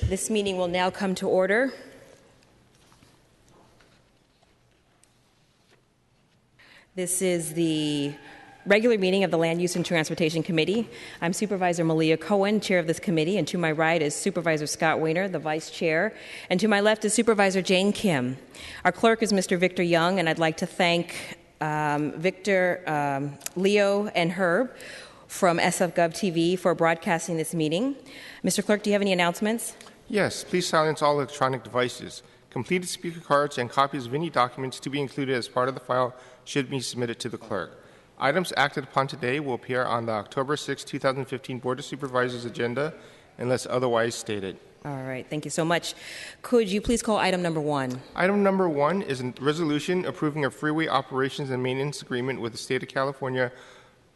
This meeting will now come to order. This is the regular meeting of the Land Use and Transportation Committee. I'm Supervisor Malia Cohen, chair of this committee, and to my right is Supervisor Scott Weiner, the vice chair, and to my left is Supervisor Jane Kim. Our clerk is Mr. Victor Young, and I'd like to thank Victor, Leo, and Herb from SFGov TV for broadcasting this meeting. Mr. Clerk, do you have any announcements? Yes, please silence all electronic devices. Completed speaker cards and copies of any documents to be included as part of the file should be submitted to the clerk. Items acted upon today will appear on the October 6, 2015 Board of Supervisors agenda unless otherwise stated. All right, thank you so much. Could you please call item number 1? Item number 1 is a resolution approving a freeway operations and maintenance agreement with the State of California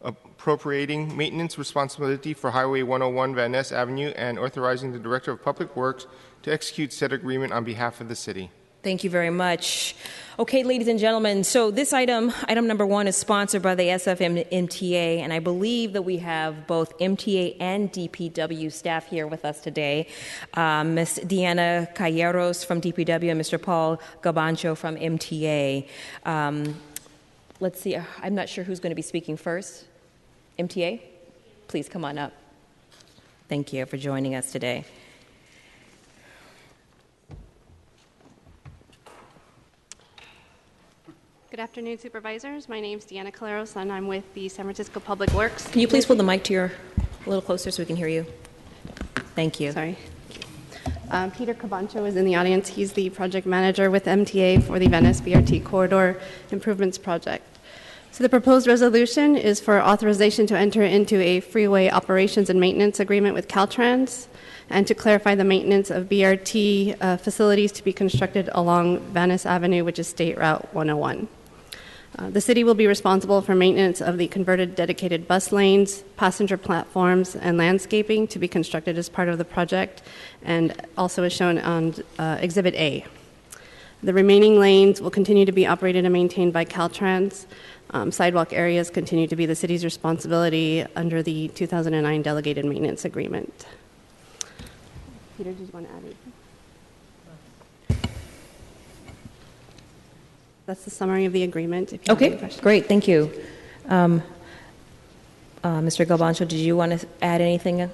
appropriating maintenance responsibility for Highway 101 Van Ness Avenue and authorizing the Director of Public Works to execute said agreement on behalf of the city. Thank you very much. Okay, ladies and gentlemen, so this item number 1, is sponsored by the SFMTA, and I believe that we have both MTA and DPW staff here with us today. Ms. Deanna Calleros from DPW and Mr. Paul Gabancho from MTA. Let's see, I'm not sure who's going to be speaking first. MTA? Please come on up. Thank you for joining us today. Good afternoon, supervisors. My name is Deanna Calleros, and I'm with the San Francisco Public Works. Can you please hold the mic to a little closer so we can hear you? Thank you. Sorry. Peter Cabancho is in the audience. He's the project manager with MTA for the Van Ness BRT Corridor Improvements Project. So the proposed resolution is for authorization to enter into a freeway operations and maintenance agreement with Caltrans and to clarify the maintenance of BRT facilities to be constructed along Van Ness Avenue, which is State Route 101. The city will be responsible for maintenance of the converted dedicated bus lanes, passenger platforms, and landscaping to be constructed as part of the project, and also as shown on Exhibit A. The remaining lanes will continue to be operated and maintained by Caltrans. Sidewalk areas continue to be the city's responsibility under the 2009 Delegated Maintenance Agreement. Peter, did you want to add anything? That's the summary of the agreement. If you have any questions. Great, thank you. Mr. Gabancho, did you want to add anything?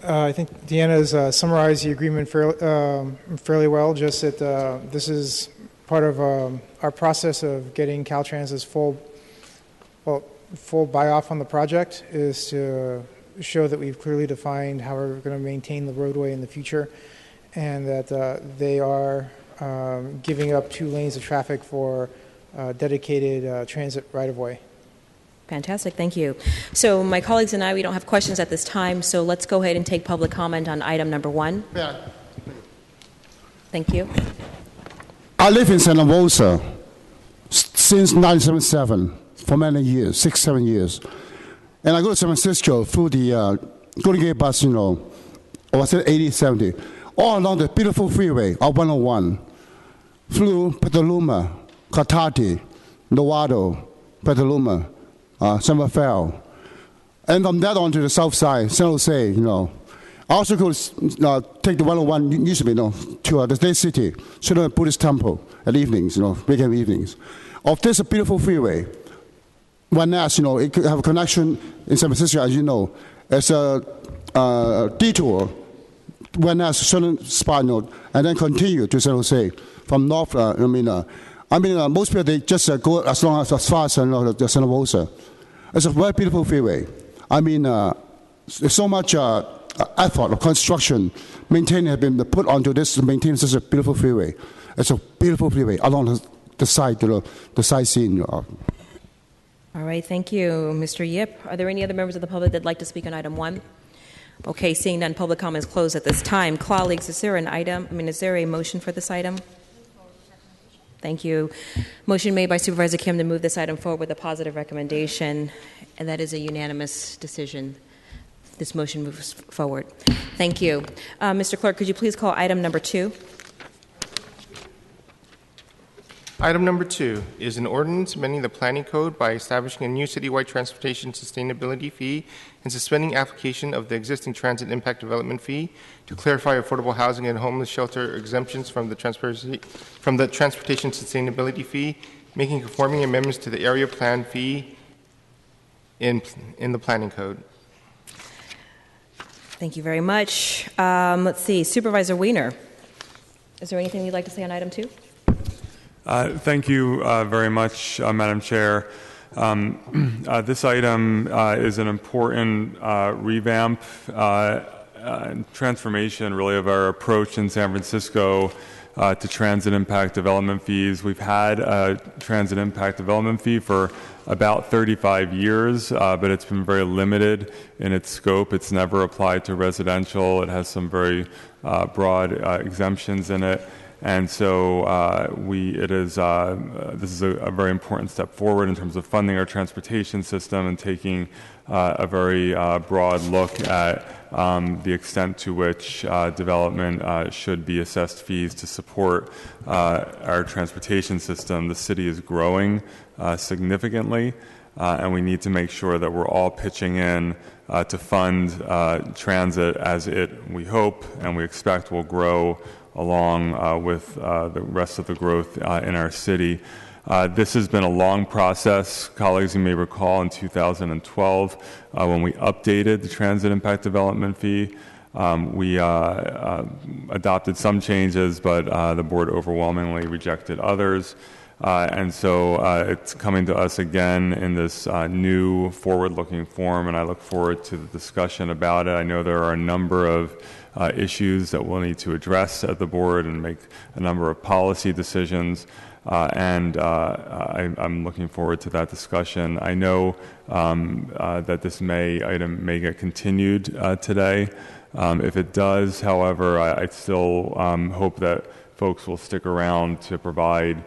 I think Deanna's summarized the agreement fairly well, just that this is part of our process of getting Caltrans' full buy-off on the project is to show that we've clearly defined how we're going to maintain the roadway in the future, and that they are giving up 2 lanes of traffic for dedicated transit right-of-way. Fantastic, thank you. So my colleagues and I, we don't have questions at this time, so let's go ahead and take public comment on item number 1. Yeah. Thank you. I live in Santa Rosa since 1977 for many years, 6-7 years. And I go to San Francisco through the Golden Gate bus, or was it 80-70, all along the beautiful freeway of 101, through Petaluma, Cotati, Novato, Petaluma, San Rafael, and from that on to the south side, San Jose, I also go take the 101 usually, to the State City, Sri Buddhist Temple at evenings, weekend evenings. Of this beautiful freeway, Van Ness, it could have a connection in San Francisco, as you know, as a detour, Van Ness, certain spot, and then continue to San Jose from north, most people, they just go as far as the Santa Rosa. It's a very beautiful freeway. There's so much effort of construction, maintaining has been put onto this to maintain such a beautiful freeway. It's a beautiful freeway along the side, the side scene. All right, thank you, Mr. Yip. Are there any other members of the public that'd like to speak on item 1? Okay, seeing none, public comment is closed at this time. Colleagues, is there a motion for this item? Thank you. Motion made by Supervisor Kim to move this item forward with a positive recommendation, and that is a unanimous decision. This motion moves forward. Thank you. Mr. Clerk, could you please call item number 2? Item number 2 is an ordinance amending the planning code by establishing a new citywide transportation sustainability fee and suspending application of the existing transit impact development fee to clarify affordable housing and homeless shelter exemptions from the transportation sustainability fee, making conforming amendments to the area plan fee in the planning code. Thank you very much. Let's see, Supervisor Weiner, is there anything you'd like to say on item 2? Thank you very much, Madam Chair. This item is an important revamp, transformation, really, of our approach in San Francisco to transit impact development fees. We've had a transit impact development fee for about 35 years, but it's been very limited in its scope. It's never applied to residential. It has some very broad exemptions in it. And so this is a very important step forward in terms of funding our transportation system and taking a very broad look at the extent to which development should be assessed fees to support our transportation system. The city is growing significantly, and we need to make sure that we're all pitching in to fund transit as we hope and we expect will grow along with the rest of the growth in our city. This has been a long process. Colleagues, you may recall in 2012 when we updated the transit impact development fee, we adopted some changes, but the board overwhelmingly rejected others. And so it's coming to us again in this new forward-looking form, and I look forward to the discussion about it. I know there are a number of issues that we'll need to address at the board and make a number of policy decisions, and I'm looking forward to that discussion. I know that this item may get continued today. If it does, however, I still hope that folks will stick around to provide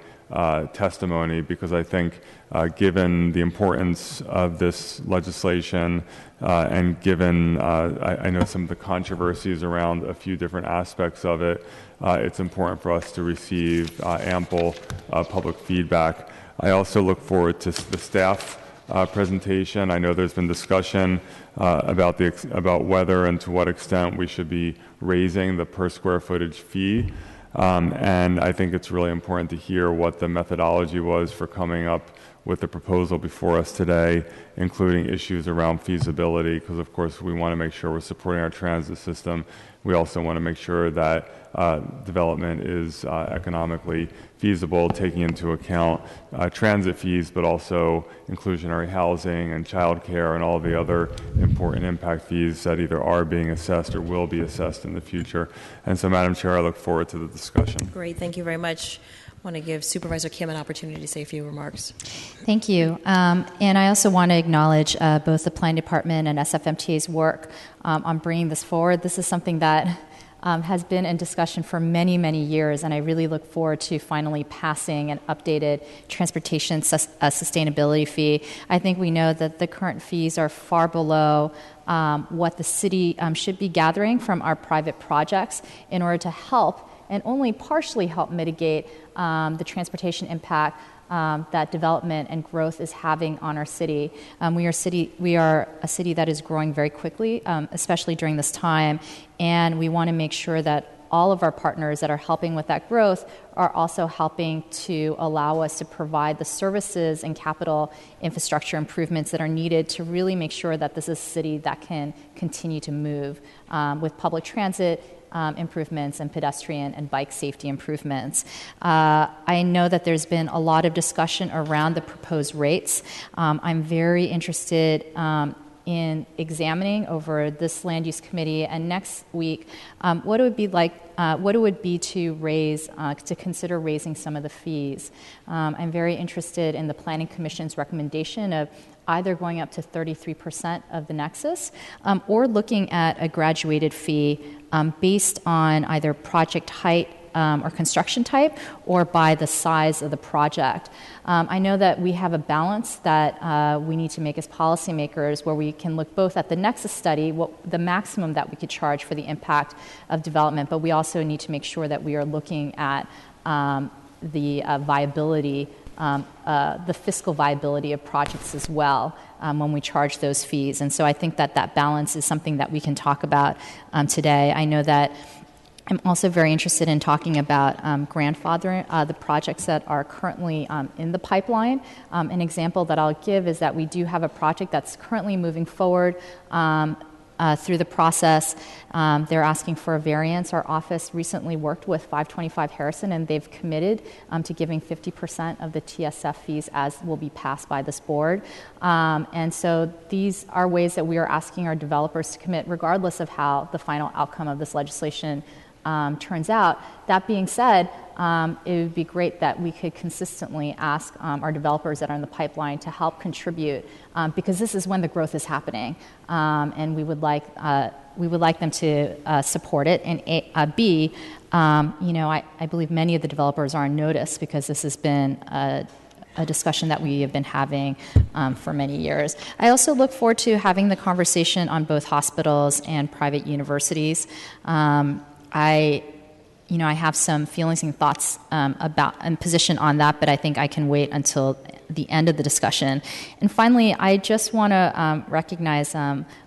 testimony, because I think given the importance of this legislation and given I know some of the controversies around a few different aspects of it, it's important for us to receive ample public feedback. I also look forward to the staff presentation. I know there's been discussion about whether and to what extent we should be raising the per square footage fee. And I think it's really important to hear what the methodology was for coming up with the proposal before us today, including issues around feasibility, because of course we want to make sure we're supporting our transit system. We also want to make sure that development is economically feasible, taking into account transit fees, but also inclusionary housing and childcare and all the other important impact fees that either are being assessed or will be assessed in the future. And so, Madam Chair, I look forward to the discussion. Great, thank you very much. I want to give Supervisor Kim an opportunity to say a few remarks. Thank you. And I also want to acknowledge both the Planning Department and SFMTA's work on bringing this forward. This is something that has been in discussion for many, many years, and I really look forward to finally passing an updated transportation sustainability fee. I think we know that the current fees are far below what the city should be gathering from our private projects in order to help and only partially help mitigate the transportation impact that development and growth is having on our city. We are a city that is growing very quickly, especially during this time, and we want to make sure that all of our partners that are helping with that growth are also helping to allow us to provide the services and capital infrastructure improvements that are needed to really make sure that this is a city that can continue to move with public transit improvements and pedestrian and bike safety improvements. I know that there's been a lot of discussion around the proposed rates. I'm very interested in examining over this land use committee and next week what it would be like, what it would be to consider raising some of the fees. I'm very interested in the Planning Commission's recommendation of either going up to 33% of the nexus or looking at a graduated fee based on either project height or construction type or by the size of the project. I know that we have a balance that we need to make as policymakers where we can look both at the nexus study, the maximum that we could charge for the impact of development, but we also need to make sure that we are looking at the viability, the fiscal viability of projects as well when we charge those fees. And so I think that that balance is something that we can talk about today. I know that I'm also very interested in talking about grandfathering the projects that are currently in the pipeline. An example that I'll give is that we do have a project that's currently moving forward through the process. They're asking for a variance. Our office recently worked with 525 Harrison, and they've committed to giving 50% of the TSF fees as will be passed by this board. And so these are ways that we are asking our developers to commit regardless of how the final outcome of this legislation turns out. That being said, it would be great that we could consistently ask our developers that are in the pipeline to help contribute because this is when the growth is happening, and we would like them to support it. And B, I believe many of the developers are on notice because this has been a discussion that we have been having for many years. I also look forward to having the conversation on both hospitals and private universities. I have some feelings and thoughts about and position on that, but I think I can wait until the end of the discussion. And finally, I just want to recognize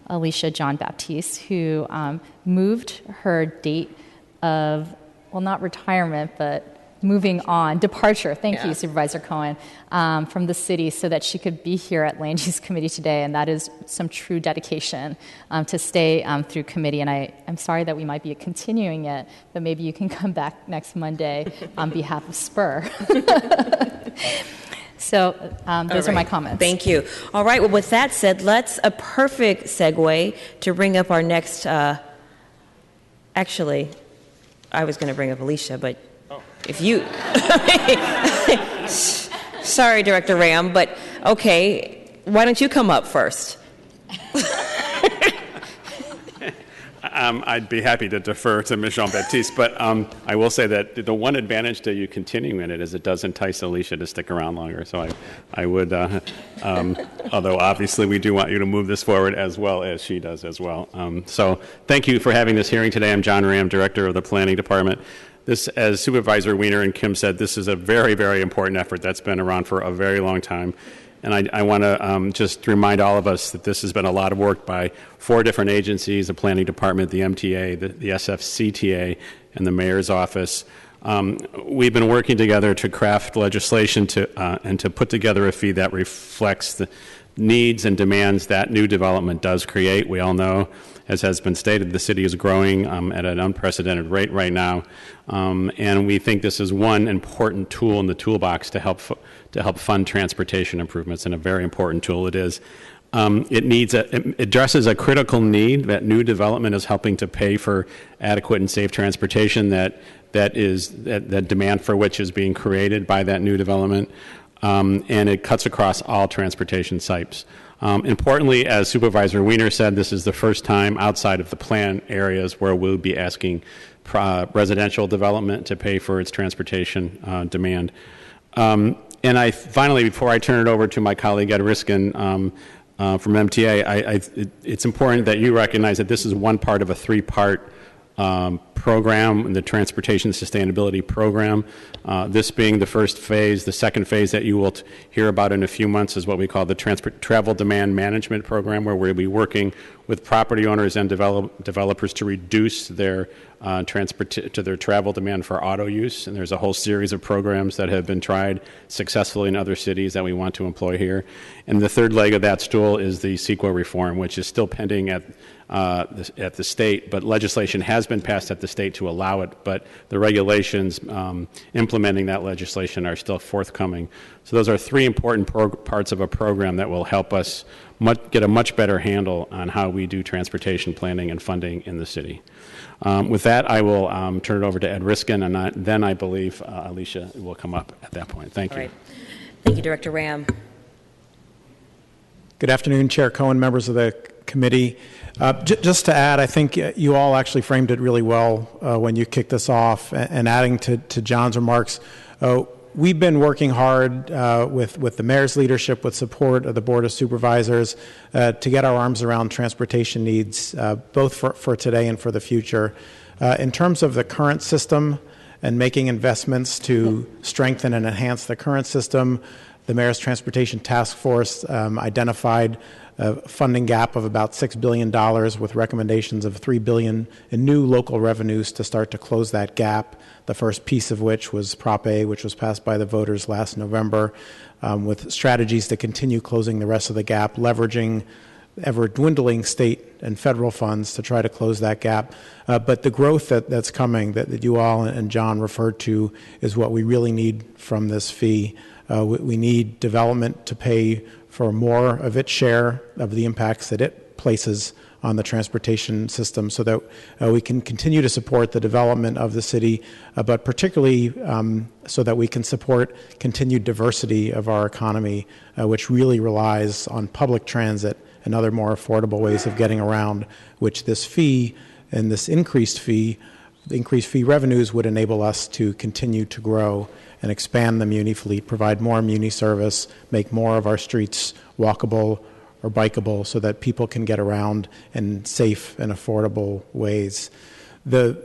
Alicia John Baptiste, who moved her date of, well, not retirement, but moving on, departure, thank you, Supervisor Cohen, from the city so that she could be here at Land Use Committee today, and that is some true dedication to stay through committee. And I'm sorry that we might be continuing it, but maybe you can come back next Monday on behalf of Spur. So those are my comments. Thank you. All right, well, with that said, let's a perfect segue to bring up our next, actually, I was going to bring up Alicia, but if you, sorry, Director Ram, but okay, why don't you come up first? I'd be happy to defer to Ms. Jean-Baptiste, but I will say that the one advantage to you continuing in it is it does entice Alicia to stick around longer. So I would, although obviously we do want you to move this forward as well as she does as well. So thank you for having this hearing today. I'm John Ram, Director of the Planning Department. This, as Supervisor Wiener and Kim said, this is a very, very important effort that's been around for a very long time. And I want to just remind all of us that this has been a lot of work by 4 different agencies, the Planning Department, the MTA, the SFCTA, and the Mayor's Office. We've been working together to craft legislation and to put together a fee that reflects the needs and demands that new development does create. We all know, as has been stated, the city is growing at an unprecedented rate right now, and we think this is one important tool in the toolbox to help fund transportation improvements, and a very important tool it is. It addresses a critical need that new development is helping to pay for adequate and safe transportation that demand for which is being created by that new development, and it cuts across all transportation types. Importantly, as Supervisor Wiener said, this is the first time outside of the plan areas where we'll be asking residential development to pay for its transportation demand. And finally, before I turn it over to my colleague Ed Riskin from MTA, it's important that you recognize that this is one part of a 3-part program, the Transportation Sustainability Program. This being the first phase. The second phase that you will hear about in a few months is what we call the Travel Demand Management Program, where we'll be working with property owners and developers to reduce their travel demand for auto use. And there's a whole series of programs that have been tried successfully in other cities that we want to employ here. And the third leg of that stool is the CEQA reform, which is still pending at the state, but legislation has been passed at the state to allow it, but the regulations implementing that legislation are still forthcoming. So those are 3 important parts of a program that will help us get a much better handle on how we do transportation planning and funding in the city. With that, I will turn it over to Ed Riskin, and then I believe Alicia will come up at that point. Thank you. All right. Thank you, Director Ram. Good afternoon, Chair Cohen, members of the committee. Just to add, I think you all actually framed it really well when you kicked us off. And adding to John's remarks, we've been working hard with the mayor's leadership, with support of the Board of Supervisors, to get our arms around transportation needs, both for today and for the future. In terms of the current system, and making investments to strengthen and enhance the current system. The Mayor's Transportation Task Force identified a funding gap of about $6 billion with recommendations of $3 billion in new local revenues to start to close that gap, the first piece of which was Prop A, which was passed by the voters last November, with strategies to continue closing the rest of the gap, leveraging ever-dwindling state and federal funds to try to close that gap. But the growth that's coming, that you all and John referred to, is what we really need from this fee. We need development to pay for more of its share of the impacts that it places on the transportation system so that we can continue to support the development of the city, but particularly so that we can support continued diversity of our economy, which really relies on public transit and other more affordable ways of getting around, which this fee and this increased fee revenues would enable us to continue to grow and expand the Muni fleet, provide more Muni service, make more of our streets walkable or bikeable so that people can get around in safe and affordable ways. The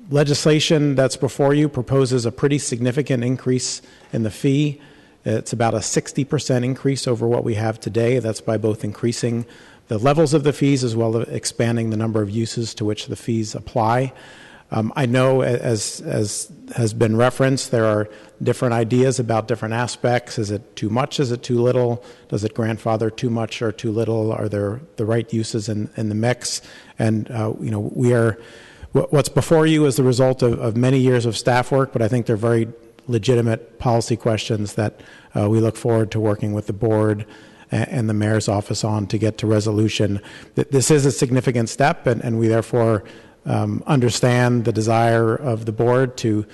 legislation that's before you proposes a pretty significant increase in the fee. It's about a 60% increase over what we have today. That's by both increasing the levels of the fees as well as expanding the number of uses to which the fees apply. I know, as has been referenced, there are different ideas about different aspects. Is it too much? Is it too little? Does it grandfather too much or too little? Are there the right uses in the mix? And what's before you is the result of many years of staff work, but I think they're very legitimate policy questions that we look forward to working with the board and the mayor's office on to get to resolution. This is a significant step, and we therefore understand the desire of the board to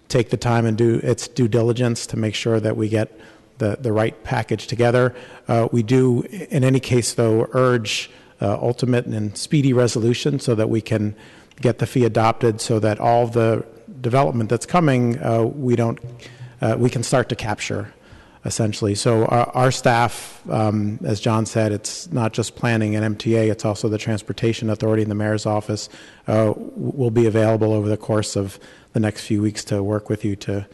take the time and do its due diligence to make sure that we get the right package together. We do, in any case, though, urge ultimate and speedy resolution so that we can get the fee adopted so that all the development that's coming, we can start to capture, essentially. So our staff, as John said, it's not just planning and MTA, it's also the Transportation Authority and the Mayor's Office will be available over the course of the next few weeks to work with you to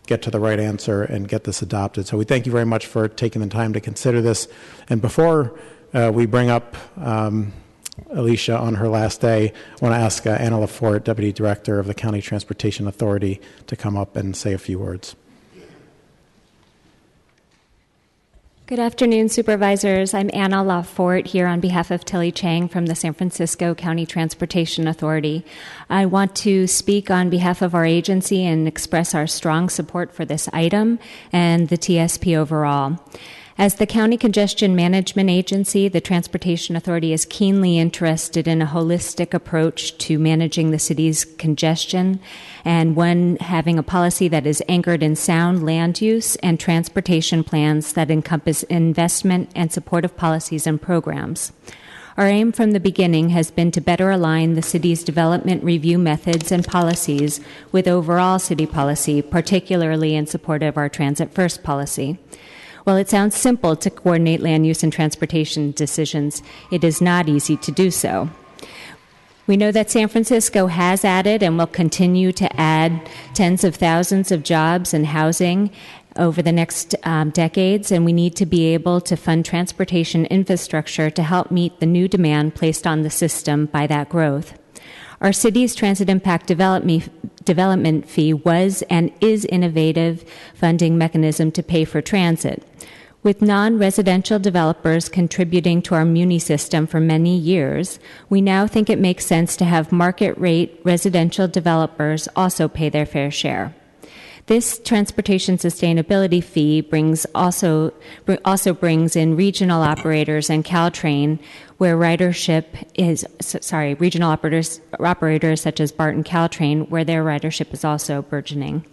get to the right answer and get this adopted. So we thank you very much for taking the time to consider this. And before we bring up Alicia on her last day, I want to ask Anna Lafort, Deputy Director of the County Transportation Authority, to come up and say a few words. Good afternoon, Supervisors. I'm Anna Lafort here on behalf of Tilly Chang from the San Francisco County Transportation Authority. I want to speak on behalf of our agency and express our strong support for this item and the TSP overall. As the County Congestion Management Agency, the Transportation Authority is keenly interested in a holistic approach to managing the city's congestion, and one having a policy that is anchored in sound land use and transportation plans that encompass investment and supportive policies and programs. Our aim from the beginning has been to better align the city's development review methods and policies with overall city policy, particularly in support of our Transit First policy. While it sounds simple to coordinate land use and transportation decisions, it is not easy to do so. We know that San Francisco has added and will continue to add tens of thousands of jobs and housing over the next decades, and we need to be able to fund transportation infrastructure to help meet the new demand placed on the system by that growth. Our city's transit impact development fee was and is innovative funding mechanism to pay for transit. With non-residential developers contributing to our Muni system for many years, we now think it makes sense to have market-rate residential developers also pay their fair share. This transportation sustainability fee also brings in regional operators and Caltrain, where regional operators such as BART and Caltrain, where their ridership is also burgeoning.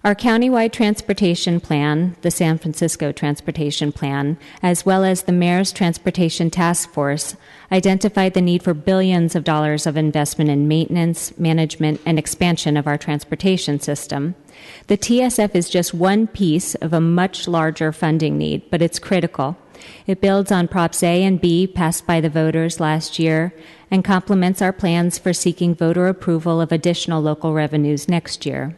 Our countywide transportation plan, the San Francisco Transportation Plan, as well as the Mayor's Transportation Task Force, identified the need for billions of dollars of investment in maintenance, management, and expansion of our transportation system. The TSF is just one piece of a much larger funding need, but it's critical. It builds on Props A and B passed by the voters last year and complements our plans for seeking voter approval of additional local revenues next year.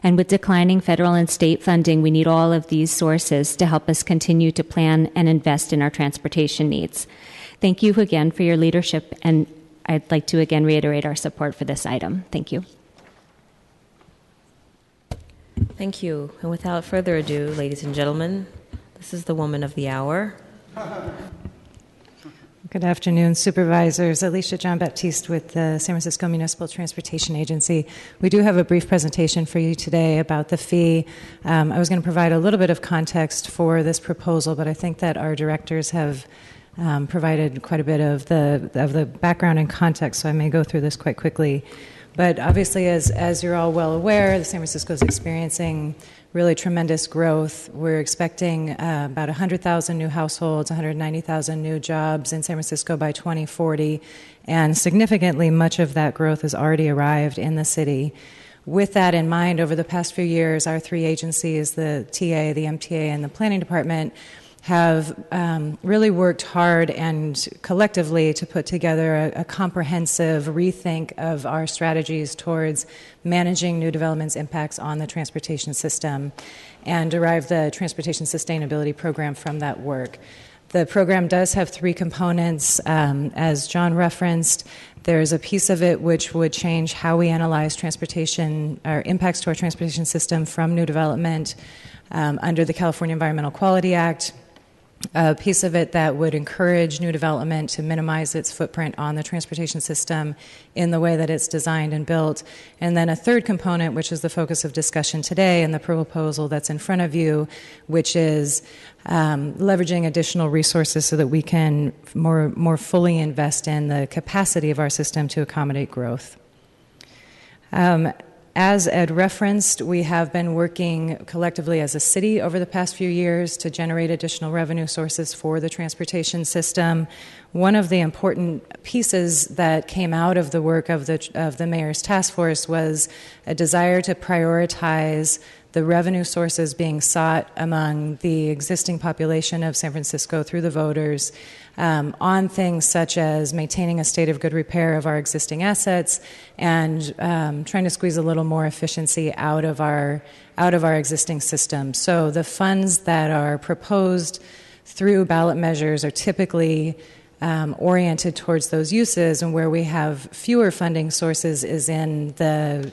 And with declining federal and state funding, we need all of these sources to help us continue to plan and invest in our transportation needs. Thank you again for your leadership, and I'd like to again reiterate our support for this item. Thank you. Thank you. And without further ado, ladies and gentlemen, this is the woman of the hour. Good afternoon, supervisors. Alicia John Baptiste with the San Francisco Municipal Transportation Agency. We do have a brief presentation for you today about the fee. I was going to provide a little bit of context for this proposal, but I think that our directors have provided quite a bit of the background and context, so I may go through this quite quickly. But obviously, as you're all well aware, the San Francisco is experiencing really tremendous growth. We're expecting about 100,000 new households, 190,000 new jobs in San Francisco by 2040, and significantly much of that growth has already arrived in the city. With that in mind, over the past few years, our three agencies, the TA, the MTA, and the Planning Department, have really worked hard and collectively to put together a comprehensive rethink of our strategies towards managing new development's impacts on the transportation system and derive the Transportation Sustainability Program from that work. The program does have three components. As John referenced, there's a piece of it which would change how we analyze transportation or impacts to our transportation system from new development under the California Environmental Quality Act. A piece of it that would encourage new development to minimize its footprint on the transportation system in the way that it's designed and built. And then a third component, which is the focus of discussion today and the proposal that's in front of you, which is leveraging additional resources so that we can more fully invest in the capacity of our system to accommodate growth. As Ed referenced, we have been working collectively as a city over the past few years to generate additional revenue sources for the transportation system. One of the important pieces that came out of the work of the mayor's task force was a desire to prioritize the revenue sources being sought among the existing population of San Francisco through the voters on things such as maintaining a state of good repair of our existing assets and trying to squeeze a little more efficiency out of our existing system. So the funds that are proposed through ballot measures are typically oriented towards those uses, and where we have fewer funding sources is in the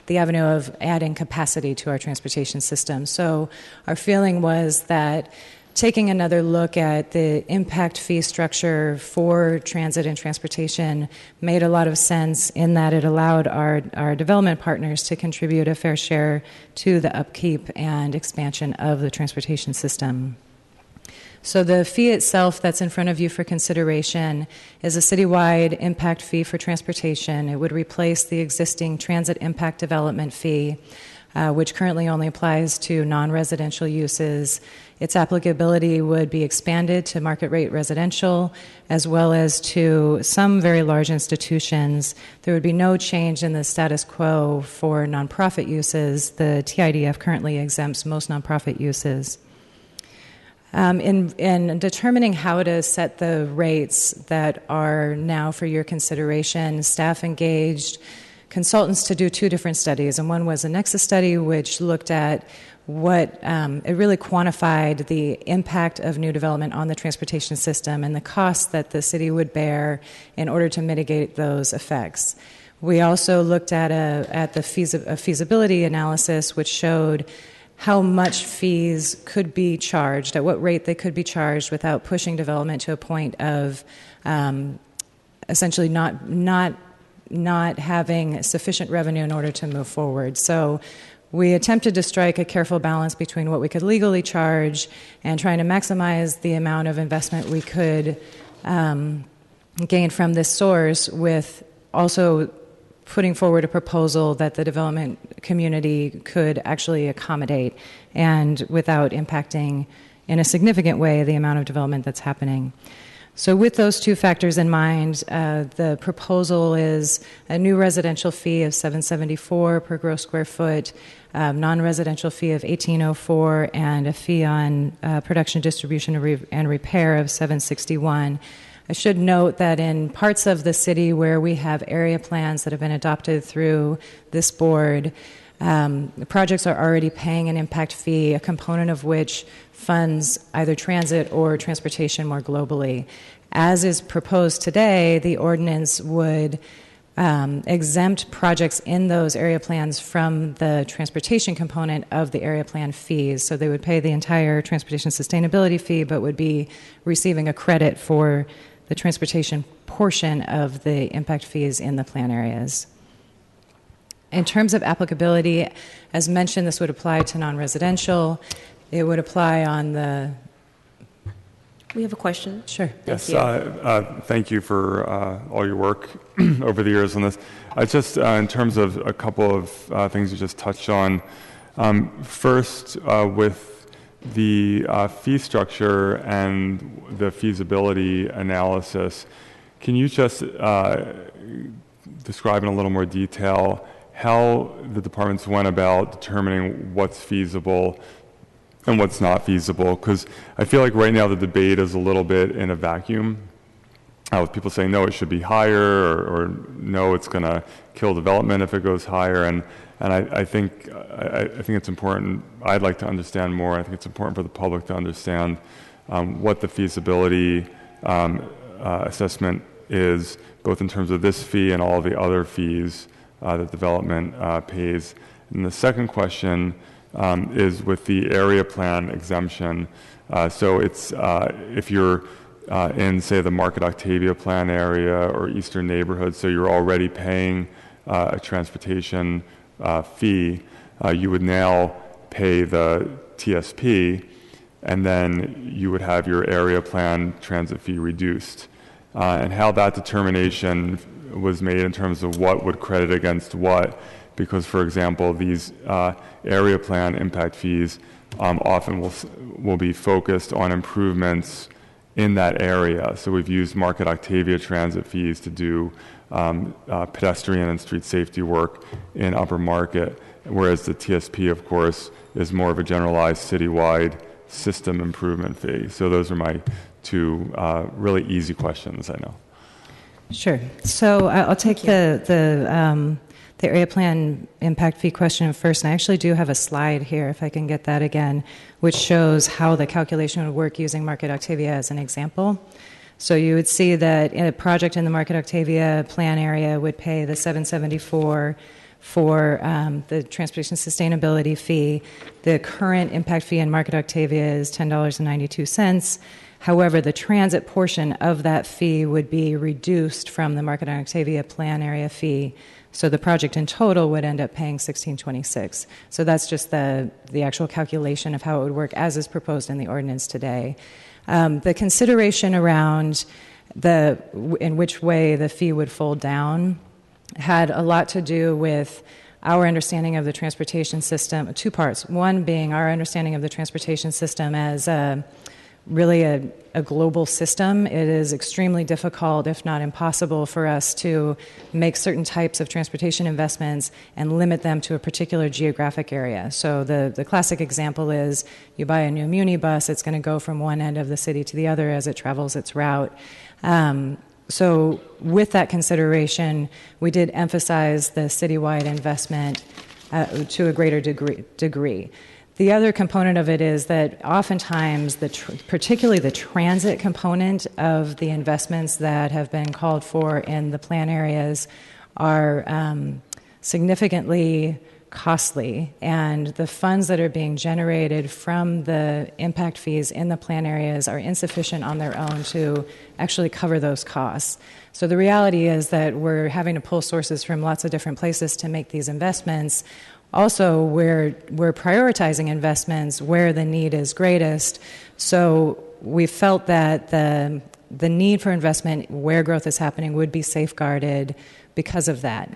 avenue of adding capacity to our transportation system. So our feeling was that taking another look at the impact fee structure for transit and transportation made a lot of sense in that it allowed our development partners to contribute a fair share to the upkeep and expansion of the transportation system. So the fee itself that's in front of you for consideration is a citywide impact fee for transportation. It would replace the existing transit impact development fee, which currently only applies to non-residential uses. Its applicability would be expanded to market rate residential as well as to some very large institutions. There would be no change in the status quo for nonprofit uses. The TIDF currently exempts most nonprofit uses. In determining how to set the rates that are now for your consideration, staff engaged consultants to do two different studies, and one was a Nexus study which looked at what it really quantified the impact of new development on the transportation system and the costs that the city would bear in order to mitigate those effects. We also looked at a feasibility analysis which showed how much fees could be charged, at what rate they could be charged without pushing development to a point of essentially not having sufficient revenue in order to move forward. So we attempted to strike a careful balance between what we could legally charge and trying to maximize the amount of investment we could gain from this source, with also putting forward a proposal that the development community could actually accommodate and without impacting in a significant way the amount of development that's happening. So with those two factors in mind, the proposal is a new residential fee of $774 per gross square foot, non-residential fee of $1804, and a fee on production, distribution, and repair of $761. I should note that in parts of the city where we have area plans that have been adopted through this board, the projects are already paying an impact fee, a component of which funds either transit or transportation more globally. As is proposed today, the ordinance would exempt projects in those area plans from the transportation component of the area plan fees. So they would pay the entire transportation sustainability fee, but would be receiving a credit for the transportation portion of the impact fees in the plan areas. In terms of applicability, as mentioned, this would apply to non-residential. It would apply on the... We have a question. Sure. Thank you for all your work over the years on this. Just in terms of a couple of things you just touched on. First, with the fee structure and the feasibility analysis, can you just describe in a little more detail how the departments went about determining what's feasible and what's not feasible? Because I feel like right now the debate is a little bit in a vacuum, with people saying, no, it should be higher, or no, it's going to kill development if it goes higher. And I think it's important. I'd like to understand more. I think it's important for the public to understand what the feasibility assessment is, both in terms of this fee and all the other fees that development pays. And the second question is with the area plan exemption. So it's if you're in, say, the Market Octavia plan area or Eastern neighborhood, so you're already paying a transportation fee, you would now pay the TSP, and then you would have your area plan transit fee reduced. And how that determination was made in terms of what would credit against what, because, for example, these area plan impact fees often will be focused on improvements in that area. So we've used Market Octavia transit fees to do pedestrian and street safety work in Upper Market, whereas the TSP, of course, is more of a generalized citywide system improvement fee. So those are my two really easy questions, I know. Sure. So I'll take the area plan impact fee question first, and I actually do have a slide here, if I can get that again, which shows how the calculation would work using Market Octavia as an example. So you would see that a project in the Market Octavia plan area would pay the $774 for the transportation sustainability fee. The current impact fee in Market Octavia is $10.92. However, the transit portion of that fee would be reduced from the Market Octavia plan area fee. So the project in total would end up paying $16.26. So that's just the actual calculation of how it would work as is proposed in the ordinance today. The consideration around in which way the fee would fold down had a lot to do with our understanding of the transportation system, two parts. One being our understanding of the transportation system as really a global system. It is extremely difficult, if not impossible, for us to make certain types of transportation investments and limit them to a particular geographic area. So the classic example is you buy a new Muni bus, it's going to go from one end of the city to the other as it travels its route. So with that consideration, we did emphasize the citywide investment to a greater degree. The other component of it is that oftentimes, particularly the transit component of the investments that have been called for in the plan areas are significantly costly, and the funds that are being generated from the impact fees in the plan areas are insufficient on their own to actually cover those costs. So the reality is that we're having to pull sources from lots of different places to make these investments. Also, we're prioritizing investments where the need is greatest. So we felt that the need for investment where growth is happening would be safeguarded because of that.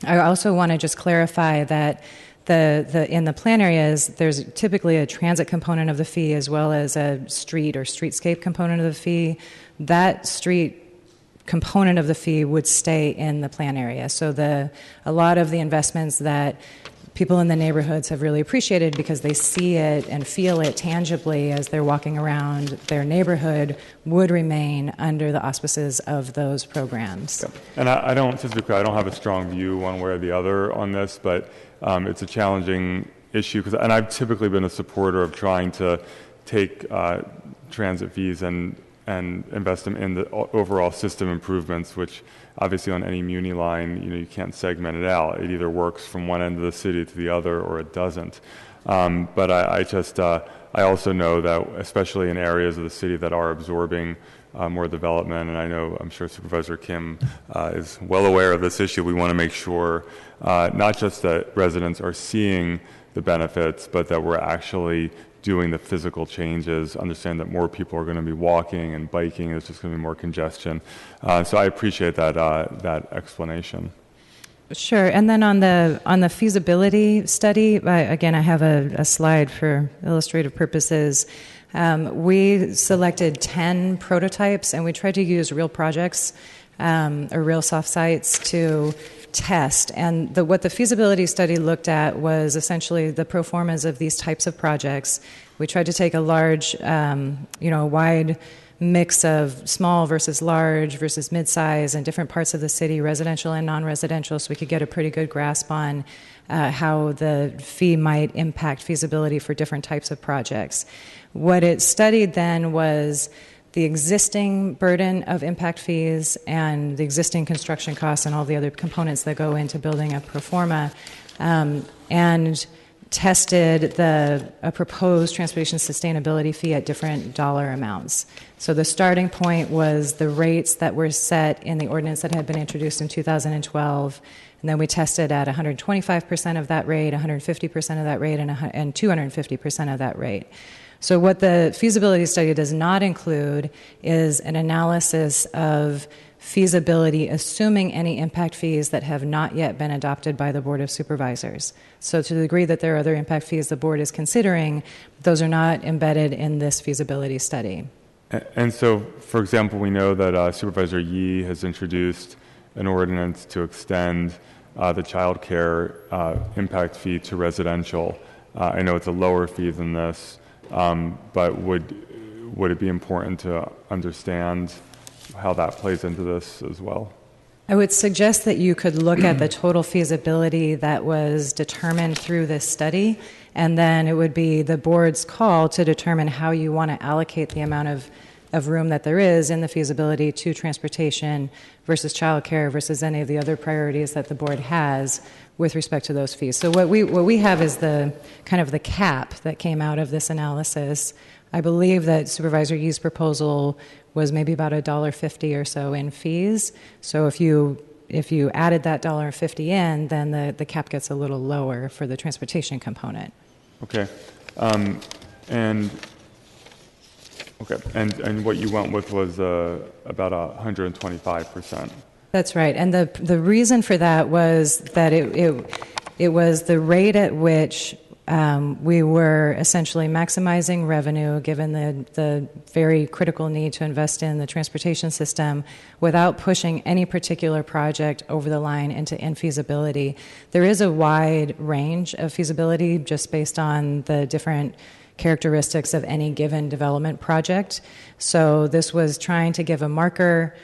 I also want to just clarify that In the plan areas, there's typically a transit component of the fee as well as a street or streetscape component of the fee. That street component of the fee would stay in the plan area. So a lot of the investments that people in the neighborhoods have really appreciated because they see it and feel it tangibly as they're walking around their neighborhood would remain under the auspices of those programs. Yeah. And I don't have a strong view one way or the other on this, but it's a challenging issue and I've typically been a supporter of trying to take transit fees and invest them in the overall system improvements, which obviously on any Muni line, you can't segment it out. It either works from one end of the city to the other or it doesn't. But I also know that, especially in areas of the city that are absorbing more development, and I'm sure Supervisor Kim is well aware of this issue, we want to make sure not just that residents are seeing the benefits, but that we're actually doing the physical changes, understand that more people are going to be walking and biking, there's just going to be more congestion. So I appreciate that explanation. Sure. And then on the feasibility study, again, I have a slide for illustrative purposes. We selected 10 prototypes, and we tried to use real projects or real soft sites to test. And what the feasibility study looked at was essentially the pro formas of these types of projects. We tried to take a large, wide mix of small versus large versus mid-size and different parts of the city, residential and non-residential, so we could get a pretty good grasp on how the fee might impact feasibility for different types of projects. What it studied then was the existing burden of impact fees and the existing construction costs and all the other components that go into building a pro forma, and tested a proposed transportation sustainability fee at different dollar amounts. So the starting point was the rates that were set in the ordinance that had been introduced in 2012, and then we tested at 125% of that rate, 150% of that rate, and 250% of that rate. So what the feasibility study does not include is an analysis of feasibility, assuming any impact fees that have not yet been adopted by the Board of Supervisors. So to the degree that there are other impact fees the board is considering, those are not embedded in this feasibility study. And so, for example, we know that Supervisor Yee has introduced an ordinance to extend the child care impact fee to residential. I know it's a lower fee than this. But would it be important to understand how that plays into this as well? I would suggest that you could look at the total feasibility that was determined through this study, and then it would be the board's call to determine how you want to allocate the amount of room that there is in the feasibility to transportation versus childcare versus any of the other priorities that the board has with respect to those fees. So what we have is the kind of the cap that came out of this analysis. I believe that Supervisor Yee's proposal was maybe about $1.50 or so in fees. So if you added that $1.50 in, then the cap gets a little lower for the transportation component. Okay. And what you went with was about 125%. That's right. And the reason for that was that it was the rate at which we were essentially maximizing revenue given the very critical need to invest in the transportation system without pushing any particular project over the line into infeasibility. There is a wide range of feasibility just based on the different characteristics of any given development project. So this was trying to give a marker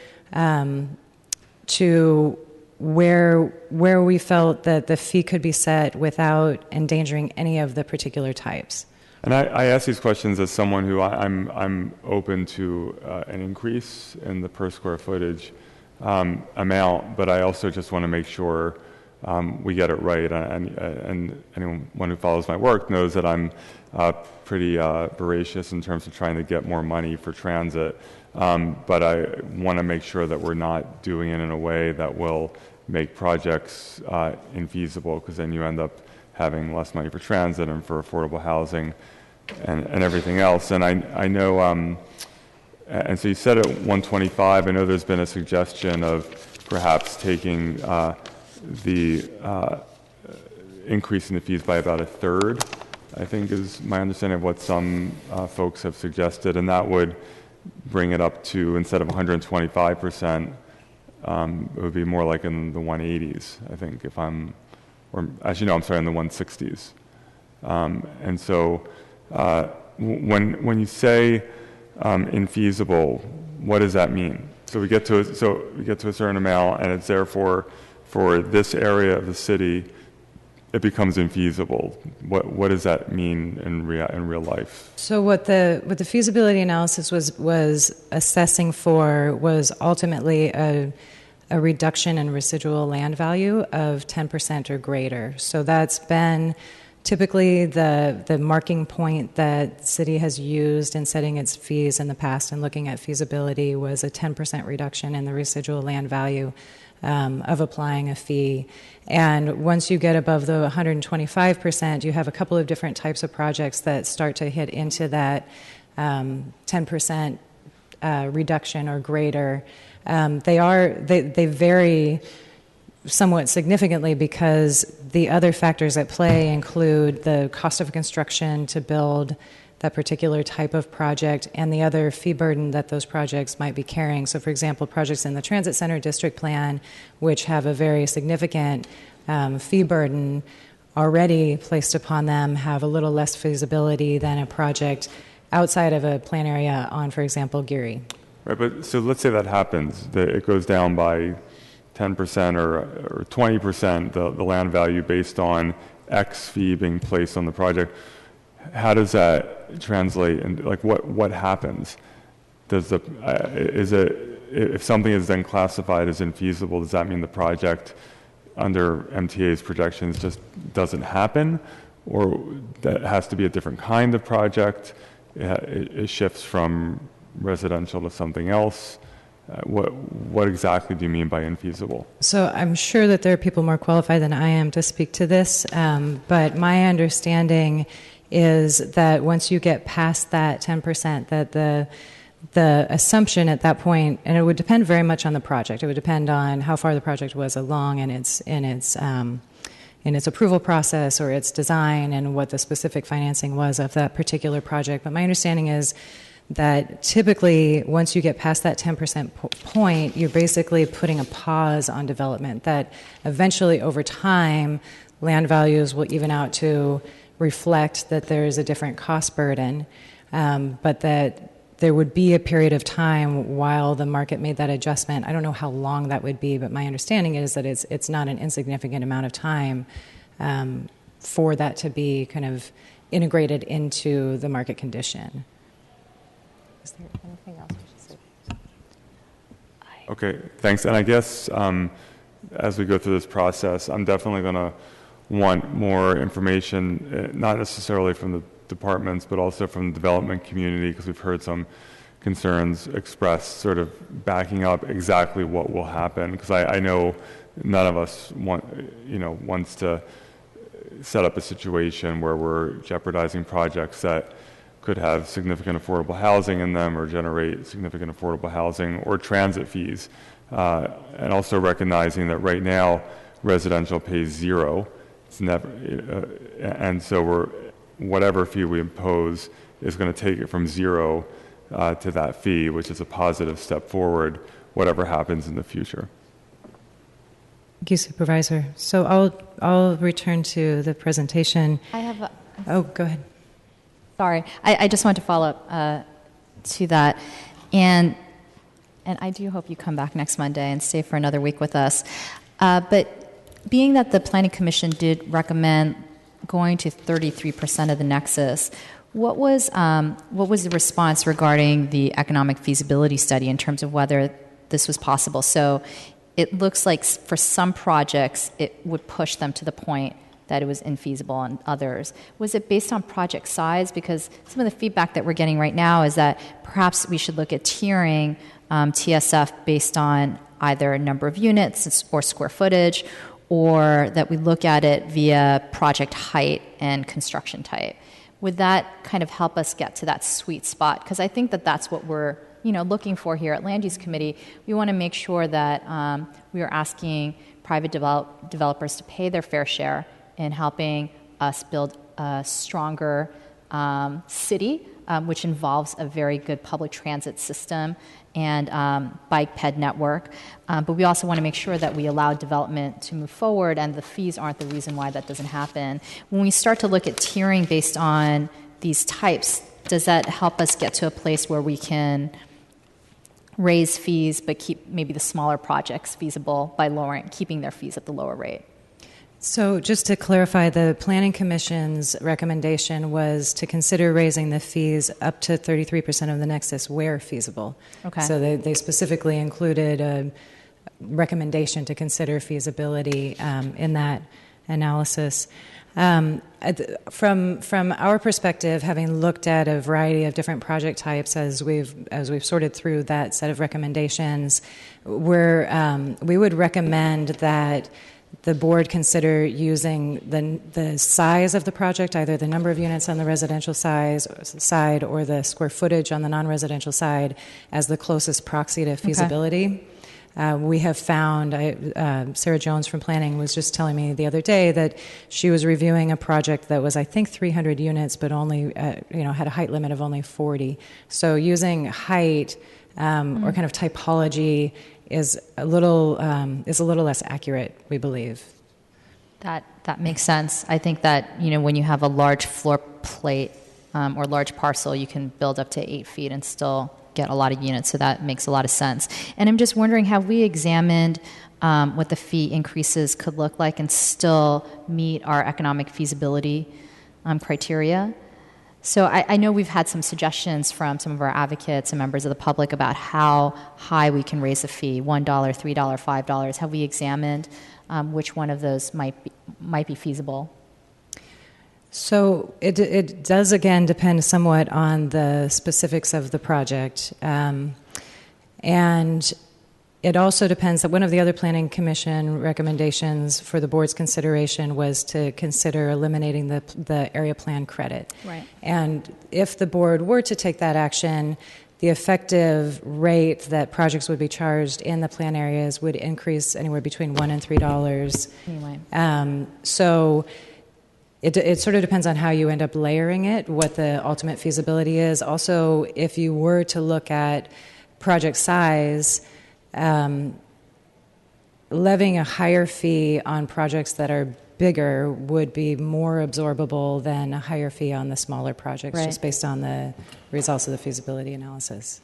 to where we felt that the fee could be set without endangering any of the particular types. And I ask these questions as someone who I'm open to an increase in the per square footage amount, but I also just want to make sure we get it right. And anyone who follows my work knows that I'm pretty voracious in terms of trying to get more money for transit. But I want to make sure that we're not doing it in a way that will make projects infeasible, because then you end up having less money for transit and for affordable housing and everything else. And I know, and so you said at 125, I know there's been a suggestion of perhaps taking the increasing the fees by about a third, I think is my understanding of what some folks have suggested, and that would bring it up to, instead of 125%, it would be more like in the 180s, I think, or actually, no, I'm sorry, in the 160s. And so when you say infeasible, what does that mean? So we get to a certain amount, and it's therefore for this area of the city, it becomes infeasible. What does that mean in real life? So what the feasibility analysis was assessing for was ultimately a reduction in residual land value of 10% or greater. So that's been typically the marking point that city has used in setting its fees in the past and looking at feasibility was a 10% reduction in the residual land value of applying a fee. And once you get above the 125%, you have a couple of different types of projects that start to hit into that 10% reduction or greater. They vary somewhat significantly because the other factors at play include the cost of construction to build that particular type of project and the other fee burden that those projects might be carrying. So, for example, projects in the Transit Center District Plan, which have a very significant fee burden already placed upon them, have a little less feasibility than a project outside of a plan area on, for example, Geary. Right, but so let's say that happens, that it goes down by 10% or 20%, the land value based on X fee being placed on the project. How does that translate? And like, what happens? Does if something is then classified as infeasible, does that mean the project under MTA's projections just doesn't happen, or that has to be a different kind of project? It shifts from residential to something else. What exactly do you mean by infeasible? So I'm sure that there are people more qualified than I am to speak to this, but my understanding is that once you get past that 10%, that the assumption at that point, and it would depend very much on the project. It would depend on how far the project was along in its approval process or its design and what the specific financing was of that particular project. But my understanding is that typically once you get past that 10% point, you're basically putting a pause on development, that eventually over time land values will even out to reflect that there is a different cost burden, but that there would be a period of time while the market made that adjustment. I don't know how long that would be, but my understanding is that it's not an insignificant amount of time for that to be kind of integrated into the market condition. Is there anything else we should say? Okay, thanks. And I guess as we go through this process, I'm definitely going to want more information, not necessarily from the departments, but also from the development community, because we've heard some concerns expressed sort of backing up exactly what will happen, because I know none of us wants to set up a situation where we're jeopardizing projects that could have significant affordable housing in them or generate significant affordable housing or transit fees. And also recognizing that right now residential pays zero. It's never, and so whatever fee we impose is going to take it from zero to that fee, which is a positive step forward, whatever happens in the future. Thank you, Supervisor. So I'll return to the presentation. I have go ahead. Sorry, I just want to follow up to that, and I do hope you come back next Monday and stay for another week with us. But being that the Planning Commission did recommend going to 33% of the nexus, what was the response regarding the economic feasibility study in terms of whether this was possible? So it looks like for some projects it would push them to the point that it was infeasible on others. Was it based on project size? Because some of the feedback that we're getting right now is that perhaps we should look at tiering TSF based on either number of units or square footage, or that we look at it via project height and construction type. Would that kind of help us get to that sweet spot? Because I think that that's what we're looking for here at Land Use Committee. We want to make sure that we are asking private developers to pay their fair share in helping us build a stronger city, which involves a very good public transit system and bike ped network. But we also want to make sure that we allow development to move forward, and the fees aren't the reason why that doesn't happen. When we start to look at tiering based on these types, does that help us get to a place where we can raise fees but keep maybe the smaller projects feasible by keeping their fees at the lower rate? So just to clarify, the Planning Commission's recommendation was to consider raising the fees up to 33% of the nexus where feasible. Okay. So they specifically included a recommendation to consider feasibility in that analysis. From our perspective, having looked at a variety of different project types as we've sorted through that set of recommendations, we would recommend that the board consider using the size of the project, either the number of units on the residential side or the square footage on the non-residential side, as the closest proxy to feasibility. Okay. We have found, Sarah Jones from Planning was just telling me the other day that she was reviewing a project that was, I think, 300 units, but only, had a height limit of only 40. So using height or kind of typology is a little less accurate, we believe. That makes sense. I think that when you have a large floor plate or large parcel, you can build up to 8 feet and still get a lot of units. So that makes a lot of sense. And I'm just wondering, have we examined what the fee increases could look like and still meet our economic feasibility criteria? So I know we've had some suggestions from some of our advocates and members of the public about how high we can raise the fee, $1, $3, $5. Have we examined which one of those might be feasible? So it does, again, depend somewhat on the specifics of the project. And it also depends that one of the other Planning Commission recommendations for the board's consideration was to consider eliminating the area plan credit. Right. And if the board were to take that action, the effective rate that projects would be charged in the plan areas would increase anywhere between $1 and $3. Anyway. So it sort of depends on how you end up layering it, what the ultimate feasibility is. Also, if you were to look at project size, levying a higher fee on projects that are bigger would be more absorbable than a higher fee on the smaller projects, right, just based on the results of the feasibility analysis.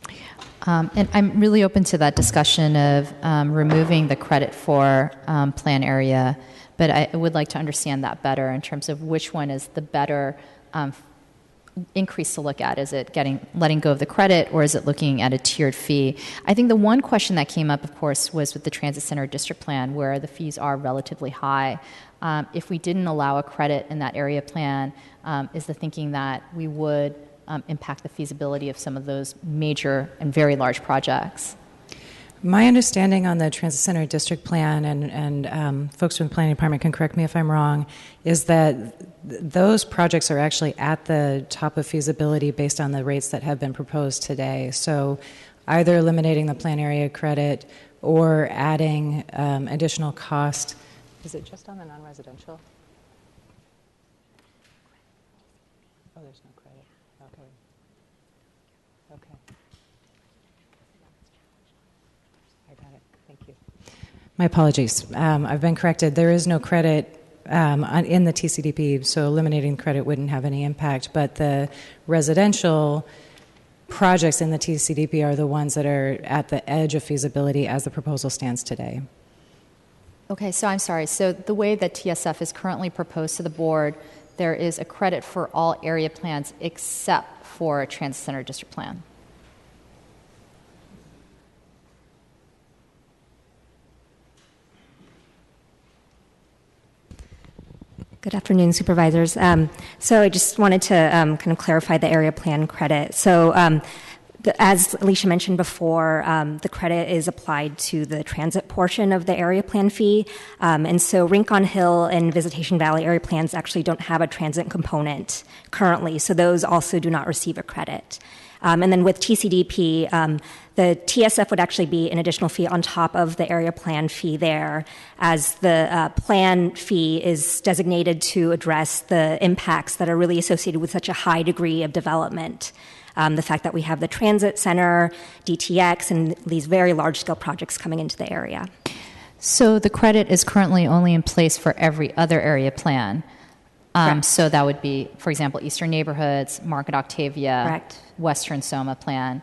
And I'm really open to that discussion of removing the credit for plan area, but I would like to understand that better in terms of which one is the better increase to look at. Is it letting go of the credit, or is it looking at a tiered fee? I think the one question that came up, of course, was with the Transit Center District Plan, where the fees are relatively high. If we didn't allow a credit in that area plan, is the thinking that we would impact the feasibility of some of those major and very large projects? My understanding on the Transit Center District Plan, and folks from the Planning Department can correct me if I'm wrong, is that those projects are actually at the top of feasibility based on the rates that have been proposed today. So either eliminating the plan area credit or adding additional cost. Is it just on the non-residential? Oh, there's no credit. Okay. I got it. Thank you. My apologies. I've been corrected. There is no credit in the TCDP, so eliminating credit wouldn't have any impact. But the residential projects in the TCDP are the ones that are at the edge of feasibility as the proposal stands today. Okay, so I'm sorry. So the way that TSF is currently proposed to the board, there is a credit for all area plans except for a Transit Center District Plan. Good afternoon, supervisors. So I just wanted to kind of clarify the area plan credit. So as Alicia mentioned before, the credit is applied to the transit portion of the area plan fee. And so Rincon Hill and Visitation Valley area plans actually don't have a transit component currently, so those also do not receive a credit. And then with TCDP, the TSF would actually be an additional fee on top of the area plan fee there, as the plan fee is designated to address the impacts that are really associated with such a high degree of development. The fact that we have the transit center, DTX, and these very large-scale projects coming into the area. So the credit is currently only in place for every other area plan. So that would be, for example, Eastern Neighborhoods, Market Octavia, Correct. Western Soma plan.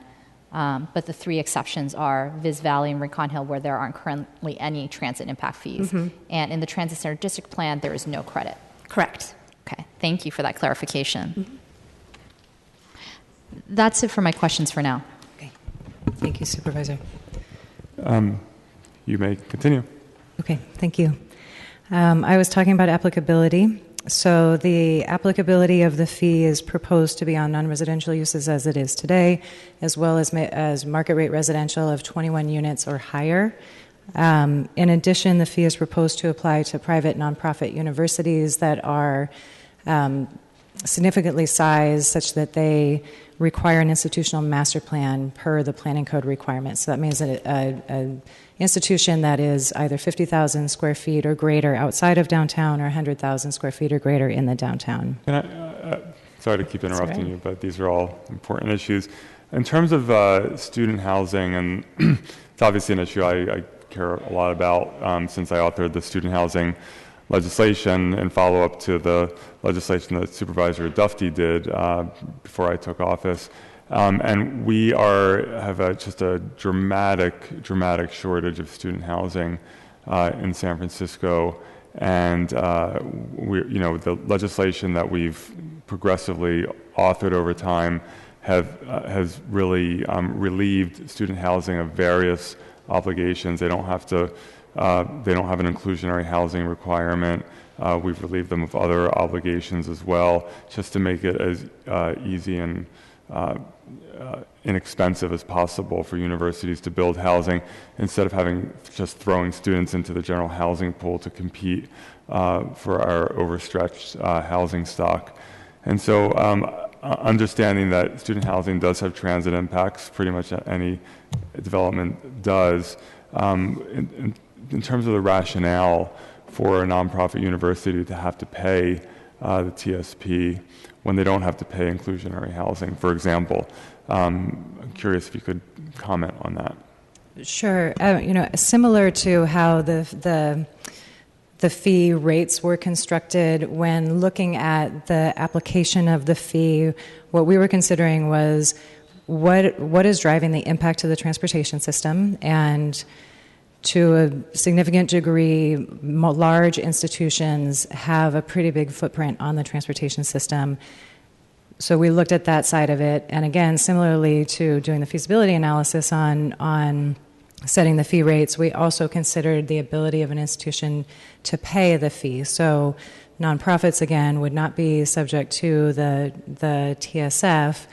But the three exceptions are Viz Valley and Rincon Hill, where there aren't currently any transit impact fees. Mm-hmm. And in the Transit Center District plan, there is no credit. Correct. Okay, thank you for that clarification. Mm-hmm. That's it for my questions for now. Okay. Thank you, Supervisor. You may continue. Okay, thank you. I was talking about applicability. So the applicability of the fee is proposed to be on non-residential uses as it is today, as well as market rate residential of 21 units or higher. In addition, the fee is proposed to apply to private nonprofit universities that are significantly sized such that they require an institutional master plan per the planning code requirements. So that means that an institution that is either 50,000 square feet or greater outside of downtown or 100,000 square feet or greater in the downtown. Can I, sorry to keep interrupting you, but these are all important issues. In terms of student housing, and it's obviously an issue I care a lot about since I authored the student housing legislation and follow up to the legislation that Supervisor Dufty did before I took office. And we have just a dramatic shortage of student housing in San Francisco. And the legislation that we've progressively authored over time has really relieved student housing of various obligations. They don't have an inclusionary housing requirement. We've relieved them of other obligations as well, just to make it as easy and inexpensive as possible for universities to build housing, instead of just throwing students into the general housing pool to compete for our overstretched housing stock. And so understanding that student housing does have transit impacts, pretty much any development does, in terms of the rationale for a nonprofit university to have to pay the TSP when they don't have to pay inclusionary housing, for example. I'm curious if you could comment on that. Sure. Similar to how the fee rates were constructed, when looking at the application of the fee, what we were considering was what is driving the impact to the transportation system, and to a significant degree, large institutions have a pretty big footprint on the transportation system. So we looked at that side of it, and again, similarly to doing the feasibility analysis on setting the fee rates, we also considered the ability of an institution to pay the fee. So nonprofits, again, would not be subject to the TSF,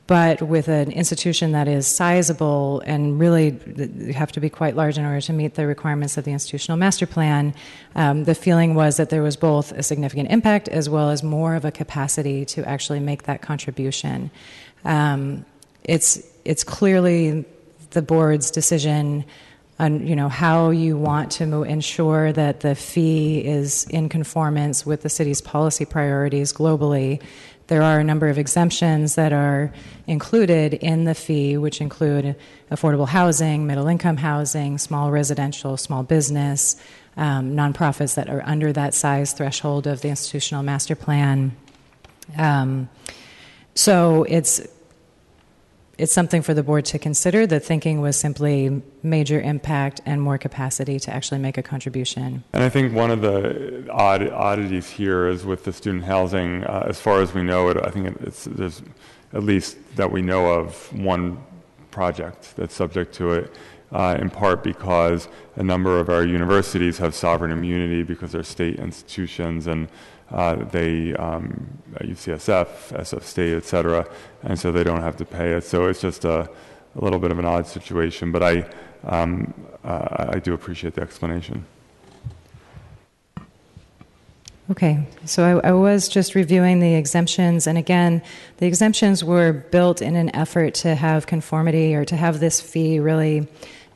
but with an institution that is sizable, and really you have to be quite large in order to meet the requirements of the institutional master plan, the feeling was that there was both a significant impact as well as more of a capacity to actually make that contribution. It's clearly the board's decision on how you want to ensure that the fee is in conformance with the city's policy priorities globally. There are a number of exemptions that are included in the fee, which include affordable housing, middle-income housing, small residential, small business, nonprofits that are under that size threshold of the institutional master plan. So it's something for the board to consider. The thinking was simply major impact and more capacity to actually make a contribution. And I think one of the oddities here is with the student housing, as far as we know it, I think there's at least that we know of one project that's subject to it, in part because a number of our universities have sovereign immunity because they're state institutions, and UCSF, SF State, et cetera, and so they don't have to pay it. So it's just a little bit of an odd situation, but I do appreciate the explanation. Okay, so I was just reviewing the exemptions, and again, the exemptions were built in an effort to have conformity or to have this fee really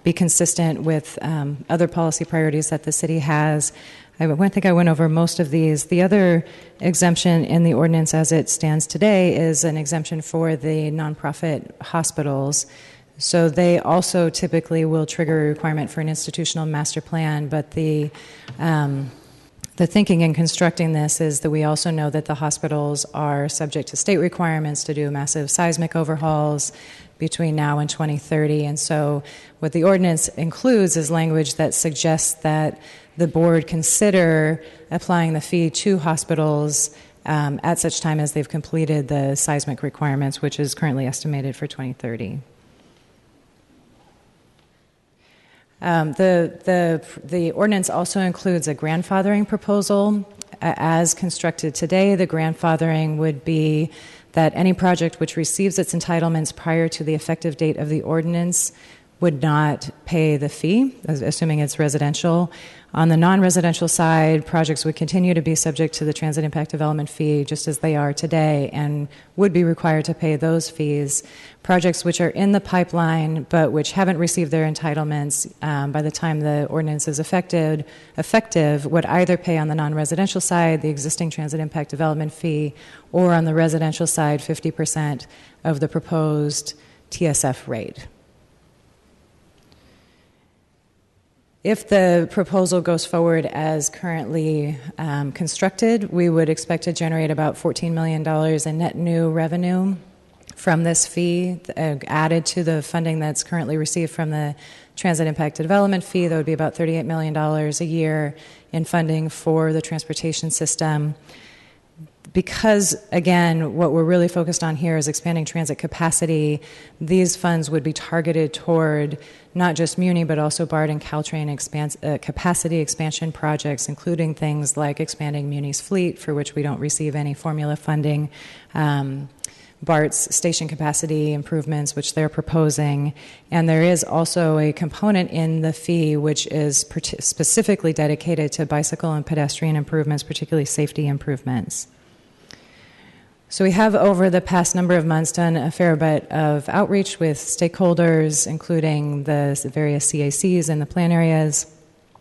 be consistent with other policy priorities that the city has. I think I went over most of these. The other exemption in the ordinance as it stands today is an exemption for the nonprofit hospitals. So they also typically will trigger a requirement for an institutional master plan, but the thinking in constructing this is that we also know that the hospitals are subject to state requirements to do massive seismic overhauls between now and 2030. And so what the ordinance includes is language that suggests that the board consider applying the fee to hospitals at such time as they've completed the seismic requirements, which is currently estimated for 2030. The ordinance also includes a grandfathering proposal. As constructed today, the grandfathering would be that any project which receives its entitlements prior to the effective date of the ordinance would not pay the fee, assuming it's residential. On the non-residential side, projects would continue to be subject to the transit impact development fee just as they are today and would be required to pay those fees. Projects which are in the pipeline but which haven't received their entitlements by the time the ordinance is effective would either pay on the non-residential side the existing transit impact development fee or on the residential side 50% of the proposed TSF rate. If the proposal goes forward as currently constructed, we would expect to generate about $14 million in net new revenue from this fee, added to the funding that's currently received from the Transit Impact Development Fee. That would be about $38 million a year in funding for the transportation system. Because, again, what we're really focused on here is expanding transit capacity, these funds would be targeted toward not just Muni, but also BART and Caltrain capacity expansion projects, including things like expanding Muni's fleet, for which we don't receive any formula funding, BART's station capacity improvements, which they're proposing. And there is also a component in the fee which is specifically dedicated to bicycle and pedestrian improvements, particularly safety improvements. So we have, over the past number of months, done a fair bit of outreach with stakeholders, including the various CACs in the plan areas,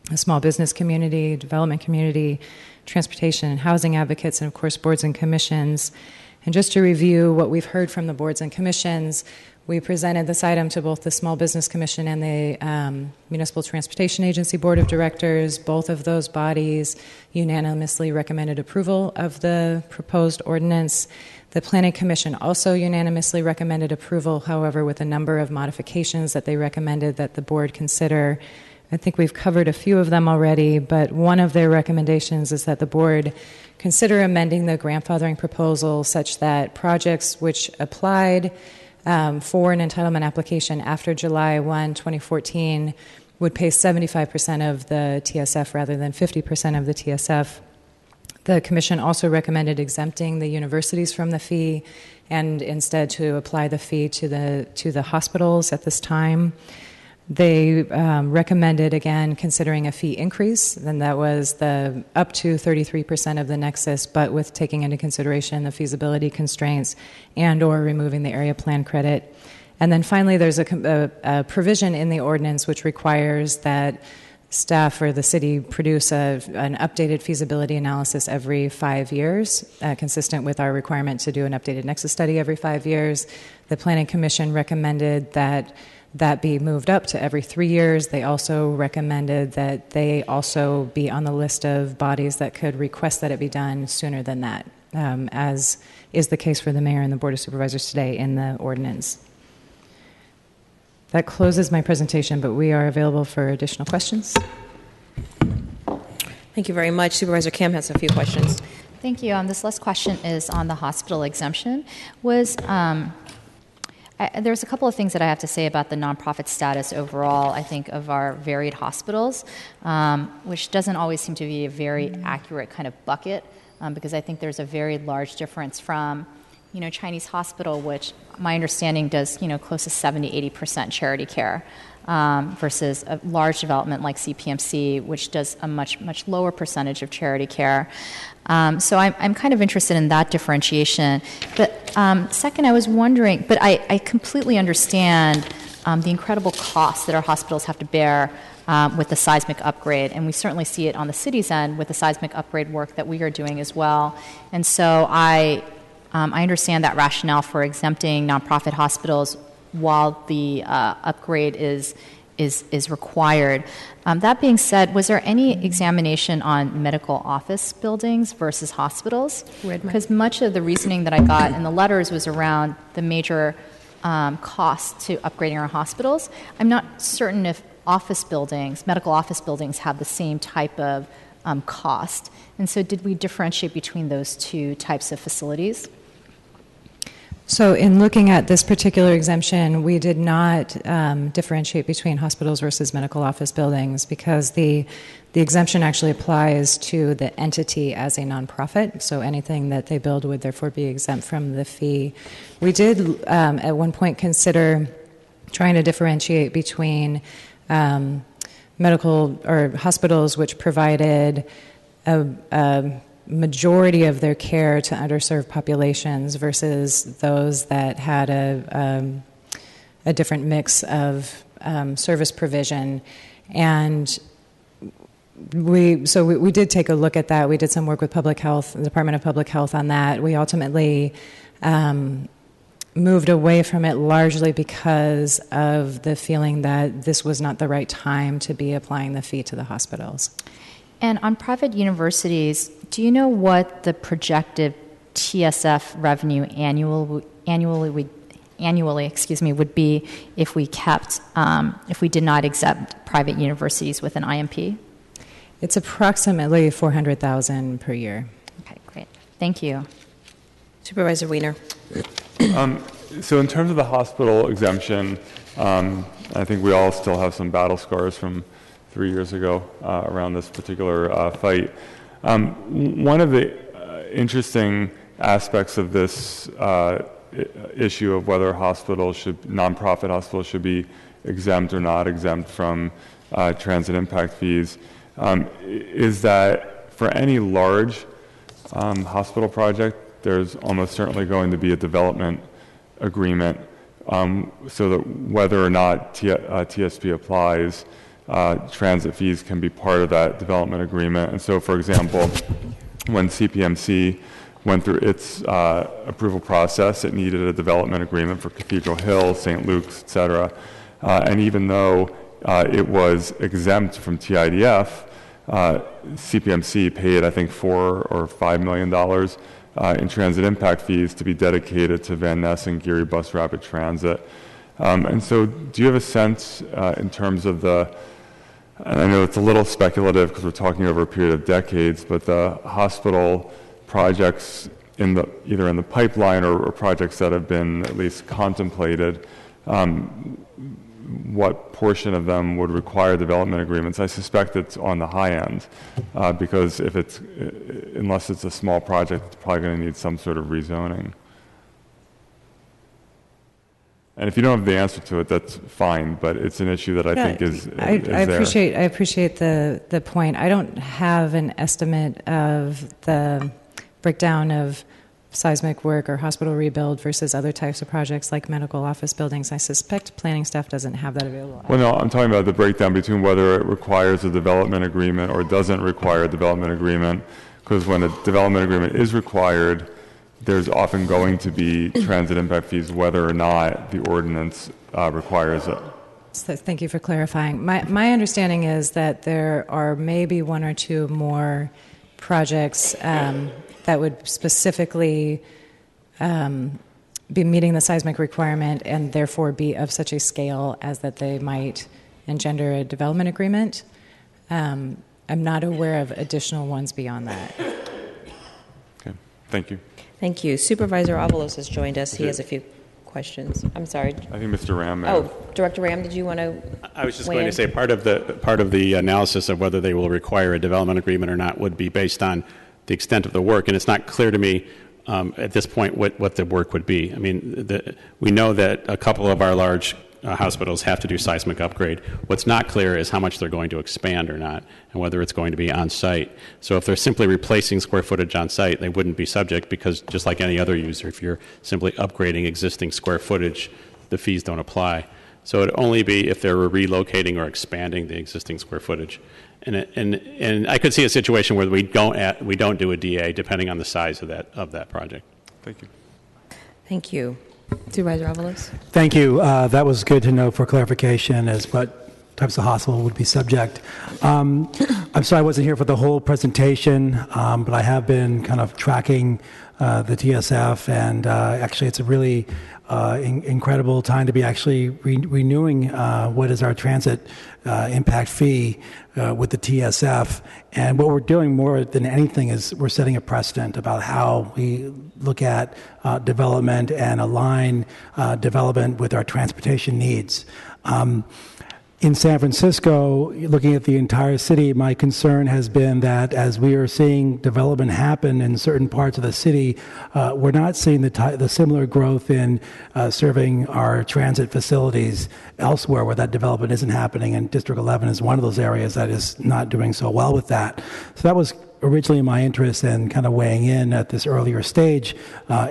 the small business community, development community, transportation and housing advocates, and of course boards and commissions. And just to review what we've heard from the boards and commissions, we presented this item to both the Small Business Commission and the Municipal Transportation Agency Board of Directors. Both of those bodies unanimously recommended approval of the proposed ordinance. The Planning Commission also unanimously recommended approval, however, with a number of modifications that they recommended that the board consider. I think we've covered a few of them already, but one of their recommendations is that the board consider amending the grandfathering proposal such that projects which applied for an entitlement application after July 1, 2014 would pay 75% of the TSF rather than 50% of the TSF. The Commission also recommended exempting the universities from the fee and instead to apply the fee to the hospitals at this time. They recommended, again, considering a fee increase, and that was the up to 33% of the nexus, but with taking into consideration the feasibility constraints and or removing the area plan credit. And then finally, there's a provision in the ordinance which requires that staff or the city produce an updated feasibility analysis every 5 years, consistent with our requirement to do an updated nexus study every 5 years. The Planning Commission recommended that be moved up to every 3 years. They also recommended that they also be on the list of bodies that could request that it be done sooner than that, as is the case for the mayor and the Board of Supervisors today in the ordinance. That closes my presentation, but we are available for additional questions. Thank you very much. Supervisor Kim has a few questions. Thank you. This last question is on the hospital exemption. There's a couple of things that I have to say about the nonprofit status overall, I think, of our varied hospitals, which doesn't always seem to be a very accurate kind of bucket, because I think there's a very large difference from, Chinese Hospital, which my understanding does, close to 70-80% charity care. versus a large development like CPMC, which does a much lower percentage of charity care. So I'm kind of interested in that differentiation. But second, I was wondering, but I completely understand the incredible costs that our hospitals have to bear with the seismic upgrade, and we certainly see it on the city's end with the seismic upgrade work that we are doing as well. And so I understand that rationale for exempting nonprofit hospitals while the upgrade is required. That being said, was there any examination on medical office buildings versus hospitals? Because much of the reasoning that I got in the letters was around the major cost to upgrading our hospitals. I'm not certain if medical office buildings have the same type of cost. And so did we differentiate between those two types of facilities? So in looking at this particular exemption, we did not differentiate between hospitals versus medical office buildings because the exemption actually applies to the entity as a nonprofit. So anything that they build would therefore be exempt from the fee. We did at one point consider trying to differentiate between medical or hospitals which provided a majority of their care to underserved populations versus those that had a different mix of service provision. And we did take a look at that. We did some work with Public Health, the Department of Public Health on that. We ultimately moved away from it largely because of the feeling that this was not the right time to be applying the fee to the hospitals. And on private universities, do you know what the projected TSF revenue annually would be if we did not exempt private universities with an IMP? It's approximately $400,000 per year. Okay, great. Thank you. Supervisor Wiener. So in terms of the hospital exemption, I think we all still have some battle scars from 3 years ago around this particular fight. One of the interesting aspects of this issue of whether nonprofit hospitals should be exempt or not exempt from transit impact fees is that for any large hospital project, there's almost certainly going to be a development agreement so that whether or not TSP applies, transit fees can be part of that development agreement. And so, for example, when CPMC went through its approval process, it needed a development agreement for Cathedral Hill, St. Luke's, et cetera. And even though it was exempt from TIDF, CPMC paid, I think, $4 or $5 million in transit impact fees to be dedicated to Van Ness and Geary Bus Rapid Transit. And so do you have a sense in terms of and I know it's a little speculative because we're talking over a period of decades, but the hospital projects either in the pipeline or projects that have been at least contemplated, what portion of them would require development agreements? I suspect it's on the high end because unless it's a small project, it's probably going to need some sort of rezoning. And if you don't have the answer to it, that's fine, but it's an issue that I think is there. I appreciate the point. I don't have an estimate of the breakdown of seismic work or hospital rebuild versus other types of projects like medical office buildings. I suspect planning staff doesn't have that available. Well, no, I'm talking about the breakdown between whether it requires a development agreement or doesn't require a development agreement, because when a development agreement is required, there's often going to be transit impact fees whether or not the ordinance requires it. Thank you for clarifying. My understanding is that there are maybe one or two more projects that would specifically be meeting the seismic requirement and therefore be of such a scale as that they might engender a development agreement. I'm not aware of additional ones beyond that. Okay, thank you. Thank you. Supervisor Avalos has joined us. He has a few questions. I'm sorry. I think Mr. Ram. Director Ram, did you want to? I was just going to say part of the analysis of whether they will require a development agreement or not would be based on the extent of the work, and it's not clear to me at this point what the work would be. I mean, we know that a couple of our large hospitals have to do seismic upgrade. What's not clear is how much they're going to expand or not, and whether it's going to be on site. So if they're simply replacing square footage on site, they wouldn't be subject, because just like any other user, if you're simply upgrading existing square footage, the fees don't apply. So it'd only be if they're relocating or expanding the existing square footage. And I could see a situation where we don't do a DA depending on the size of that project. Thank you. Thank you. Supervisor Avalos? Thank you. That was good to know for clarification as what types of hospital would be subject. I'm sorry I wasn't here for the whole presentation, but I have been kind of tracking the TSF, and actually it's a really incredible time to be actually renewing what is our transit impact fee with the TSF. And what we're doing more than anything is we're setting a precedent about how we look at development and align development with our transportation needs. In San Francisco, looking at the entire city, my concern has been that as we are seeing development happen in certain parts of the city, we're not seeing the similar growth in serving our transit facilities elsewhere where that development isn't happening, and District 11 is one of those areas that is not doing so well with that. So that was originally my interest in kind of weighing in at this earlier stage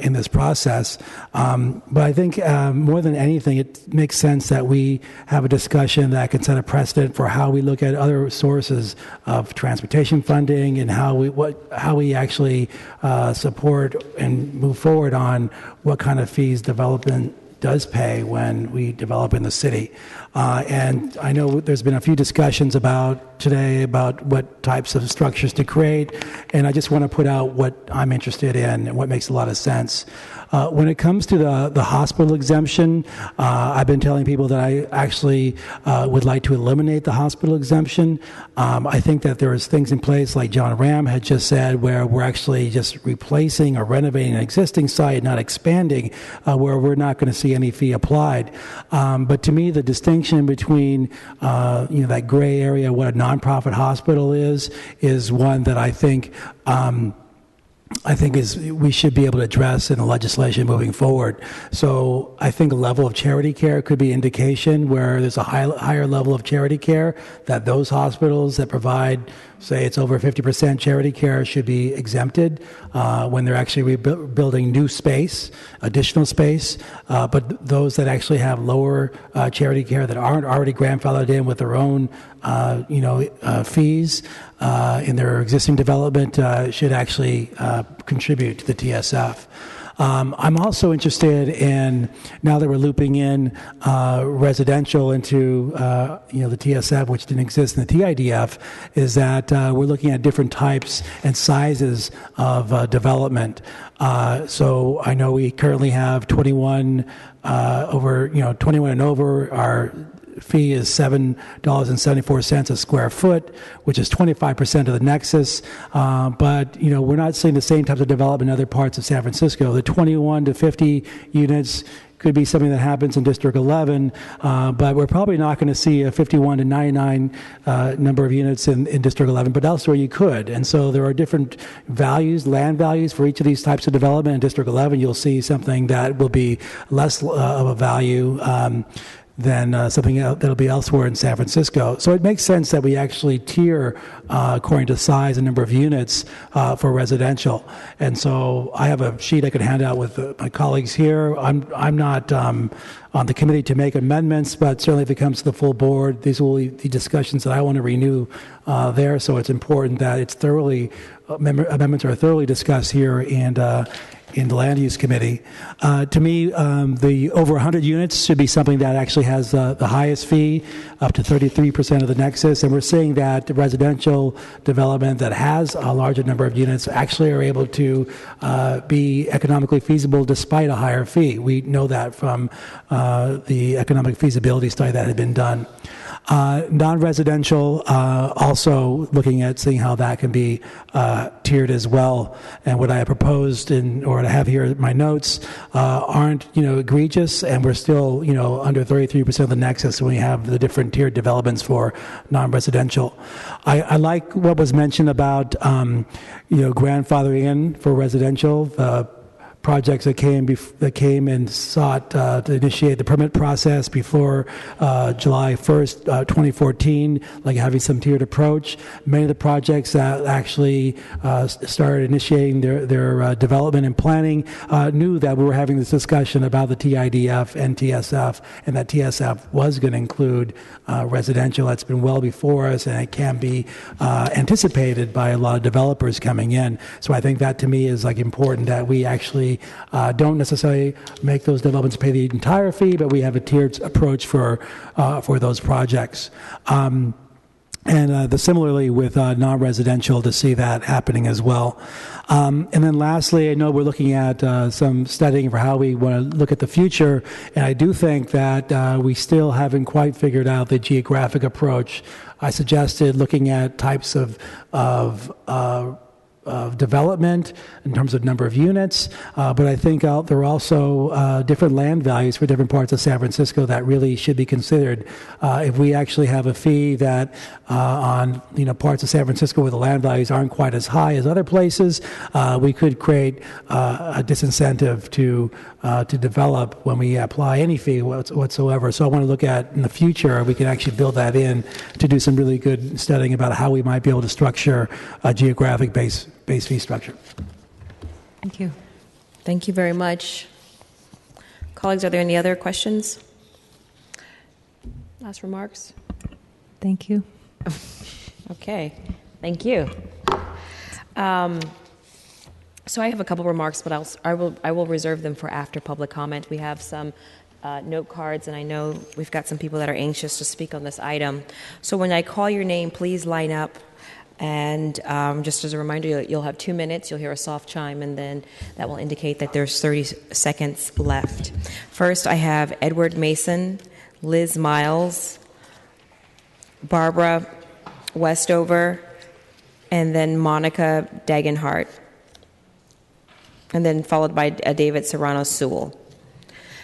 in this process. But I think more than anything, it makes sense that we have a discussion that can set a precedent for how we look at other sources of transportation funding and how we actually support and move forward on what kind of fees development does pay when we develop in the city. And I know there's been a few discussions today about what types of structures to create, and I just want to put out what I'm interested in and what makes a lot of sense. When it comes to the hospital exemption, I've been telling people that I actually would like to eliminate the hospital exemption. I think that there's things in place, like John Ram had just said, where we're actually just replacing or renovating an existing site, not expanding, where we're not going to see any fee applied. But to me, the distinction between that gray area, what a nonprofit hospital is one that I think we should be able to address in the legislation moving forward. So I think a level of charity care could be indication where there's a higher level of charity care, that those hospitals that provide, say it's over 50% charity care, should be exempted when they're actually building new space, additional space. But those that actually have lower charity care that aren't already grandfathered in with their own fees in their existing development should actually contribute to the TSF. I'm also interested in, now that we're looping in residential into the TSF, which didn't exist in the TIDF, is that we're looking at different types and sizes of development. So I know we currently have 21 and over. Our fee is $7.74 a square foot, which is 25% of the nexus. But we're not seeing the same types of development in other parts of San Francisco. The 21 to 50 units could be something that happens in District 11, but we're probably not going to see a 51 to 99 number of units in District 11, but elsewhere you could. And so there are different values, land values for each of these types of development. In District 11, you'll see something that will be less of a value than something that'll be elsewhere in San Francisco. So it makes sense that we actually tier according to size and number of units for residential. And so I have a sheet I could hand out with my colleagues here. I'm not on the committee to make amendments, but certainly if it comes to the full board, these will be the discussions that I want to renew there. So it's important that it's amendments are thoroughly discussed here and in the Land Use Committee. To me, the over 100 units should be something that actually has the highest fee, up to 33% of the nexus. And we're seeing that the residential development that has a larger number of units actually are able to be economically feasible despite a higher fee. We know that from the economic feasibility study that had been done. Non-residential, also looking at seeing how that can be tiered as well. And what I have proposed or what I have here in my notes aren't egregious, and we're still under 33% of the nexus when we have the different tiered developments for non-residential. I like what was mentioned about grandfathering in for residential. projects that came and sought to initiate the permit process before July 1st, 2014, like having some tiered approach. Many of the projects that actually started initiating their development and planning knew that we were having this discussion about the TIDF and TSF, and that TSF was going to include residential. That's been well before us, and it can be anticipated by a lot of developers coming in. So I think that to me is like important that we actually don't necessarily make those developments pay the entire fee, but we have a tiered approach for those projects. Similarly with non-residential, to see that happening as well. And then lastly, I know we're looking at some studying for how we want to look at the future, and I do think that we still haven't quite figured out the geographic approach. I suggested looking at types of development in terms of number of units, but I think there are also different land values for different parts of San Francisco that really should be considered. If we actually have a fee that on parts of San Francisco where the land values aren't quite as high as other places, we could create a disincentive to develop when we apply any fee whatsoever. So I want to look at in the future we can actually build that in to do some really good studying about how we might be able to structure a geographic base fee structure. Thank you. Thank you very much. Colleagues, are there any other questions? Last remarks? Thank you. Okay, thank you. So I have a couple remarks, but I will reserve them for after public comment. We have some note cards, and I know we've got some people that are anxious to speak on this item. So when I call your name, please line up. And just as a reminder, you'll have 2 minutes. You'll hear a soft chime, and then that will indicate that there's 30 seconds left. First, I have Edward Mason, Liz Miles, Barbara Westover, and then Monica Dagenhart, and then followed by David Serrano-Sewell.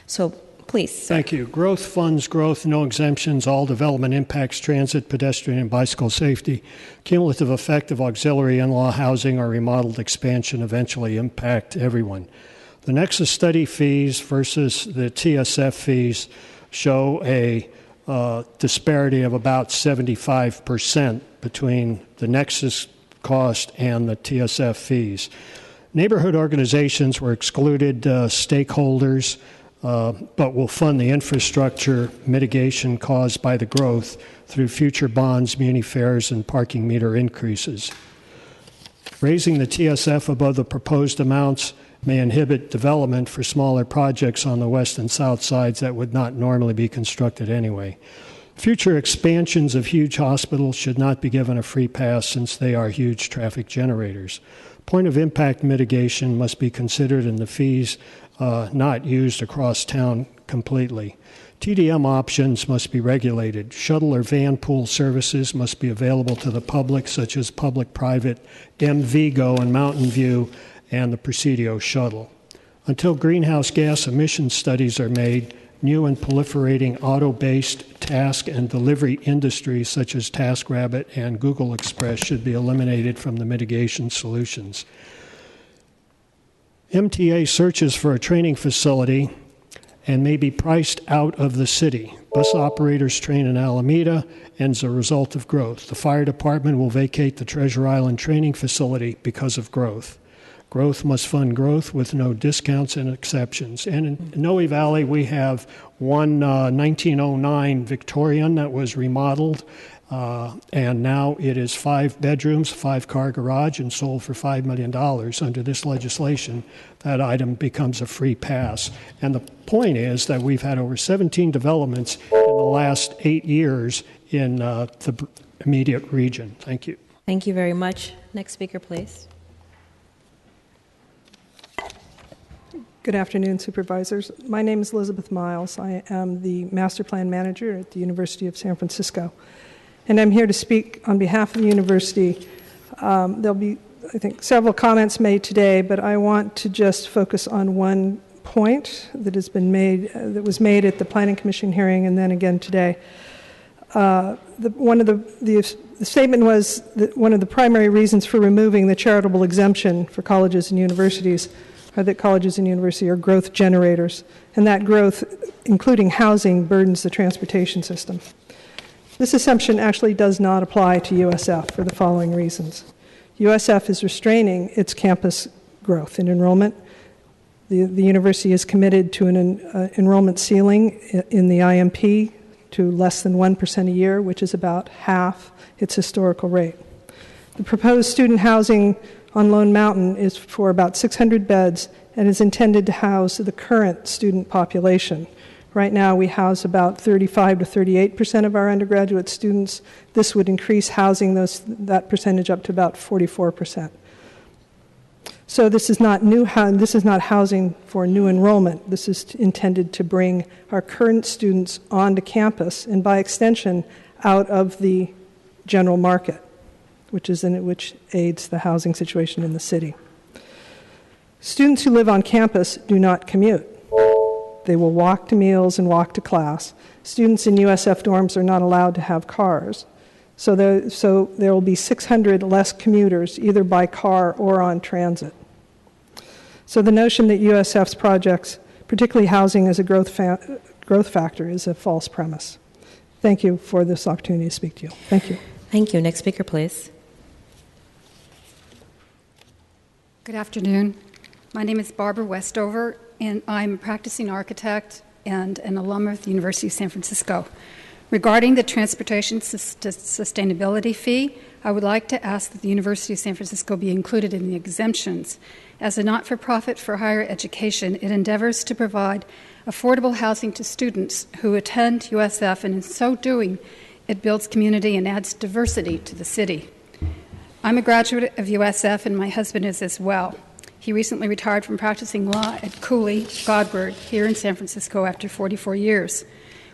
So please. Thank you. Growth funds growth, no exemptions, all development impacts transit, pedestrian, and bicycle safety. Cumulative effect of auxiliary in-law housing or remodeled expansion eventually impact everyone. The Nexus study fees versus the TSF fees show a disparity of about 75% between the Nexus cost and the TSF fees. Neighborhood organizations were excluded stakeholders, but will fund the infrastructure mitigation caused by the growth through future bonds, muni fares, and parking meter increases. Raising the TSF above the proposed amounts may inhibit development for smaller projects on the west and south sides that would not normally be constructed anyway. Future expansions of huge hospitals should not be given a free pass since they are huge traffic generators. Point of impact mitigation must be considered in the fees not used across town completely. TDM options must be regulated. Shuttle or van pool services must be available to the public, such as public-private MVGO and Mountain View and the Presidio shuttle. Until greenhouse gas emission studies are made, new and proliferating auto-based task and delivery industries such as TaskRabbit and Google Express should be eliminated from the mitigation solutions. MTA searches for a training facility and may be priced out of the city. Bus operators train in Alameda, and as a result of growth. The fire department will vacate the Treasure Island training facility because of growth. Growth must fund growth with no discounts and exceptions. And in Noe Valley, we have one 1909 Victorian that was remodeled, and now it is 5 bedrooms, 5-car garage, and sold for $5 million. Under this legislation, that item becomes a free pass. And the point is that we've had over 17 developments in the last 8 years in the immediate region. Thank you. Thank you very much. Next speaker, please. Good afternoon, supervisors. My name is Elizabeth Miles. I am the master plan manager at the University of San Francisco. And I'm here to speak on behalf of the university. There'll be, I think, several comments made today, but I want to just focus on one point that has been made, that was made at the Planning Commission hearing and then again today. The statement was that one of the primary reasons for removing the charitable exemption for colleges and universities are that colleges and universities are growth generators, and that growth, including housing, burdens the transportation system. This assumption actually does not apply to USF for the following reasons. USF is restraining its campus growth and enrollment. The university is committed to an enrollment ceiling in the IMP to less than 1% a year, which is about half its historical rate. The proposed student housing on Lone Mountain is for about 600 beds and is intended to house the current student population. Right now, we house about 35 to 38% of our undergraduate students. This would increase housing that percentage up to about 44%. So this is not housing for new enrollment. This is intended to bring our current students onto campus and, by extension, out of the general market, which aids the housing situation in the city. Students who live on campus do not commute. They will walk to meals and walk to class. Students in USF dorms are not allowed to have cars. So there will be 600 less commuters, either by car or on transit. So the notion that USF's projects, particularly housing as a growth factor, is a false premise. Thank you for this opportunity to speak to you. Thank you. Thank you. Next speaker, please. Good afternoon. My name is Barbara Westover, and I'm a practicing architect and an alum of the University of San Francisco. Regarding the transportation sustainability fee, I would like to ask that the University of San Francisco be included in the exemptions. As a not-for-profit for higher education, it endeavors to provide affordable housing to students who attend USF, and in so doing, it builds community and adds diversity to the city. I'm a graduate of USF, and my husband is as well. He recently retired from practicing law at Cooley Godward here in San Francisco after 44 years.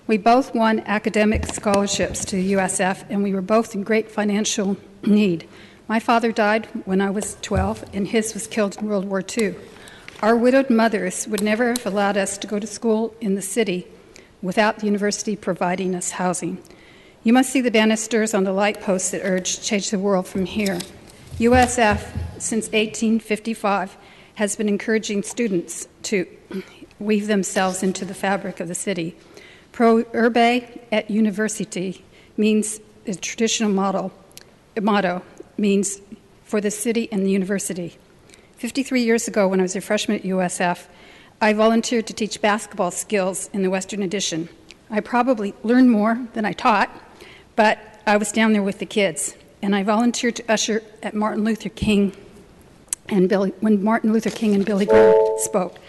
We both won academic scholarships to USF, and we were both in great financial need. My father died when I was 12, and his was killed in World War II. Our widowed mothers would never have allowed us to go to school in the city without the university providing us housing. You must see the banisters on the light posts that urge change the world from here. USF, since 1855, has been encouraging students to weave themselves into the fabric of the city. Pro urbe et university means a traditional motto means for the and the university. 53 years ago, when I was a freshman at USF, I volunteered to teach basketball skills in the Western Addition. I probably learned more than I taught, but I was down there with the kids. And I volunteered to usher at when Martin Luther King and Billy Graham spoke.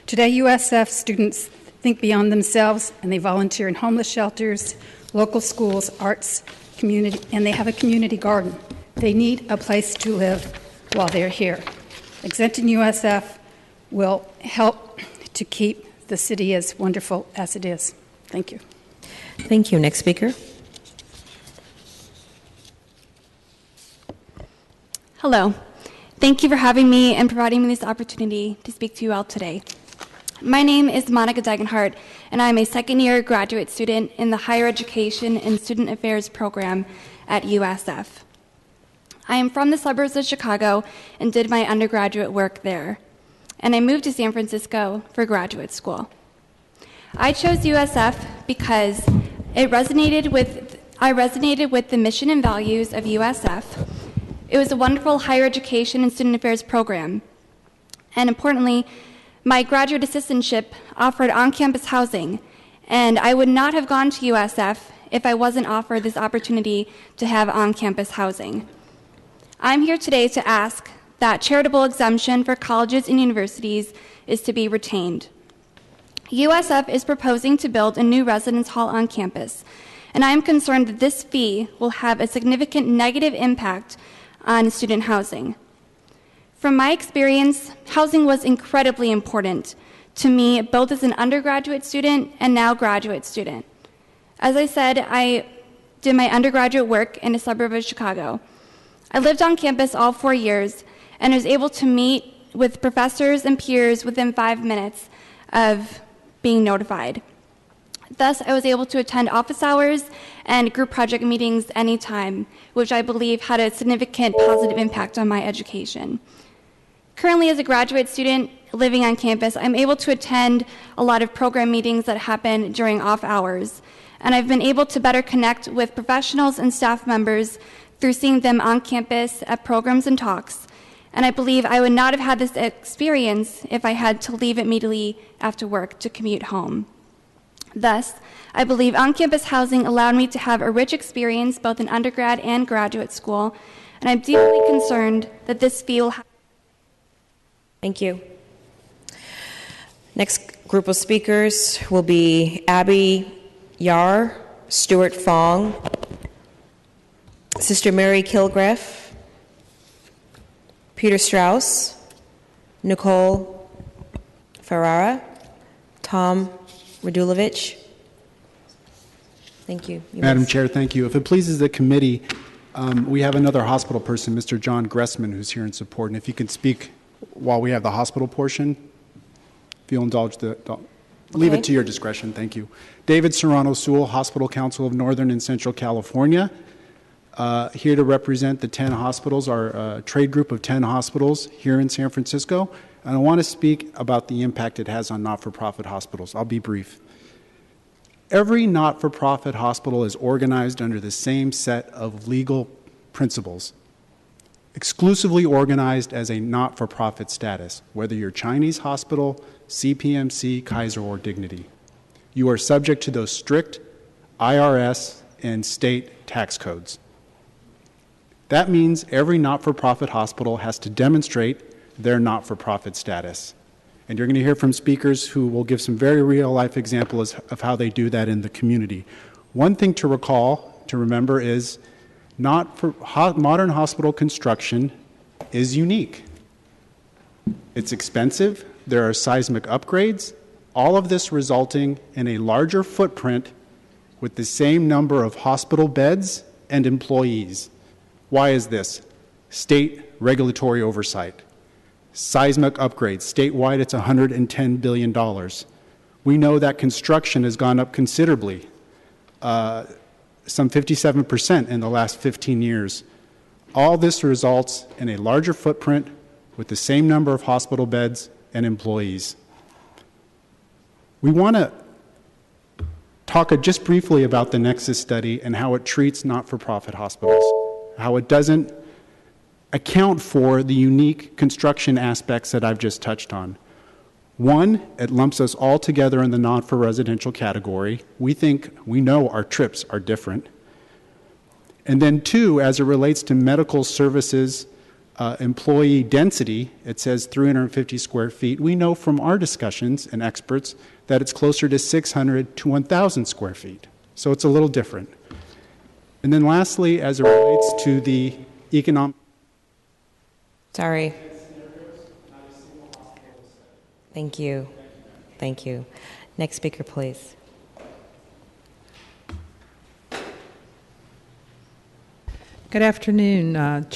Today, USF students think beyond themselves, and they volunteer in homeless shelters, local schools, arts, community, and they have a community garden. They need a place to live while they're here. Exempting USF will help to keep the city as wonderful as it is. Thank you. Thank you. Next speaker. Hello. Thank you for having me and providing me this opportunity to speak to you all today. My name is Monica Degenhardt, and I'm a second-year graduate student in the Higher Education and Student Affairs program at USF. I am from the suburbs of Chicago and did my undergraduate work there, and I moved to San Francisco for graduate school. I chose USF because I resonated with the mission and values of USF. It was a wonderful higher education and student affairs program. And importantly, my graduate assistantship offered on-campus housing, and I would not have gone to USF if I wasn't offered this opportunity to have on-campus housing. I'm here today to ask that charitable exemption for colleges and universities is to be retained. USF is proposing to build a new residence hall on campus, and I am concerned that this fee will have a significant negative impact on student housing. From my experience, housing was incredibly important to me, both as an undergraduate student and now graduate student. As I said, I did my undergraduate work in a suburb of Chicago. I lived on campus all 4 years and was able to meet with professors and peers within 5 minutes of being notified. Thus, I was able to attend office hours and group project meetings anytime, which I believe had a significant positive impact on my education. Currently, as a graduate student living on campus, I'm able to attend a lot of program meetings that happen during off hours. And I've been able to better connect with professionals and staff members through seeing them on campus at programs and talks. And I believe I would not have had this experience if I had to leave immediately after work to commute home. Thus, I believe on-campus housing allowed me to have a rich experience both in undergrad and graduate school, and I'm deeply concerned that this fee will Thank you. Next group of speakers will be Abby Yar, Stuart Fong, Sister Mary Kilgreff, Peter Strauss, Nicole Ferrara, Tom Radulovich. Thank you. Madam Chair, thank you. If it pleases the committee, we have another hospital person, Mr. John Gressman, who's here in support. And if you could speak while we have the hospital portion, if you'll indulge leave it to your discretion. Thank you. David Serrano Sewell, Hospital Council of Northern and Central California, here to represent the 10 hospitals, our trade group of 10 hospitals here in San Francisco. And I want to speak about the impact it has on not-for-profit hospitals. I'll be brief. Every not-for-profit hospital is organized under the same set of legal principles, exclusively organized as a not-for-profit status, whether you're Chinese hospital, CPMC, Kaiser, or Dignity. You are subject to those strict IRS and state tax codes. That means every not-for-profit hospital has to demonstrate their not-for-profit status. And you're going to hear from speakers who will give some very real-life examples of how they do that in the community. One thing to remember is modern hospital construction is unique. It's expensive. There are seismic upgrades, all of this resulting in a larger footprint with the same number of hospital beds and employees. Why is this? State regulatory oversight. Seismic upgrades. Statewide, it's $110 billion. We know that construction has gone up considerably, some 57% in the last 15 years. All this results in a larger footprint with the same number of hospital beds and employees. We want to talk just briefly about the Nexus study and how it treats not-for-profit hospitals, how it doesn't account for the unique construction aspects that I've just touched on. One, it lumps us all together in the not-for-residential category. We know our trips are different. And then two, as it relates to medical services employee density, it says 350 square feet. We know from our discussions and experts that it's closer to 600 to 1,000 square feet. So it's a little different. And then lastly, as it relates to the economic... Sorry. Thank you. Thank you. Next speaker, please. Good afternoon,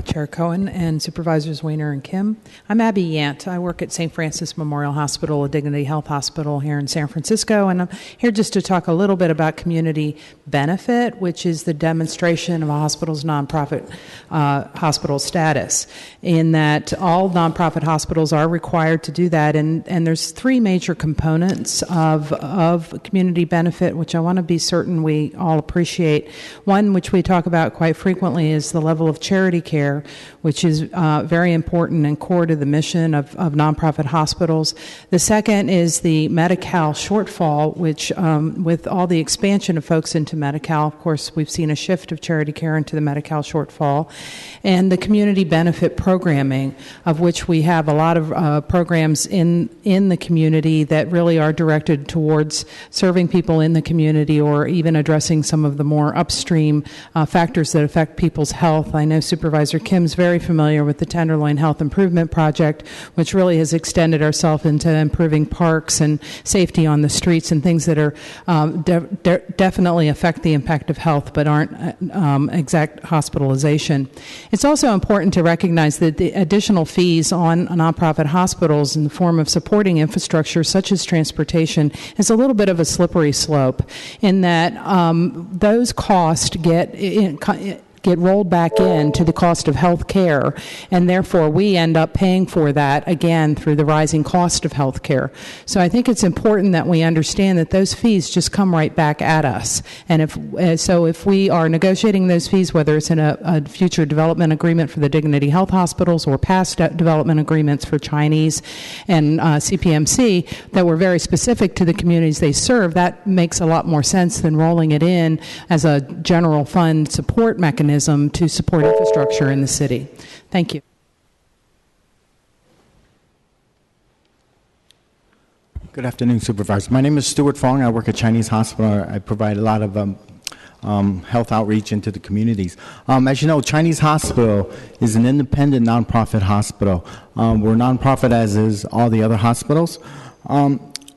Chair Cohen and Supervisors Weiner and Kim. I'm Abby Yant. I work at St. Francis Memorial Hospital, a Dignity Health Hospital here in San Francisco, and I'm here just to talk a little bit about community benefit, which is the demonstration of a hospital's nonprofit hospital status, in that all nonprofit hospitals are required to do that, and there's three major components of community benefit, which I want to be certain we all appreciate. One, which we talk about quite frequently, is the level of charity care, which is very important and core to the mission of nonprofit hospitals. The second is the Medi-Cal shortfall, which with all the expansion of folks into Medi-Cal, of course, we've seen a shift of charity care into the Medi-Cal shortfall, and the community benefit programming, of which we have a lot of programs in the community that really are directed towards serving people in the community or even addressing some of the more upstream factors that affect people's health. I know Supervisor Kim's very familiar with the Tenderloin Health Improvement Project, which really has extended ourselves into improving parks and safety on the streets and things that are definitely affect the impact of health but aren't exact hospitalization. It's also important to recognize that the additional fees on nonprofit hospitals in the form of supporting infrastructure such as transportation is a little bit of a slippery slope, in that those costs get get rolled back into the cost of health care, and therefore we end up paying for that again through the rising cost of health care. So I think it's important that we understand that those fees just come right back at us. And if we are negotiating those fees, whether it's in a future development agreement for the Dignity Health hospitals or past development agreements for Chinese and CPMC, that were very specific to the communities they serve, that makes a lot more sense than rolling it in as a general fund support mechanism to support infrastructure in the city. Thank you. Good afternoon, Supervisors. My name is Stuart Fong. I work at Chinese Hospital. I provide a lot of health outreach into the communities. As you know, Chinese Hospital is an independent nonprofit hospital. We're nonprofit as is all the other hospitals.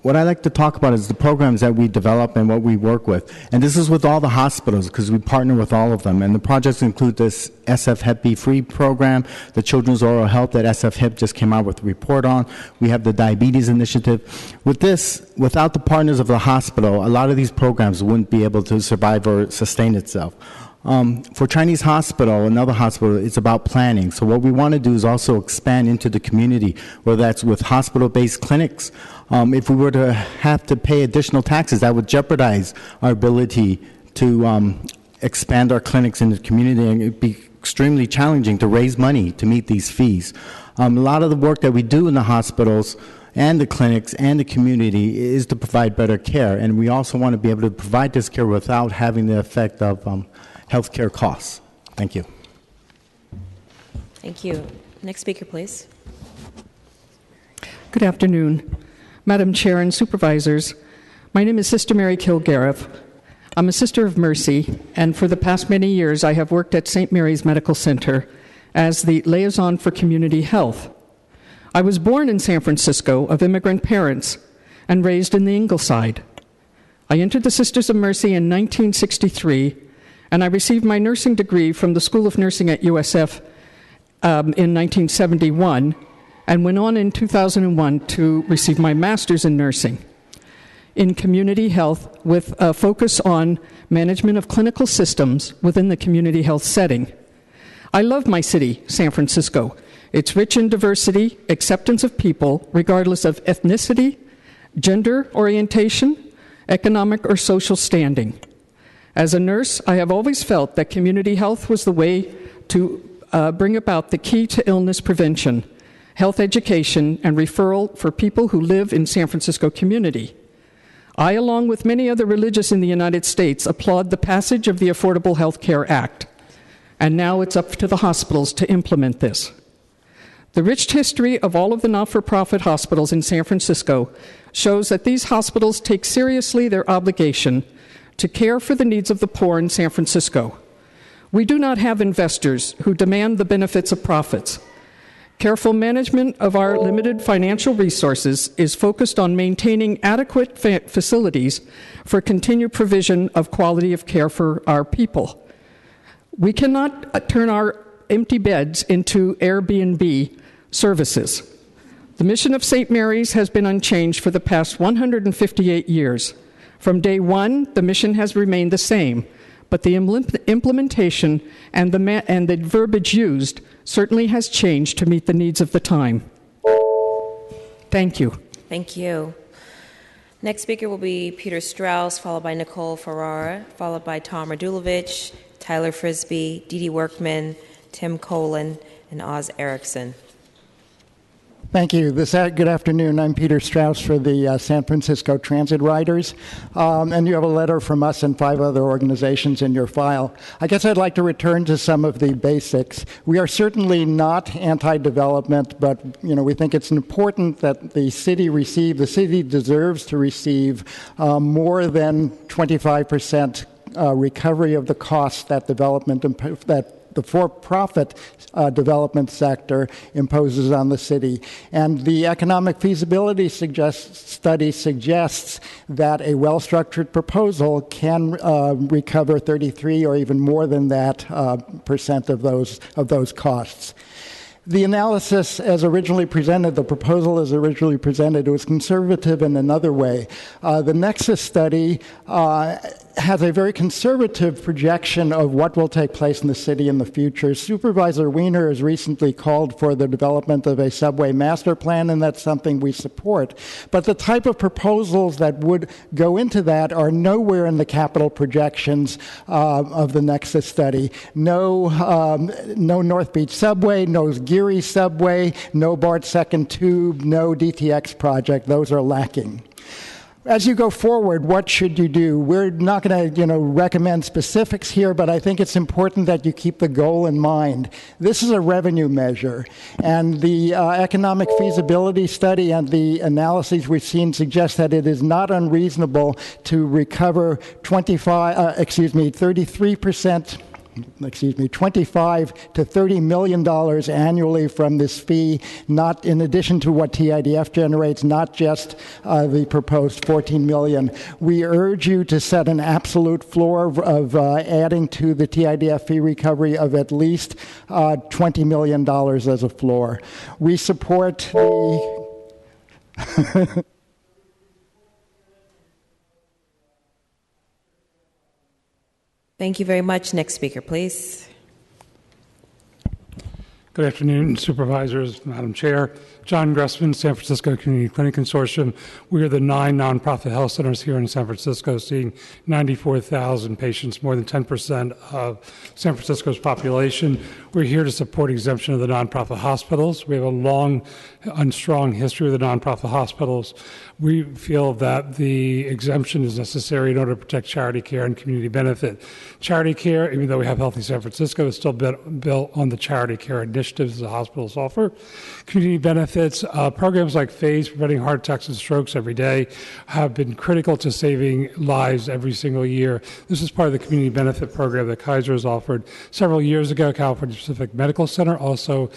What I like to talk about is the programs that we develop and what we work with. And this is with all the hospitals because we partner with all of them. And the projects include this SF Hep B Free program, the Children's Oral Health that SF Hep just came out with a report on. We have the Diabetes Initiative. With this, without the partners of the hospital, a lot of these programs wouldn't be able to survive or sustain itself. For Chinese Hospital, another hospital, it's about planning. So what we want to do is also expand into the community, whether that's with hospital-based clinics. If we were to have to pay additional taxes, that would jeopardize our ability to expand our clinics in the community, and it would be extremely challenging to raise money to meet these fees. A lot of the work that we do in the hospitals and the clinics and the community is to provide better care, and we also want to be able to provide this care without having the effect of healthcare costs. Thank you. Thank you. Next speaker, please. Good afternoon, Madam Chair and Supervisors. My name is Sister Mary Kilgariff. I'm a Sister of Mercy, and for the past many years I have worked at St. Mary's Medical Center as the liaison for community health. I was born in San Francisco of immigrant parents and raised in the Ingleside. I entered the Sisters of Mercy in 1963, and I received my nursing degree from the School of Nursing at USF in 1971, and went on in 2001 to receive my master's in nursing in community health with a focus on management of clinical systems within the community health setting. I love my city, San Francisco. It's rich in diversity, acceptance of people, regardless of ethnicity, gender orientation, economic or social standing. As a nurse, I have always felt that community health was the way to bring about the key to illness prevention, health education, and referral for people who live in San Francisco community. I, along with many other religious in the United States, applaud the passage of the Affordable Health Care Act, and now it's up to the hospitals to implement this. The rich history of all of the not-for-profit hospitals in San Francisco shows that these hospitals take seriously their obligation to care for the needs of the poor in San Francisco. We do not have investors who demand the benefits of profits. Careful management of our limited financial resources is focused on maintaining adequate facilities for continued provision of quality of care for our people. We cannot turn our empty beds into Airbnb services. The mission of St. Mary's has been unchanged for the past 158 years. From day one, the mission has remained the same, but the implementation and the verbiage used certainly has changed to meet the needs of the time. Thank you. Thank you. Next speaker will be Peter Strauss, followed by Nicole Ferrara, followed by Tom Radulovich, Tyler Frisbee, Dee Dee Workman, Tim Colin, and Oz Erickson. Thank you. Good afternoon. I'm Peter Strauss for the San Francisco Transit Riders, and you have a letter from us and 5 other organizations in your file. I guess I'd like to return to some of the basics. We are certainly not anti-development, but we think it's important that the city deserves to receive more than 25% recovery of the costs that the for-profit development sector imposes on the city. And the economic feasibility study suggests that a well-structured proposal can recover 33 or even more than that percent of those costs. The analysis as originally presented, the proposal as originally presented, was conservative in another way. The Nexus study has a very conservative projection of what will take place in the city in the future. Supervisor Weiner has recently called for the development of a subway master plan, and that's something we support. But the type of proposals that would go into that are nowhere in the capital projections of the Nexus study. No North Beach subway, no Geary subway, no BART second tube, no DTX project. Those are lacking. As you go forward, what should you do? We're not going to, recommend specifics here, but I think it's important that you keep the goal in mind. This is a revenue measure, and the economic feasibility study and the analyses we've seen suggest that it is not unreasonable to recover 33%. 25 to $30 million annually from this fee, not in addition to what TIDF generates, not just the proposed $14 million. We urge you to set an absolute floor of adding to the TIDF fee recovery of at least $20 million as a floor. We support the Thank you very much. Next speaker, please. Good afternoon, supervisors, Madam Chair. John Gressman, San Francisco Community Clinic Consortium. We are the 9 nonprofit health centers here in San Francisco, seeing 94,000 patients, more than 10% of San Francisco's population. We're here to support exemption of the nonprofit hospitals. We have a long and strong history with the nonprofit hospitals. We feel that the exemption is necessary in order to protect charity care and community benefit. Charity care, even though we have Healthy San Francisco, is still built on the charity care initiatives the hospitals offer. Community benefits, programs like FACE, preventing heart attacks and strokes every day, have been critical to saving lives every single year. This is part of the community benefit program that Kaiser has offered. Several years ago, California Pacific Medical Center also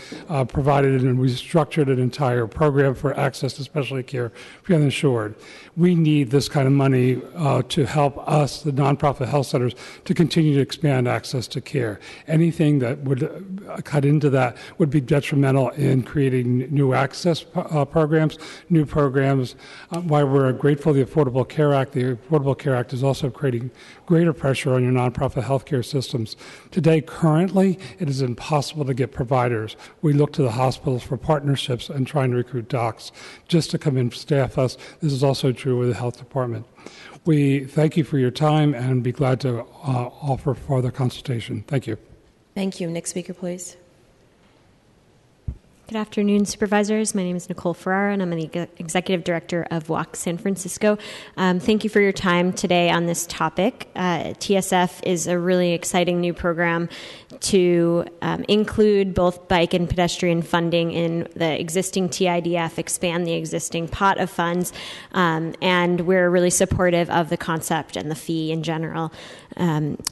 provided and restructured an entire program for access to specialty care for the uninsured. We need this kind of money to help us, the nonprofit health centers, to continue to expand access to care. Anything that would cut into that would be detrimental in creating new access programs, new programs. While we're grateful for the Affordable Care Act, the Affordable Care Act is also creating greater pressure on your nonprofit healthcare systems. Today, currently, it is impossible to get providers. We look to the hospitals for partnerships and trying to recruit docs just to come and staff us. This is also true with the health department. We thank you for your time and be glad to offer further consultation. Thank you. Thank you. Next speaker, please. Good afternoon, supervisors. My name is Nicole Ferrara, and I'm the Executive Director of WALK San Francisco. Thank you for your time today on this topic. TSF is a really exciting new program to include both bike and pedestrian funding in the existing TIDF, expand the existing pot of funds, and we're really supportive of the concept and the fee in general.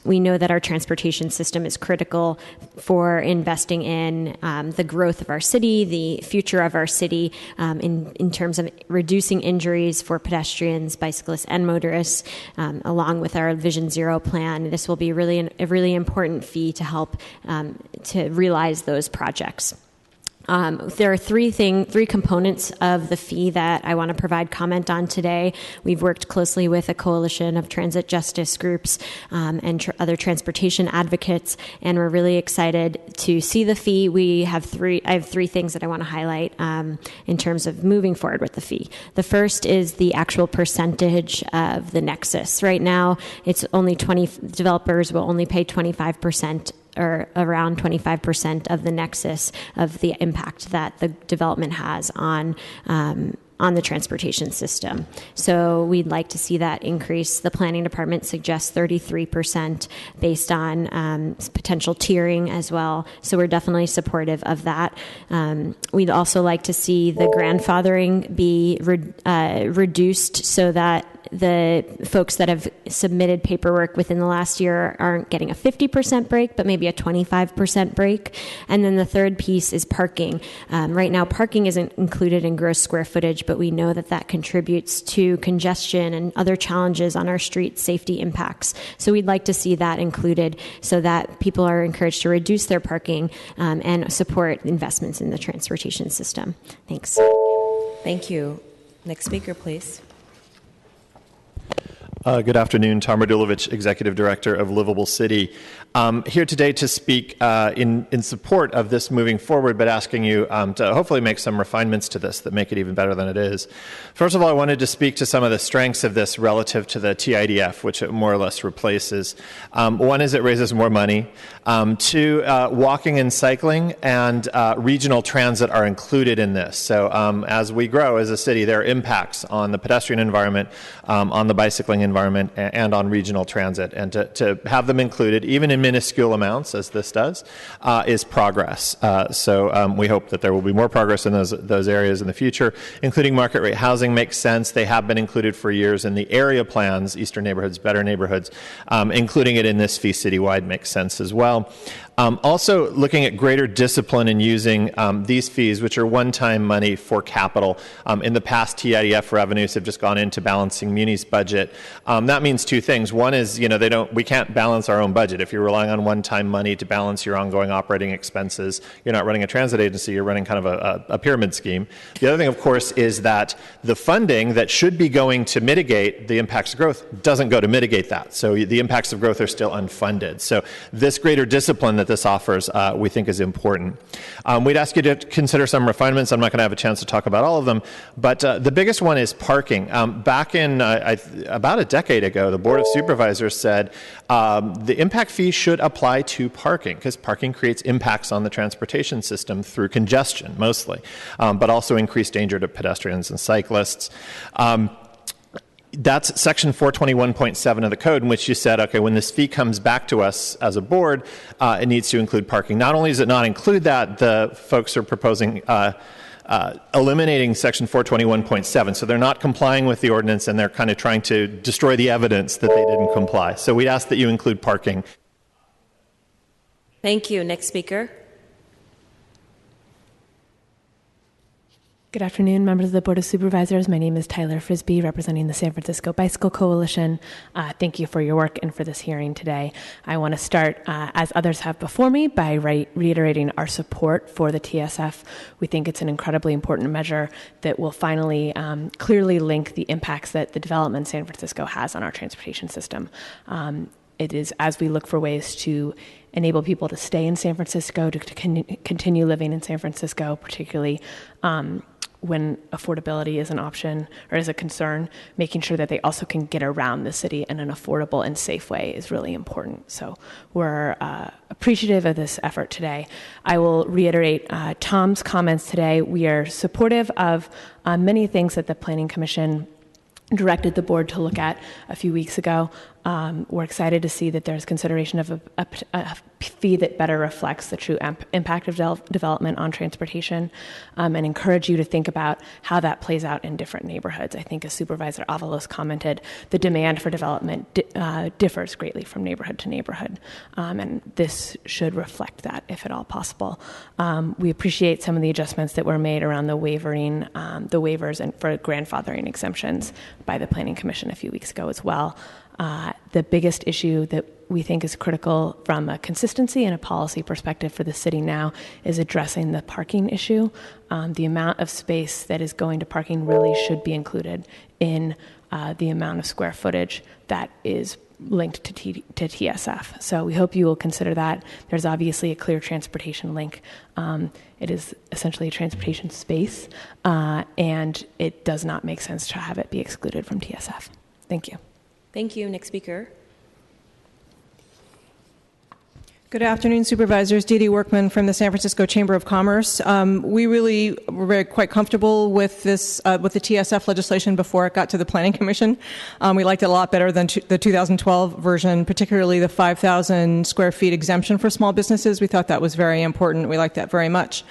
We know that our transportation system is critical for investing in the growth of our city, the future of our city, in terms of reducing injuries for pedestrians, bicyclists, and motorists, along with our Vision Zero plan. This will be a really important fee to help to realize those projects. There are three components of the fee that I want to provide comment on today. We've worked closely with a coalition of transit justice groups and other transportation advocates, and we're really excited to see the fee. I have three things that I want to highlight in terms of moving forward with the fee. The first is the actual percentage of the nexus. Right now, it's only developers will only pay 25%. Or around 25% of the nexus of the impact that the development has on the transportation system. So we'd like to see that increase. The planning department suggests 33% based on potential tiering as well. So we're definitely supportive of that. We'd also like to see the grandfathering be reduced so that the folks that have submitted paperwork within the last year aren't getting a 50% break, but maybe a 25% break. And then the third piece is parking. Right now, parking isn't included in gross square footage, but we know that that contributes to congestion and other challenges on our street safety impacts. So we'd like to see that included so that people are encouraged to reduce their parking and support investments in the transportation system. Thanks. Thank you. Next speaker, please. Good afternoon. Tom Radulovich, Executive Director of Livable City. Here today to speak in support of this moving forward, but asking you to hopefully make some refinements to this that make it even better than it is. First of all, I wanted to speak to some of the strengths of this relative to the TIDF, which it more or less replaces. One is it raises more money. Two, walking and cycling and regional transit are included in this. So as we grow as a city, there are impacts on the pedestrian environment, on the bicycling environment, and on regional transit. And to have them included, even in minuscule amounts, as this does, is progress. So we hope that there will be more progress in those areas in the future, including market rate housing makes sense. They have been included for years in the area plans, Eastern Neighborhoods, Better Neighborhoods. Including it in this fee citywide makes sense as well. Also, looking at greater discipline in using these fees, which are one-time money for capital. In the past, TIDF revenues have just gone into balancing Muni's budget. That means two things. One is, we can't balance our own budget. If you're relying on one-time money to balance your ongoing operating expenses, you're not running a transit agency, you're running kind of a pyramid scheme. The other thing, of course, is that the funding that should be going to mitigate the impacts of growth doesn't go to mitigate that. So the impacts of growth are still unfunded. So this greater discipline that this offers, we think is important. We'd ask you to consider some refinements. I'm not going to have a chance to talk about all of them, but the biggest one is parking. Back in about a decade ago, the Board of Supervisors said the impact fee should apply to parking because parking creates impacts on the transportation system through congestion mostly, but also increased danger to pedestrians and cyclists. That's section 421.7 of the code, in which you said, okay, when this fee comes back to us as a board, it needs to include parking. Not only does it not include that, the folks are proposing eliminating section 421.7. So they're not complying with the ordinance, and they're kind of trying to destroy the evidence that they didn't comply. So we'd ask that you include parking. Thank you. Next speaker. Good afternoon, members of the Board of Supervisors. My name is Tyler Frisbee, representing the San Francisco Bicycle Coalition. Thank you for your work and for this hearing today. I want to start, as others have before me, by reiterating our support for the TSF. We think it's an incredibly important measure that will finally clearly link the impacts that the development San Francisco has on our transportation system. It is as we look for ways to enable people to stay in San Francisco, to continue living in San Francisco, particularly when affordability is an option or is a concern, making sure that they also can get around the city in an affordable and safe way is really important. So we're appreciative of this effort today. I will reiterate Tom's comments today. We are supportive of many things that the Planning Commission directed the board to look at a few weeks ago. We're excited to see that there's consideration of a fee that better reflects the true impact of development on transportation, and encourage you to think about how that plays out in different neighborhoods. I think as Supervisor Avalos commented, the demand for development differs greatly from neighborhood to neighborhood, and this should reflect that if at all possible. We appreciate some of the adjustments that were made around the waivers and for grandfathering exemptions by the Planning Commission a few weeks ago as well. The biggest issue that we think is critical from a consistency and a policy perspective for the city now is addressing the parking issue. The amount of space that is going to parking really should be included in the amount of square footage that is linked to TSF. So we hope you will consider that. There's obviously a clear transportation link. It is essentially a transportation space, and it does not make sense to have it be excluded from TSF. Thank you. Thank you. Next speaker. Good afternoon, Supervisors. Dee Dee Workman from the San Francisco Chamber of Commerce. We really were quite comfortable with this, with the TSF legislation before it got to the Planning Commission. We liked it a lot better than the 2012 version, particularly the 5,000 square feet exemption for small businesses. We thought that was very important. We liked that very much.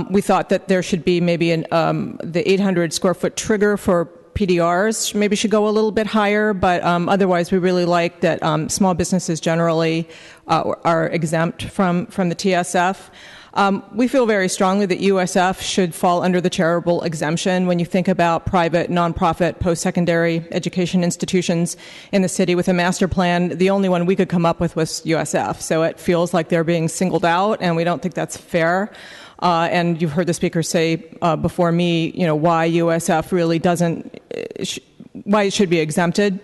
We thought that there should be maybe the 800 square foot trigger for PDRs maybe should go a little bit higher, but otherwise we really like that small businesses generally are exempt from the TSF. We feel very strongly that USF should fall under the charitable exemption when you think about private, nonprofit, post-secondary education institutions in the city with a master plan. The only one we could come up with was USF, so it feels like they're being singled out, and we don't think that's fair. And you've heard the speaker say before me, why USF really why it should be exempted.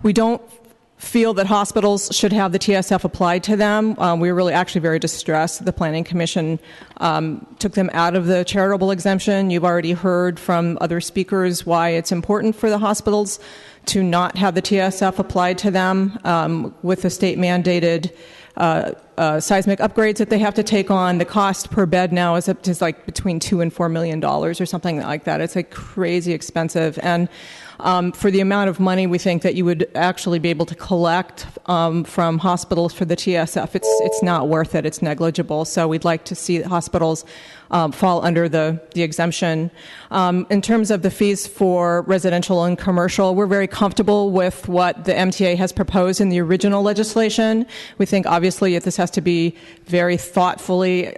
We don't feel that hospitals should have the TSF applied to them. We were really actually very distressed. The Planning Commission took them out of the charitable exemption. You've already heard from other speakers why it's important for the hospitals to not have the TSF applied to them with the state mandated seismic upgrades that they have to take on. The cost per bed now is up to like between $2 and $4 million or something like that. It's like crazy expensive. And for the amount of money we think that you would actually be able to collect from hospitals for the TSF, it's not worth it. It's negligible. So we'd like to see hospitals fall under the exemption. In terms of the fees for residential and commercial, we're very comfortable with what the MTA has proposed in the original legislation. We think obviously this has to be very thoughtfully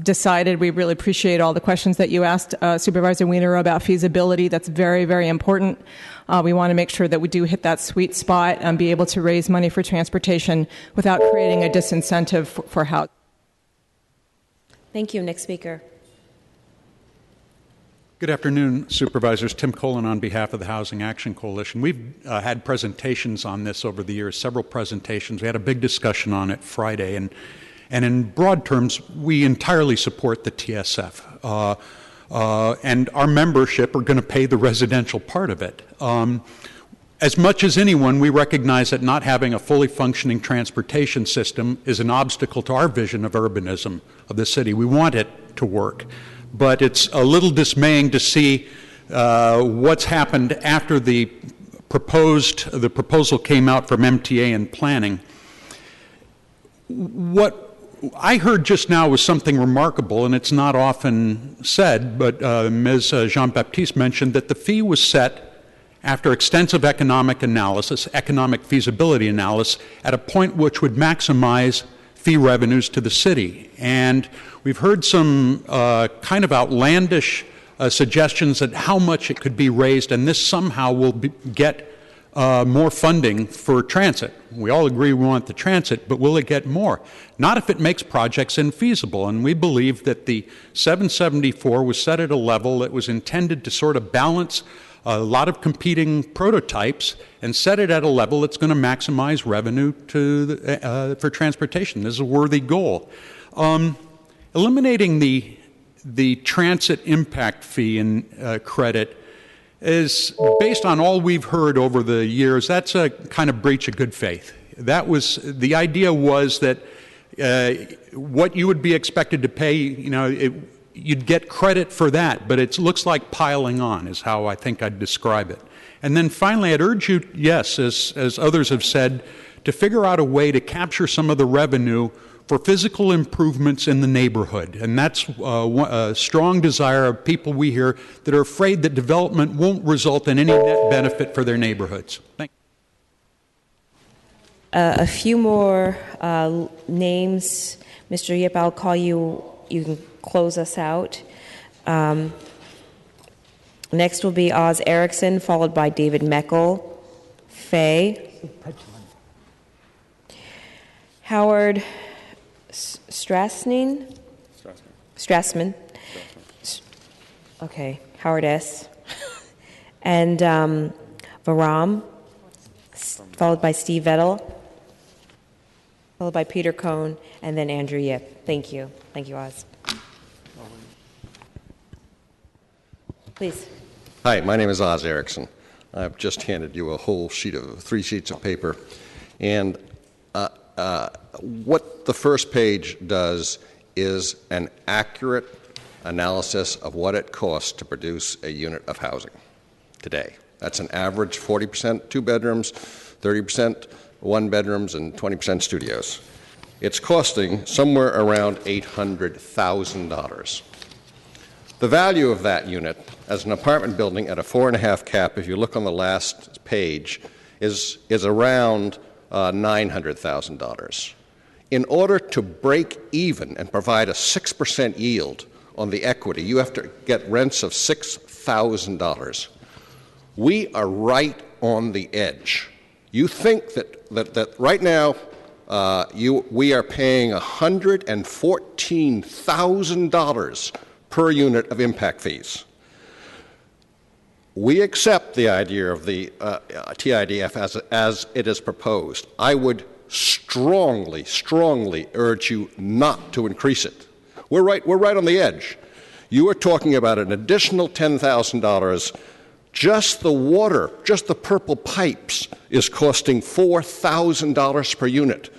decided. We really appreciate all the questions that you asked Supervisor Weiner about feasibility. That's very, very important. We want to make sure that we do hit that sweet spot and be able to raise money for transportation without creating a disincentive for housing. Thank you. Next speaker. Good afternoon, Supervisors. Tim Colin on behalf of the Housing Action Coalition. We've had presentations on this over the years, several presentations. We had a big discussion on it Friday, and in broad terms, we entirely support the TSF. And our membership are going to pay the residential part of it. As much as anyone, we recognize that not having a fully functioning transportation system is an obstacle to our vision of urbanism of the city. We want it to work. But it's a little dismaying to see what's happened after the proposal came out from MTA and planning. What I heard just now was something remarkable, and it's not often said, but Ms. Jean-Baptiste mentioned that the fee was set after extensive economic analysis, economic feasibility analysis, at a point which would maximize fee revenues to the city. And we've heard some kind of outlandish suggestions at how much it could be raised, and this somehow will get more funding for transit. We all agree we want the transit, but will it get more? Not if it makes projects infeasible, and we believe that the 774 was set at a level that was intended to sort of balance a lot of competing prototypes and set it at a level that's going to maximize revenue for transportation. This is a worthy goal. Eliminating the transit impact fee and credit is based on all we've heard over the years. That's a kind of breach of good faith. The idea was that what you would be expected to pay, you'd get credit for that, but it looks like piling on is how I think I'd describe it. And then finally, I'd urge you, yes, as others have said, to figure out a way to capture some of the revenue for physical improvements in the neighborhood. And that's a strong desire of people we hear that are afraid that development won't result in any net benefit for their neighborhoods. Thank you. A few more names. Mr. Yip, I'll call you. You can close us out. Next will be Oz Erickson, followed by David Meckel, Fay, Howard Strassman. Okay, Howard S. And Varam, followed by Steve Vettel, followed by Peter Cohn, and then Andrew Yip. Thank you. Thank you, Oz. Please. Hi, my name is Oz Erickson. I've just handed you a whole three sheets of paper. And what the first page does is an accurate analysis of what it costs to produce a unit of housing today. That's an average 40% two bedrooms, 30% one bedrooms, and 20% studios. It's costing somewhere around $800,000. The value of that unit as an apartment building at a 4.5 cap, if you look on the last page, is around $900,000. In order to break even and provide a 6% yield on the equity, you have to get rents of $6,000. We are right on the edge. You think that right now we are paying $114,000 per unit of impact fees. we accept the idea of the TIDF as it is proposed. I would strongly, strongly urge you not to increase it. We're right on the edge. You are talking about an additional $10,000. Just the water, just the purple pipes, is costing $4,000 per unit.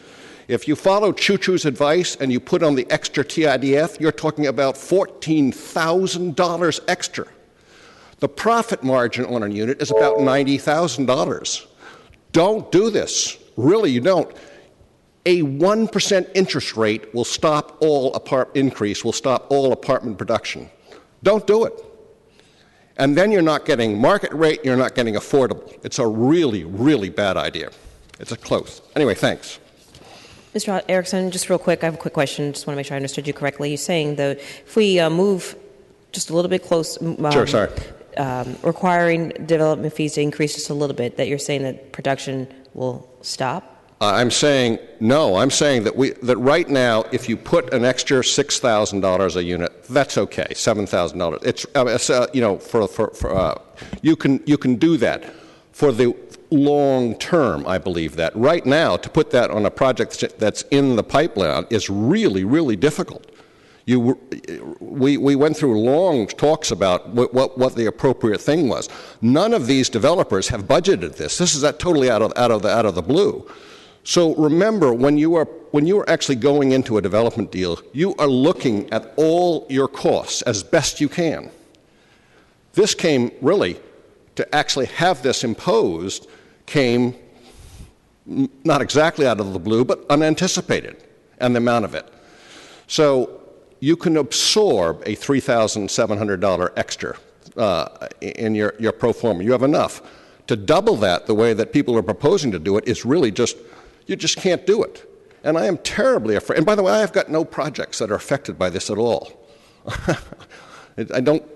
If you follow Choo-Choo's advice and you put on the extra TIDF, you're talking about $14,000 extra. The profit margin on a unit is about $90,000. Don't do this. Really, you don't. A 1% interest rate will stop all apartment production. Don't do it. And then you're not getting market rate, you're not getting affordable. It's a really, really bad idea. It's a close. Anyway, thanks. Mr. Erickson, just real quick, I have a quick question. Just want to make sure I understood you correctly. You're saying that if we move just a little bit close, sure, sorry. Requiring development fees to increase just a little bit, that you're saying that production will stop? I'm saying no. I'm saying that right now, if you put an extra $6,000 a unit, that's okay. $7,000. It's you can do that for the long term. I believe that right now to put that on a project that's in the pipeline is really, really difficult. We went through long talks about what the appropriate thing was. None of these developers have budgeted this. This is totally out of the blue. So remember, when you are actually going into a development deal, you are looking at all your costs as best you can. This came really to actually have this imposed came not exactly out of the blue, but unanticipated, and the amount of it. So you can absorb a $3,700 extra in your pro forma. You have enough. To double that the way that people are proposing to do it is really you just can't do it. And I am terribly afraid. And by the way, I have got no projects that are affected by this at all.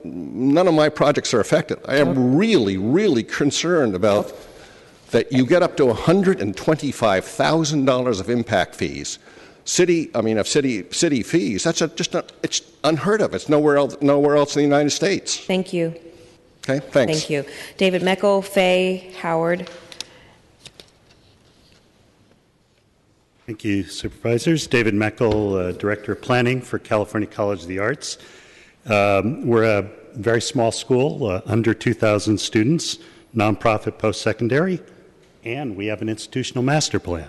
None of my projects are affected. I am really, really concerned about that you get up to $125,000 of impact fees. City fees. That's it's unheard of. It's nowhere else in the United States. Thank you. Okay, thanks. Thank you. David Meckel, Fay, Howard. Thank you, Supervisors. David Meckel, Director of Planning for California College of the Arts. We're a very small school, under 2,000 students, nonprofit post-secondary, and we have an institutional master plan.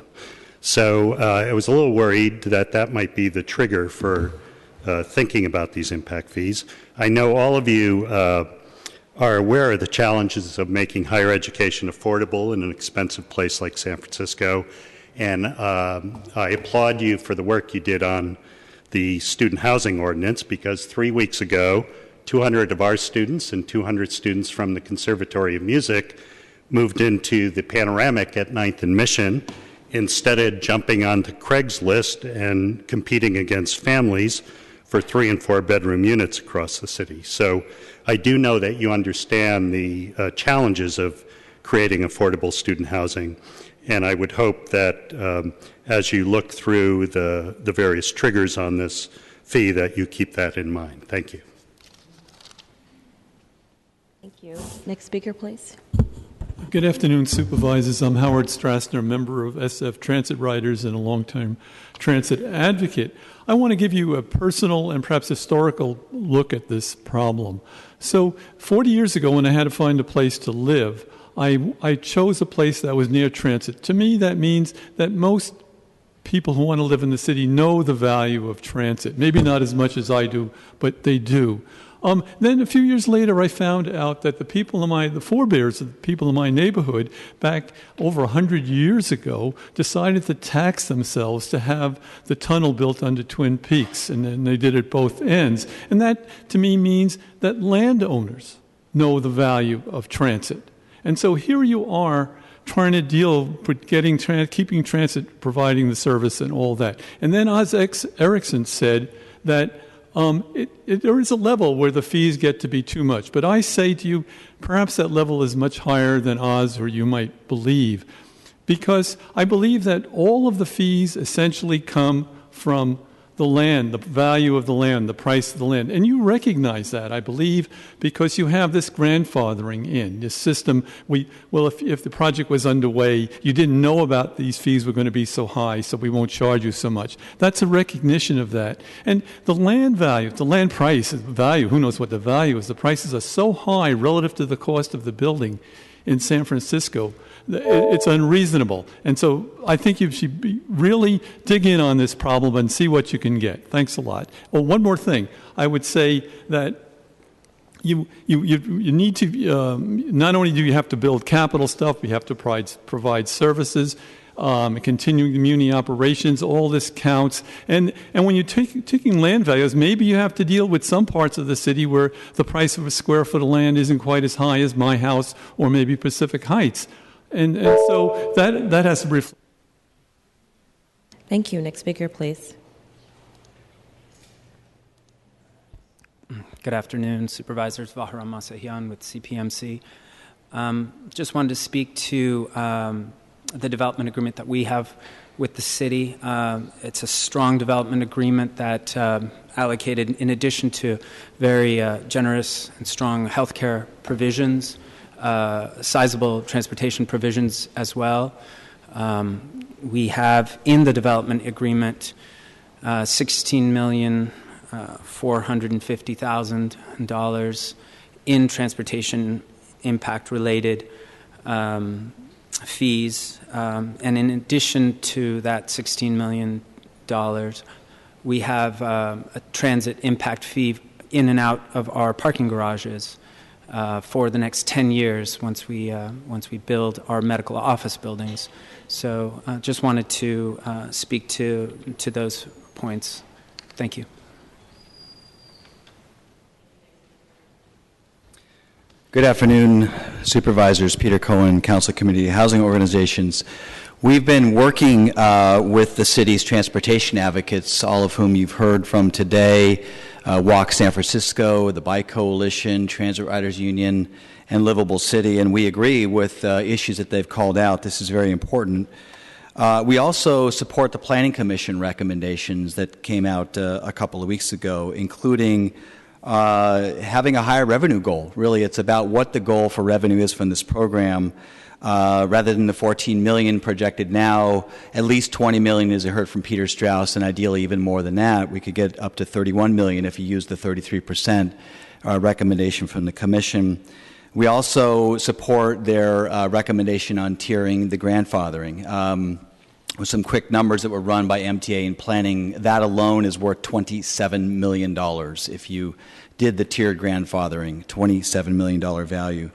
So I was a little worried that might be the trigger for thinking about these impact fees. I know all of you are aware of the challenges of making higher education affordable in an expensive place like San Francisco. And I applaud you for the work you did on the student housing ordinance, because 3 weeks ago, 200 of our students and 200 students from the Conservatory of Music moved into the Panoramic at 9th and Mission instead of jumping onto Craigslist and competing against families for 3 and 4 bedroom units across the city. So I do know that you understand the challenges of creating affordable student housing. And I would hope that as you look through the various triggers on this fee, that you keep that in mind. Thank you. Thank you. Next speaker, please. Good afternoon, Supervisors. I'm Howard Strassner, member of SF Transit Riders and a longtime transit advocate. I want to give you a personal and perhaps historical look at this problem. So 40 years ago, when I had to find a place to live, I chose a place that was near transit. To me, that means that most people who want to live in the city know the value of transit. Maybe not as much as I do, but they do. Then a few years later, I found out that the forebears of the people in my neighborhood, back over 100 years ago, decided to tax themselves to have the tunnel built under Twin Peaks, and then they did it both ends. And that, to me, means that landowners know the value of transit. And so here you are trying to deal with keeping transit, providing the service and all that. And then Oz Erickson said that there is a level where the fees get to be too much. But I say to you, perhaps that level is much higher than Oz or you might believe. Because I believe that all of the fees essentially come from the land, the value of the land, the price of the land. And you recognize that, I believe, because you have this grandfathering in, this system. If the project was underway, you didn't know about these fees were going to be so high, so we won't charge you so much. That's a recognition of that. And the land value, the land price, value, who knows what the value is, the prices are so high relative to the cost of the building in San Francisco. It's unreasonable. And so I think you should really dig in on this problem and see what you can get. Thanks a lot. Oh, one more thing. I would say that you need to, not only do you have to build capital stuff, you have to provide services, continuing community operations, all this counts. And when you're taking land values, maybe you have to deal with some parts of the city where the price of a square foot of land isn't quite as high as my house or maybe Pacific Heights. And so that has to reflect. Thank you. Next speaker, please. Good afternoon, Supervisors. Vaharam Masahian with CPMC. Just wanted to speak to the development agreement that we have with the city. It's a strong development agreement that allocated, in addition to very generous and strong healthcare provisions, sizable transportation provisions as well. We have in the development agreement $16,450,000 in transportation impact-related fees. And in addition to that $16 million, we have a transit impact fee in and out of our parking garages for the next 10 years once we build our medical office buildings. So just wanted to speak to those points. Thank you. Good afternoon, Supervisors. Peter Cohen, Council Committee Housing Organizations. We've been working with the city's transportation advocates, all of whom you've heard from today, Walk San Francisco, the Bike Coalition, Transit Riders Union, and Livable City, and we agree with issues that they've called out. This is very important. We also support the Planning Commission recommendations that came out a couple of weeks ago, including having a higher revenue goal. Really, it's about what the goal for revenue is from this program. Rather than the $14 million projected now, at least $20 million, as I heard from Peter Strauss, and ideally even more than that. We could get up to $31 million if you use the 33% recommendation from the Commission. We also support their recommendation on tiering the grandfathering. With some quick numbers that were run by MTA and planning, that alone is worth $27 million if you did the tiered grandfathering, $27 million value.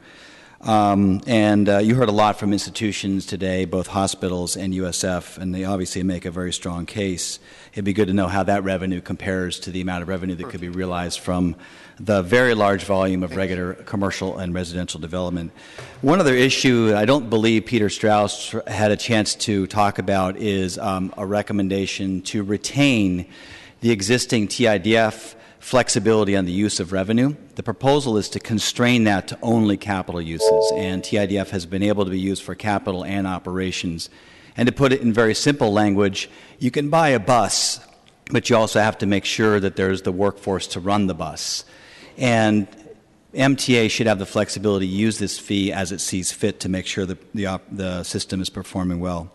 You heard a lot from institutions today, both hospitals and USF, and they obviously make a very strong case. It'd be good to know how that revenue compares to the amount of revenue that could be realized from the very large volume of regular commercial and residential development. One other issue I don't believe Peter Strauss had a chance to talk about is a recommendation to retain the existing TIDF flexibility on the use of revenue. The proposal is to constrain that to only capital uses, and TIDF has been able to be used for capital and operations. And to put it in very simple language, you can buy a bus, but you also have to make sure that there's the workforce to run the bus. And MTA should have the flexibility to use this fee as it sees fit to make sure that the system is performing well.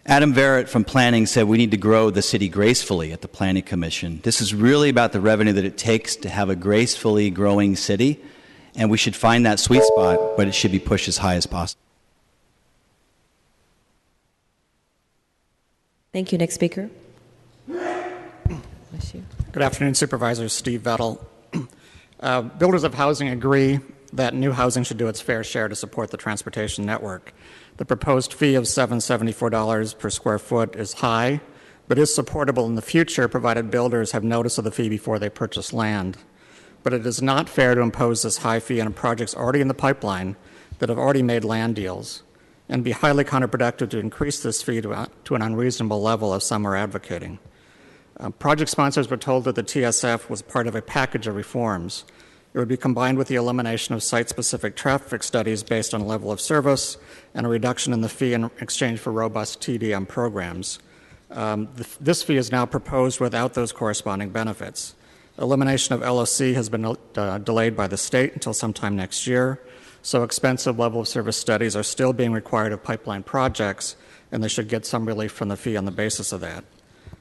Adam Verrett from Planning said we need to grow the city gracefully at the Planning Commission. This is really about the revenue that it takes to have a gracefully growing city, and we should find that sweet spot, but it should be pushed as high as possible. Thank you. Next speaker. Good afternoon, Supervisors. Steve Vettel. Builders of housing agree that new housing should do its fair share to support the transportation network. The proposed fee of $774 per square foot is high, but is supportable in the future provided builders have notice of the fee before they purchase land. But it is not fair to impose this high fee on projects already in the pipeline that have already made land deals, and be highly counterproductive to increase this fee to an unreasonable level as some are advocating. Project sponsors were told that the TSF was part of a package of reforms. It would be combined with the elimination of site-specific traffic studies based on level of service and a reduction in the fee in exchange for robust TDM programs. This fee is now proposed without those corresponding benefits. Elimination of LOC has been delayed by the state until sometime next year, so expensive level of service studies are still being required of pipeline projects, and they should get some relief from the fee on the basis of that.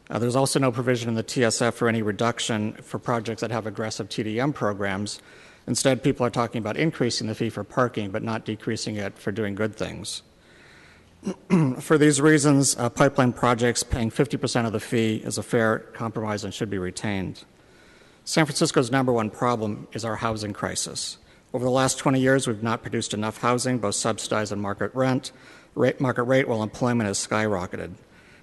There's also no provision in the TSF for any reduction for projects that have aggressive TDM programs. Instead, people are talking about increasing the fee for parking, but not decreasing it for doing good things. For these reasons, pipeline projects paying 50% of the fee is a fair compromise and should be retained. San Francisco's number one problem is our housing crisis. Over the last 20 years, we've not produced enough housing, both subsidized and market rate, while employment has skyrocketed.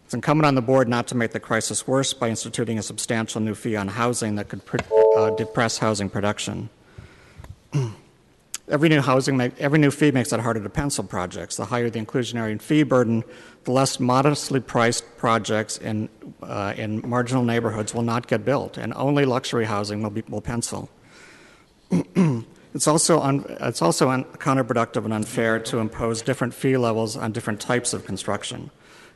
It's incumbent on the board not to make the crisis worse by instituting a substantial new fee on housing that could depress housing production. Every new fee makes it harder to pencil projects. The higher the inclusionary fee burden, the less modestly priced projects in marginal neighborhoods will not get built, and only luxury housing will pencil. It's also counterproductive and unfair to impose different fee levels on different types of construction.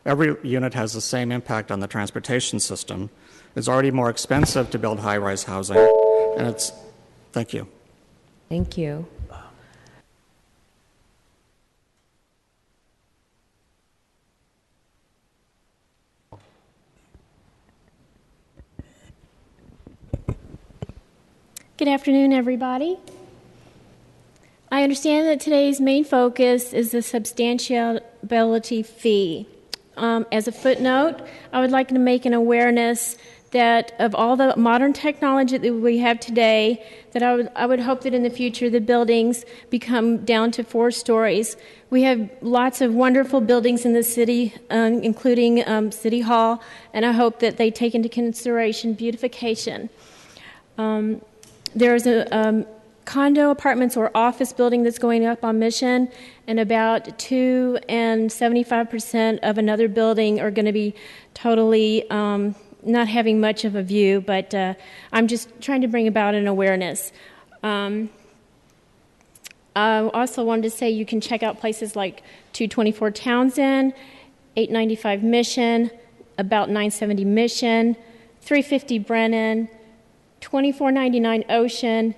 Every unit has the same impact on the transportation system. It's already more expensive to build high-rise housing, and it's. Thank you. Thank you. Good afternoon, everybody. I understand that today's main focus is the substantiability fee. As a footnote, I would like to make an awareness that of all the modern technology that we have today, that I would hope that in the future the buildings become down to 4 stories. We have lots of wonderful buildings in the city, including City Hall, and I hope that they take into consideration beautification. There's a condo, apartments, or office building that's going up on Mission, and about 2 and 75% of another building are going to be totally not having much of a view, but I'm just trying to bring about an awareness. I also wanted to say you can check out places like 224 Townsend, 895 Mission, about 970 Mission, 350 Brennan, 2499 Ocean,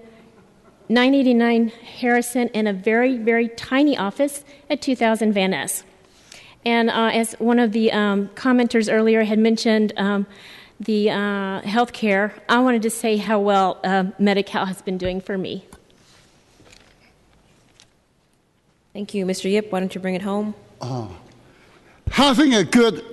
989 Harrison, and a very, very tiny office at 2000 Van Ness. And as one of the commenters earlier had mentioned the health care, I wanted to say how well Medi-Cal has been doing for me. Thank you. Mr. Yip, why don't you bring it home? Having a good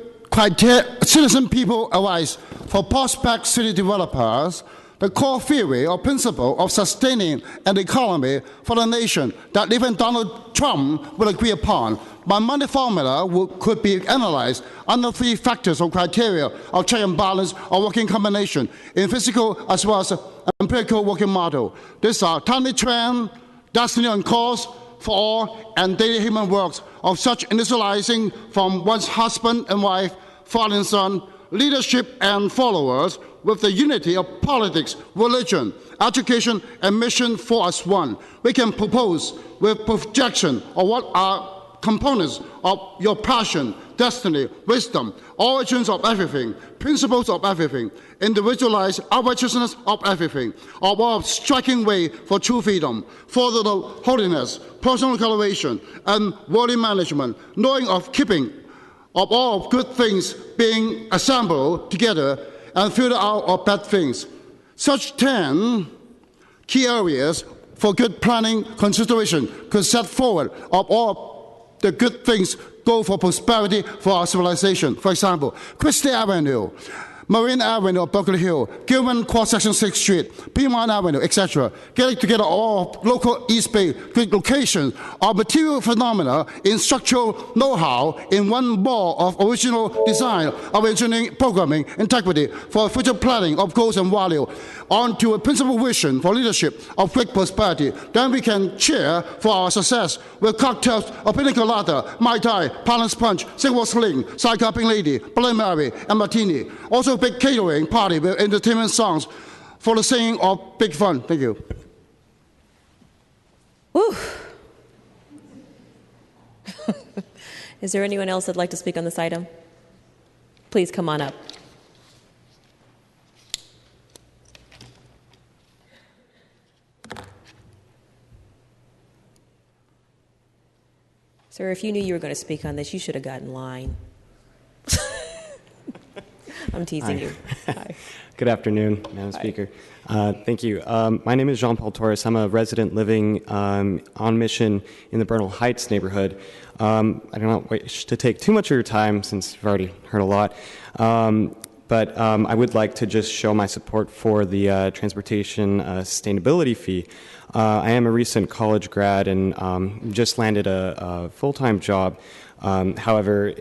citizen people advice for prospect city developers, the core theory or principle of sustaining an economy for the nation that even Donald Trump will agree upon. My money formula could be analyzed under 3 factors or criteria of check and balance or working combination in physical as well as empirical working model. These are timely trend, destiny on course for all, and daily human works of such initializing from one's husband and wife, father and son, leadership and followers, with the unity of politics, religion, education, and mission for as one. We can propose with projection of what are components of your passion, destiny, wisdom, origins of everything, principles of everything, individualized righteousness of everything, of our striking way for true freedom, for the holiness, personal cultivation, and worldly management, knowing of keeping of all good things being assembled together and filter out of bad things. Such 10 key areas for good planning consideration could set forward of all the good things go for prosperity for our civilization. For example, Christie Avenue, Marine Avenue, Berkeley Hill, Gilman cross-section 6th Street, Piedmont Avenue, etc. Getting together all local East Bay locations of material phenomena in structural know-how in one ball of original design of engineering programming integrity for future planning of goals and value onto a principal vision for leadership of great prosperity. Then we can cheer for our success with cocktails of pina colada, Mai Tai, Palace Punch, Singapore Sling, Sidecar Pink Lady, Bloody Mary, and Martini. Also big catering party with entertainment songs for the singing of big fun. Thank you. Woo. Is there anyone else that'd like to speak on this item? Please come on up. Sir, if you knew you were going to speak on this, you should have gotten in line. I'm teasing you. Hi. Good afternoon, Madam Speaker. Thank you. My name is Jean-Paul Torres. I'm a resident living on Mission in the Bernal Heights neighborhood. I do not wish to take too much of your time since you've already heard a lot, but I would like to just show my support for the transportation sustainability fee. I am a recent college grad and just landed a full-time job. However,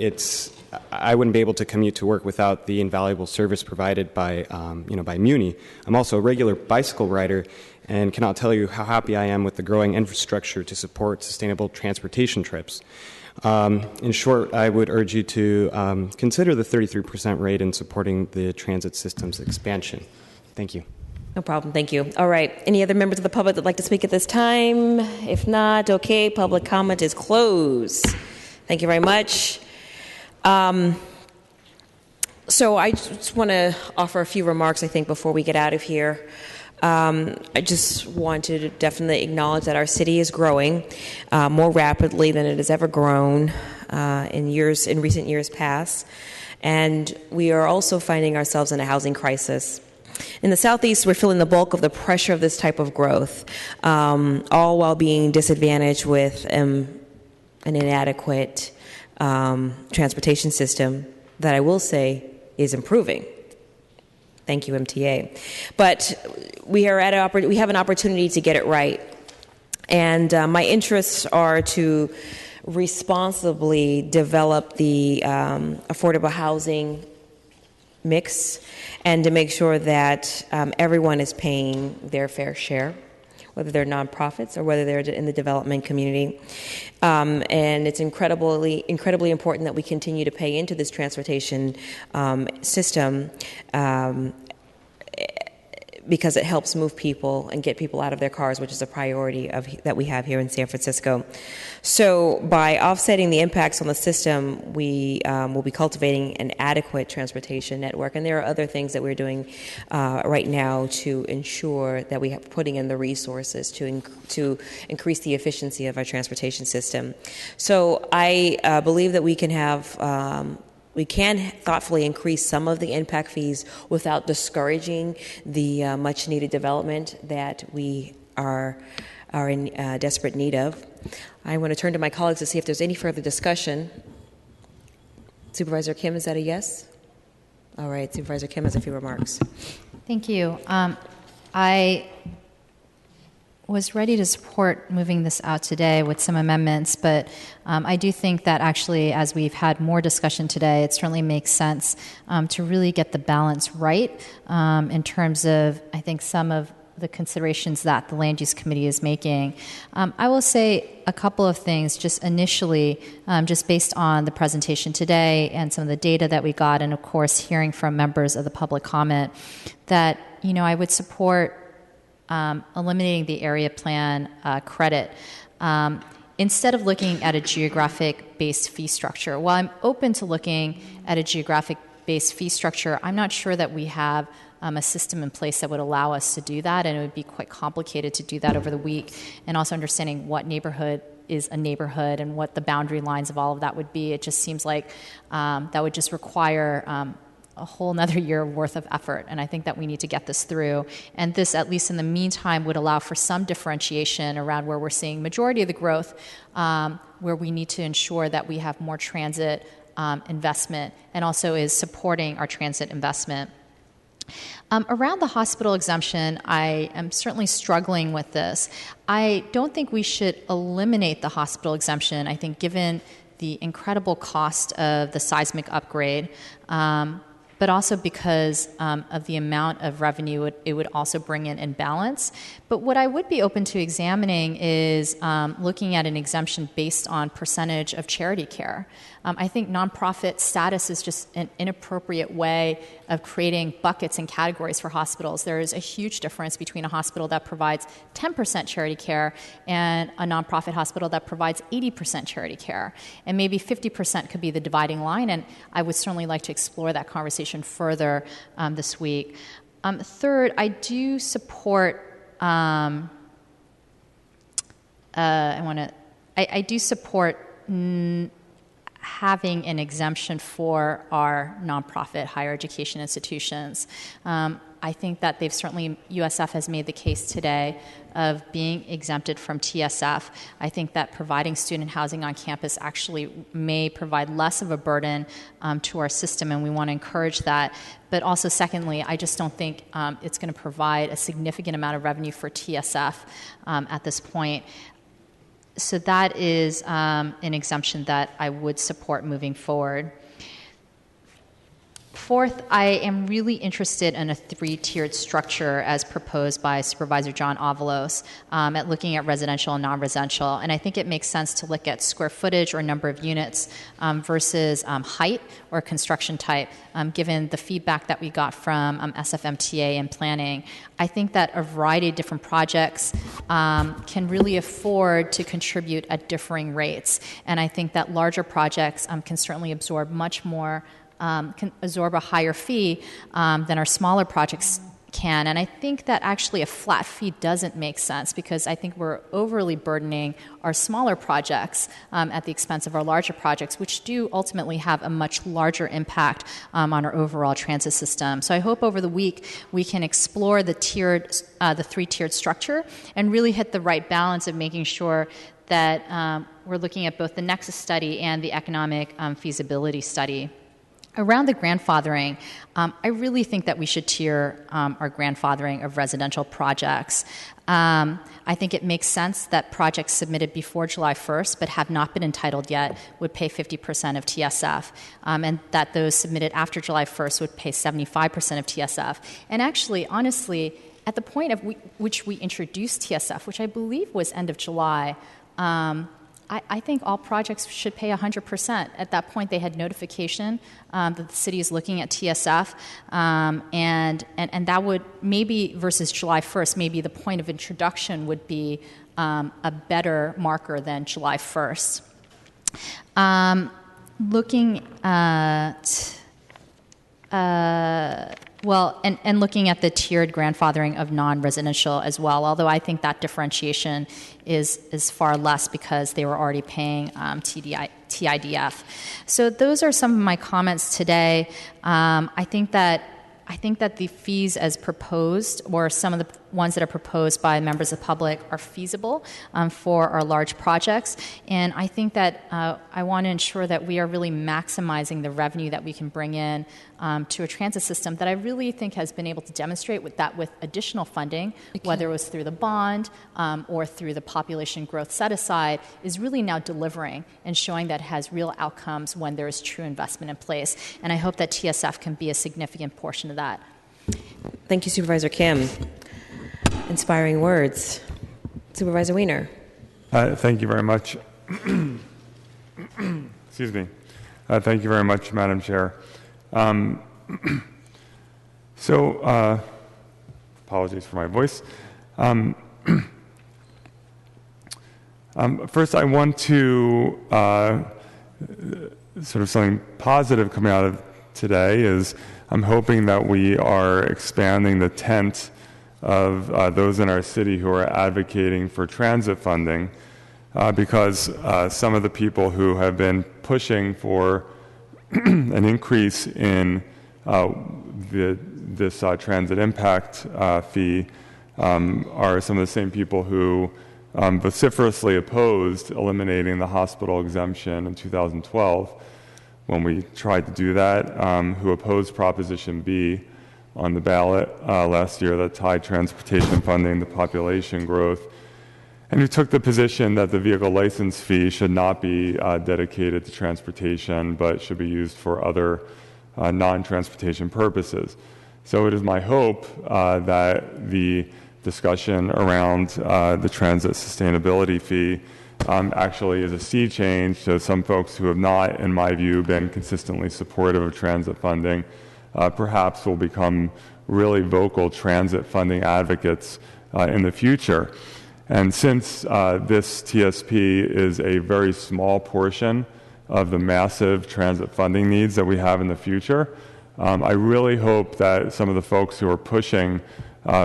I wouldn't be able to commute to work without the invaluable service provided by by Muni. I'm also a regular bicycle rider and cannot tell you how happy I am with the growing infrastructure to support sustainable transportation trips. In short, I would urge you to consider the 33% rate in supporting the transit system's expansion. Thank you. No problem. Thank you. All right. Any other members of the public that would like to speak at this time? If not, okay. Public comment is closed. Thank you very much. So I just want to offer a few remarks, I think, before we get out of here. I just want to definitely acknowledge that our city is growing more rapidly than it has ever grown in recent years past. And we are also finding ourselves in a housing crisis. In the Southeast, we're feeling the bulk of the pressure of this type of growth, all while being disadvantaged with an inadequate transportation system that I will say is improving. Thank you, MTA. But we have an opportunity to get it right. And my interests are to responsibly develop the affordable housing mix and to make sure that everyone is paying their fair share, whether they're nonprofits or whether they're in the development community. And it's incredibly important that we continue to pay into this transportation system because it helps move people and get people out of their cars, which is a priority that we have here in San Francisco. So by offsetting the impacts on the system, we will be cultivating an adequate transportation network. And there are other things that we're doing right now to ensure that we are putting in the resources to increase the efficiency of our transportation system. So I believe that we can thoughtfully increase some of the impact fees without discouraging the much-needed development that we are in desperate need of. I want to turn to my colleagues to see if there's any further discussion. Supervisor Kim, is that a yes? All right, Supervisor Kim has a few remarks. Thank you. I was ready to support moving this out today with some amendments, but I do think that actually, as we've had more discussion today, it certainly makes sense to really get the balance right in terms of, I think, some of the considerations that the Land Use Committee is making. I will say a couple of things just initially, just based on the presentation today and some of the data that we got, and of course hearing from members of the public comment, that I would support eliminating the area plan credit instead of looking at a geographic-based fee structure. While I'm open to looking at a geographic-based fee structure, I'm not sure that we have a system in place that would allow us to do that, and it would be quite complicated to do that over the week, and also understanding what neighborhood is a neighborhood and what the boundary lines of all of that would be. It just seems like that would just require a whole another year worth of effort, and I think that we need to get this through. And this, at least in the meantime, would allow for some differentiation around where we're seeing majority of the growth, where we need to ensure that we have more transit investment, and also is supporting our transit investment. Around the hospital exemption, I am certainly struggling with this. I don't think we should eliminate the hospital exemption. I think given the incredible cost of the seismic upgrade, but also because of the amount of revenue it would also bring in balance. But what I would be open to examining is looking at an exemption based on percentage of charity care. I think nonprofit status is just an inappropriate way of creating buckets and categories for hospitals. There is a huge difference between a hospital that provides 10% charity care and a nonprofit hospital that provides 80% charity care. And maybe 50% could be the dividing line, and I would certainly like to explore that conversation further this week. Third, I do support I do support having an exemption for our nonprofit higher education institutions. I think that USF has made the case today of being exempted from TSF. I think that providing student housing on campus actually may provide less of a burden to our system, and we want to encourage that. But also, secondly, I just don't think it's going to provide a significant amount of revenue for TSF at this point. So that is an exemption that I would support moving forward. Fourth, I am really interested in a three-tiered structure as proposed by Supervisor John Avalos at looking at residential and non-residential. And I think it makes sense to look at square footage or number of units versus height or construction type, given the feedback that we got from SFMTA and planning. I think that a variety of different projects can really afford to contribute at differing rates. And I think that larger projects can certainly absorb much more can absorb a higher fee than our smaller projects can. And I think that actually a flat fee doesn't make sense because I think we're overly burdening our smaller projects at the expense of our larger projects, which do ultimately have a much larger impact on our overall transit system. So I hope over the week we can explore the three-tiered structure and really hit the right balance of making sure that we're looking at both the Nexus study and the economic feasibility study. Around the grandfathering, I really think that we should tier our grandfathering of residential projects. I think it makes sense that projects submitted before July 1st but have not been entitled yet would pay 50% of TSF, and that those submitted after July 1st would pay 75% of TSF. And actually, honestly, at the point of which we introduced TSF, which I believe was end of July, I think all projects should pay 100%. At that point, they had notification that the city is looking at TSF, and that would maybe versus July 1st, maybe the point of introduction would be a better marker than July 1st. Looking at looking at the tiered grandfathering of non-residential as well, although I think that differentiation is far less because they were already paying TIDF. So those are some of my comments today. I think that the fees as proposed, or some of the ones that are proposed by members of the public, are feasible for our large projects. And I think that I want to ensure that we are really maximizing the revenue that we can bring in to a transit system that I really think has been able to demonstrate with additional funding, whether it was through the bond or through the population growth set aside, is really now delivering and showing that it has real outcomes when there is true investment in place. And I hope that TSF can be a significant portion of that. Thank you, Supervisor Kim. Inspiring words. Supervisor Wiener. Thank you very much. Excuse me. Thank you very much, Madam Chair. Apologies for my voice. First, I want to sort of something positive coming out of today is I'm hoping that we are expanding the tent of those in our city who are advocating for transit funding because some of the people who have been pushing for an increase in this transit impact fee are some of the same people who vociferously opposed eliminating the hospital exemption in 2012 when we tried to do that, who opposed Proposition B on the ballot last year that tied transportation funding to population growth, and who took the position that the vehicle license fee should not be dedicated to transportation but should be used for other non-transportation purposes. So it is my hope that the discussion around the transit sustainability fee actually is a sea change to some folks who have not, in my view, been consistently supportive of transit funding. Perhaps will become really vocal transit funding advocates in the future. And since this TSP is a very small portion of the massive transit funding needs that we have in the future, I really hope that some of the folks who are pushing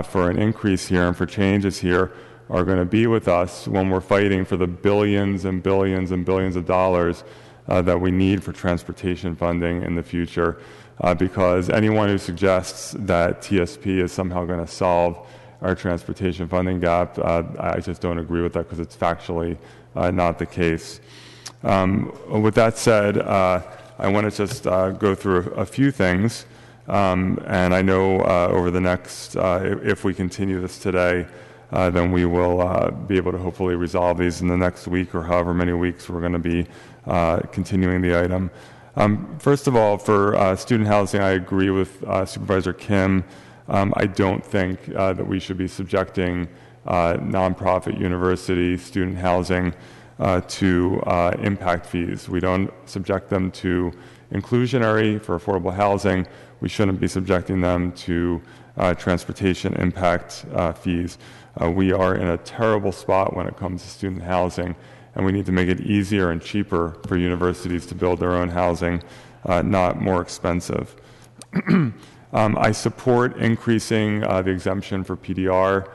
for an increase here and for changes here are going to be with us when we're fighting for the billions and billions and billions of dollars that we need for transportation funding in the future. Because anyone who suggests that TSP is somehow going to solve our transportation funding gap, I just don't agree with that because it's factually not the case. With that said, I want to just go through a few things, and I know over the next, if we continue this today, then we will be able to hopefully resolve these in the next week or however many weeks we're going to be continuing the item. First of all, for student housing, I agree with Supervisor Kim. I don't think that we should be subjecting nonprofit university student housing to impact fees. We don't subject them to inclusionary for affordable housing. We shouldn't be subjecting them to transportation impact fees. We are in a terrible spot when it comes to student housing, and we need to make it easier and cheaper for universities to build their own housing, not more expensive. I support increasing the exemption for PDR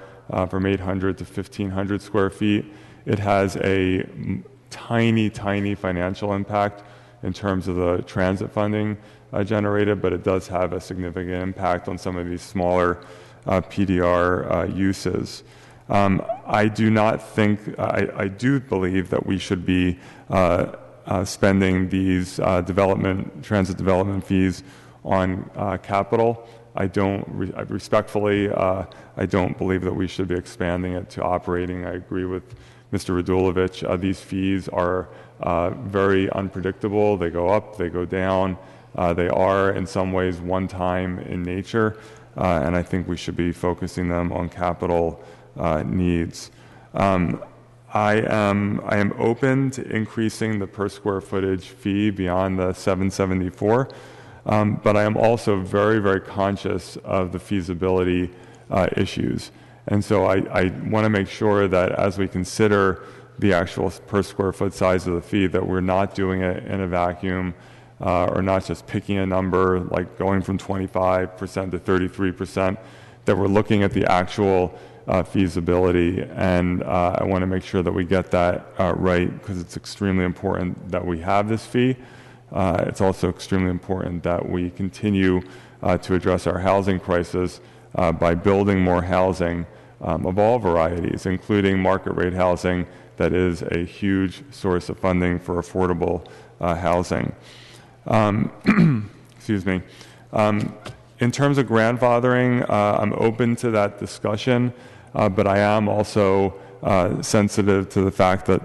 from 800 to 1,500 square feet. It has a tiny, tiny financial impact in terms of the transit funding generated, but it does have a significant impact on some of these smaller PDR uses. I do not think, I do believe that we should be spending these transit development fees on capital. I don't, respectfully, I don't believe that we should be expanding it to operating. I agree with Mr. Radulovich. These fees are very unpredictable. They go up, they go down. They are in some ways one-time in nature, and I think we should be focusing them on capital needs. I am open to increasing the per square footage fee beyond the $774, but I am also very, very conscious of the feasibility issues. And so I want to make sure that as we consider the actual per square foot size of the fee, that we're not doing it in a vacuum or not just picking a number like going from 25% to 33%, that we're looking at the actual feasibility, and I want to make sure that we get that right because it's extremely important that we have this fee. It's also extremely important that we continue to address our housing crisis by building more housing of all varieties, including market rate housing that is a huge source of funding for affordable housing. Excuse me. In terms of grandfathering, I'm open to that discussion, but I am also sensitive to the fact that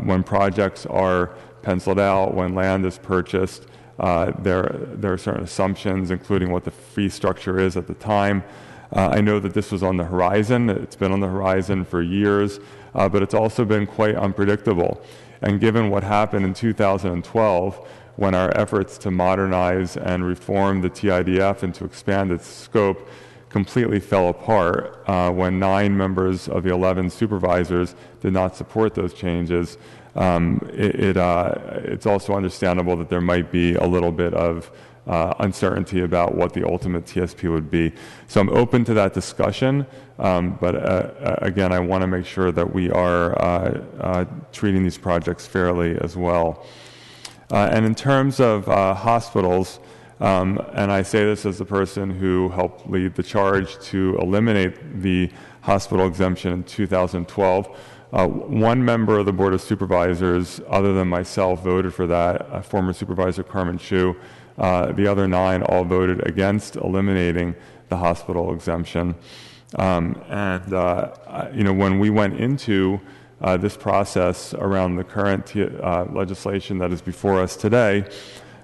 when projects are penciled out, when land is purchased, there are certain assumptions, including what the fee structure is at the time. I know that this was on the horizon. It's been on the horizon for years, but it's also been quite unpredictable. And given what happened in 2012, when our efforts to modernize and reform the TIDF and to expand its scope completely fell apart, when 9 members of the 11 supervisors did not support those changes, it's also understandable that there might be a little bit of uncertainty about what the ultimate TSP would be. So I'm open to that discussion, but again, I want to make sure that we are treating these projects fairly as well. And in terms of hospitals, and I say this as the person who helped lead the charge to eliminate the hospital exemption in 2012, one member of the Board of Supervisors, other than myself, voted for that, former Supervisor Carmen Chu. The other 9 all voted against eliminating the hospital exemption. When we went into this process around the current legislation that is before us today,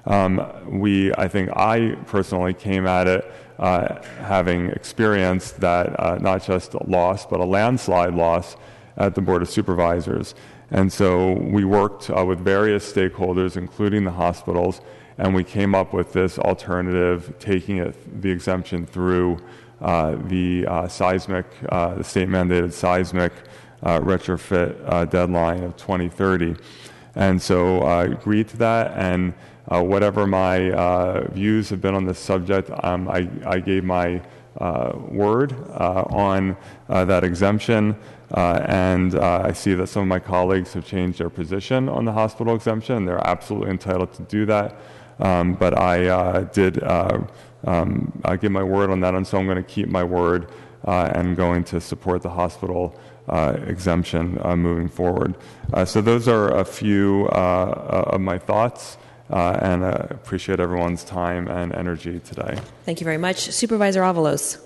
I think I personally came at it having experienced that not just a loss, but a landslide loss at the Board of Supervisors. And so we worked with various stakeholders, including the hospitals, and we came up with this alternative, taking the exemption through the state-mandated seismic retrofit deadline of 2030. And so I agreed to that, and whatever my views have been on this subject, I gave my word on that exemption, and I see that some of my colleagues have changed their position on the hospital exemption, and they're absolutely entitled to do that. But I did give my word on that, and so I'm going to keep my word and going to support the hospital exemption moving forward. So those are a few of my thoughts, and I appreciate everyone's time and energy today. Thank you very much. Supervisor Avalos.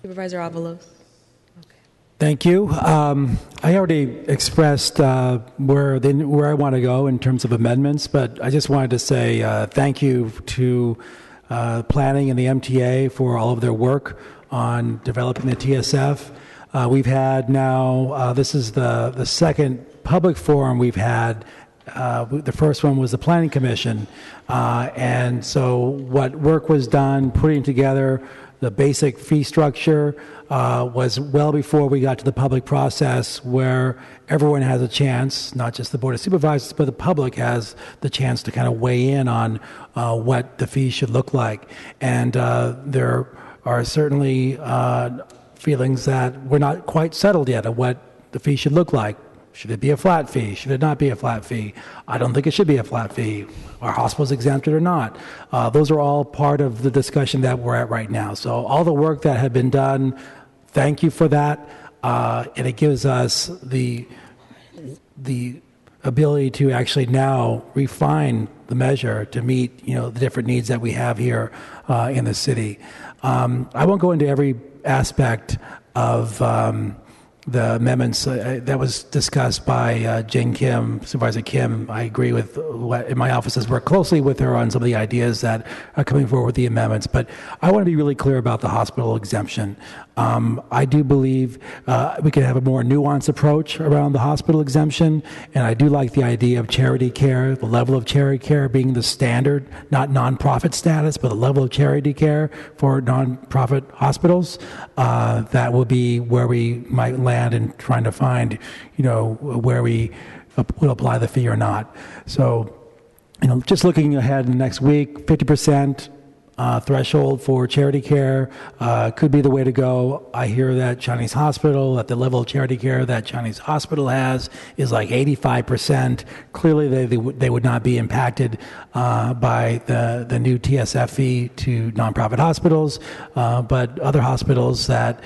Supervisor Avalos. Thank you. I already expressed where I want to go in terms of amendments, but I just wanted to say thank you to planning and the MTA for all of their work on developing the TSF. We've had now, this is the second public forum we've had. The first one was the Planning Commission. And so what work was done putting together the basic fee structure was well before we got to the public process, where everyone has a chance, not just the Board of Supervisors, but the public has the chance to kind of weigh in on what the fee should look like. And there are certainly feelings that we're not quite settled yet on what the fee should look like. Should it be a flat fee? Should it not be a flat fee? I don't think it should be a flat fee. Are hospitals exempted or not? Those are all part of the discussion that we're at right now. So all the work that had been done, thank you for that. And it gives us the ability to actually now refine the measure to meet, the different needs that we have here in the city. I won't go into every aspect of the amendments that was discussed by Jane Kim, Supervisor Kim. I agree with what in my office has worked closely with her on some of the ideas that are coming forward with the amendments. But I want to be really clear about the hospital exemption. I do believe we could have a more nuanced approach around the hospital exemption, and I do like the idea of charity care, the level of charity care being the standard, not nonprofit status, but the level of charity care for nonprofit hospitals. That will be where we might land in trying to find, where we will apply the fee or not. So, just looking ahead in the next week, 50% threshold for charity care could be the way to go. I hear that Chinese Hospital, at the level of charity care that Chinese Hospital has, is like 85%. Clearly, they would not be impacted by the new TSF fee to nonprofit hospitals, but other hospitals that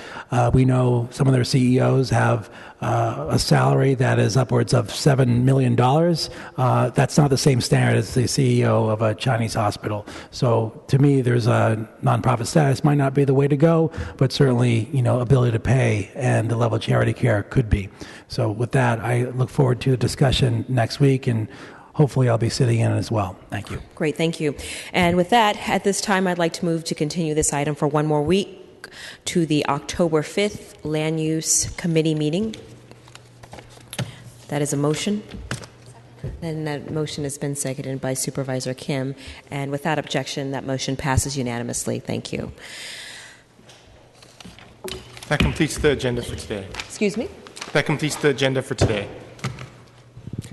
we know some of their CEOs have a salary that is upwards of $7 million. That's not the same standard as the CEO of a Chinese hospital. So to me, there's a nonprofit status might not be the way to go, but certainly, ability to pay and the level of charity care could be. So with that, I look forward to the discussion next week, and hopefully I'll be sitting in as well. Thank you. Great, thank you. And with that, at this time, I'd like to move to continue this item for one more week to the October 5th Land Use Committee meeting. That is a motion. And that motion has been seconded by Supervisor Kim. And without objection, that motion passes unanimously. Thank you. That completes the agenda for today. Excuse me? That completes the agenda for today.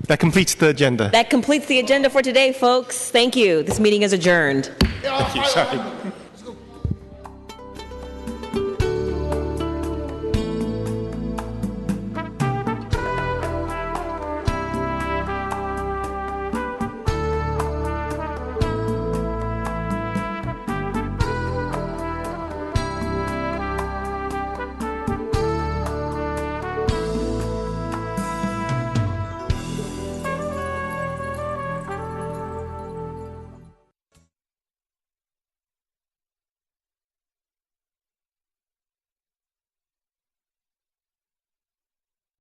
That completes the agenda. That completes the agenda for today, folks. Thank you. This meeting is adjourned. Thank you. Sorry.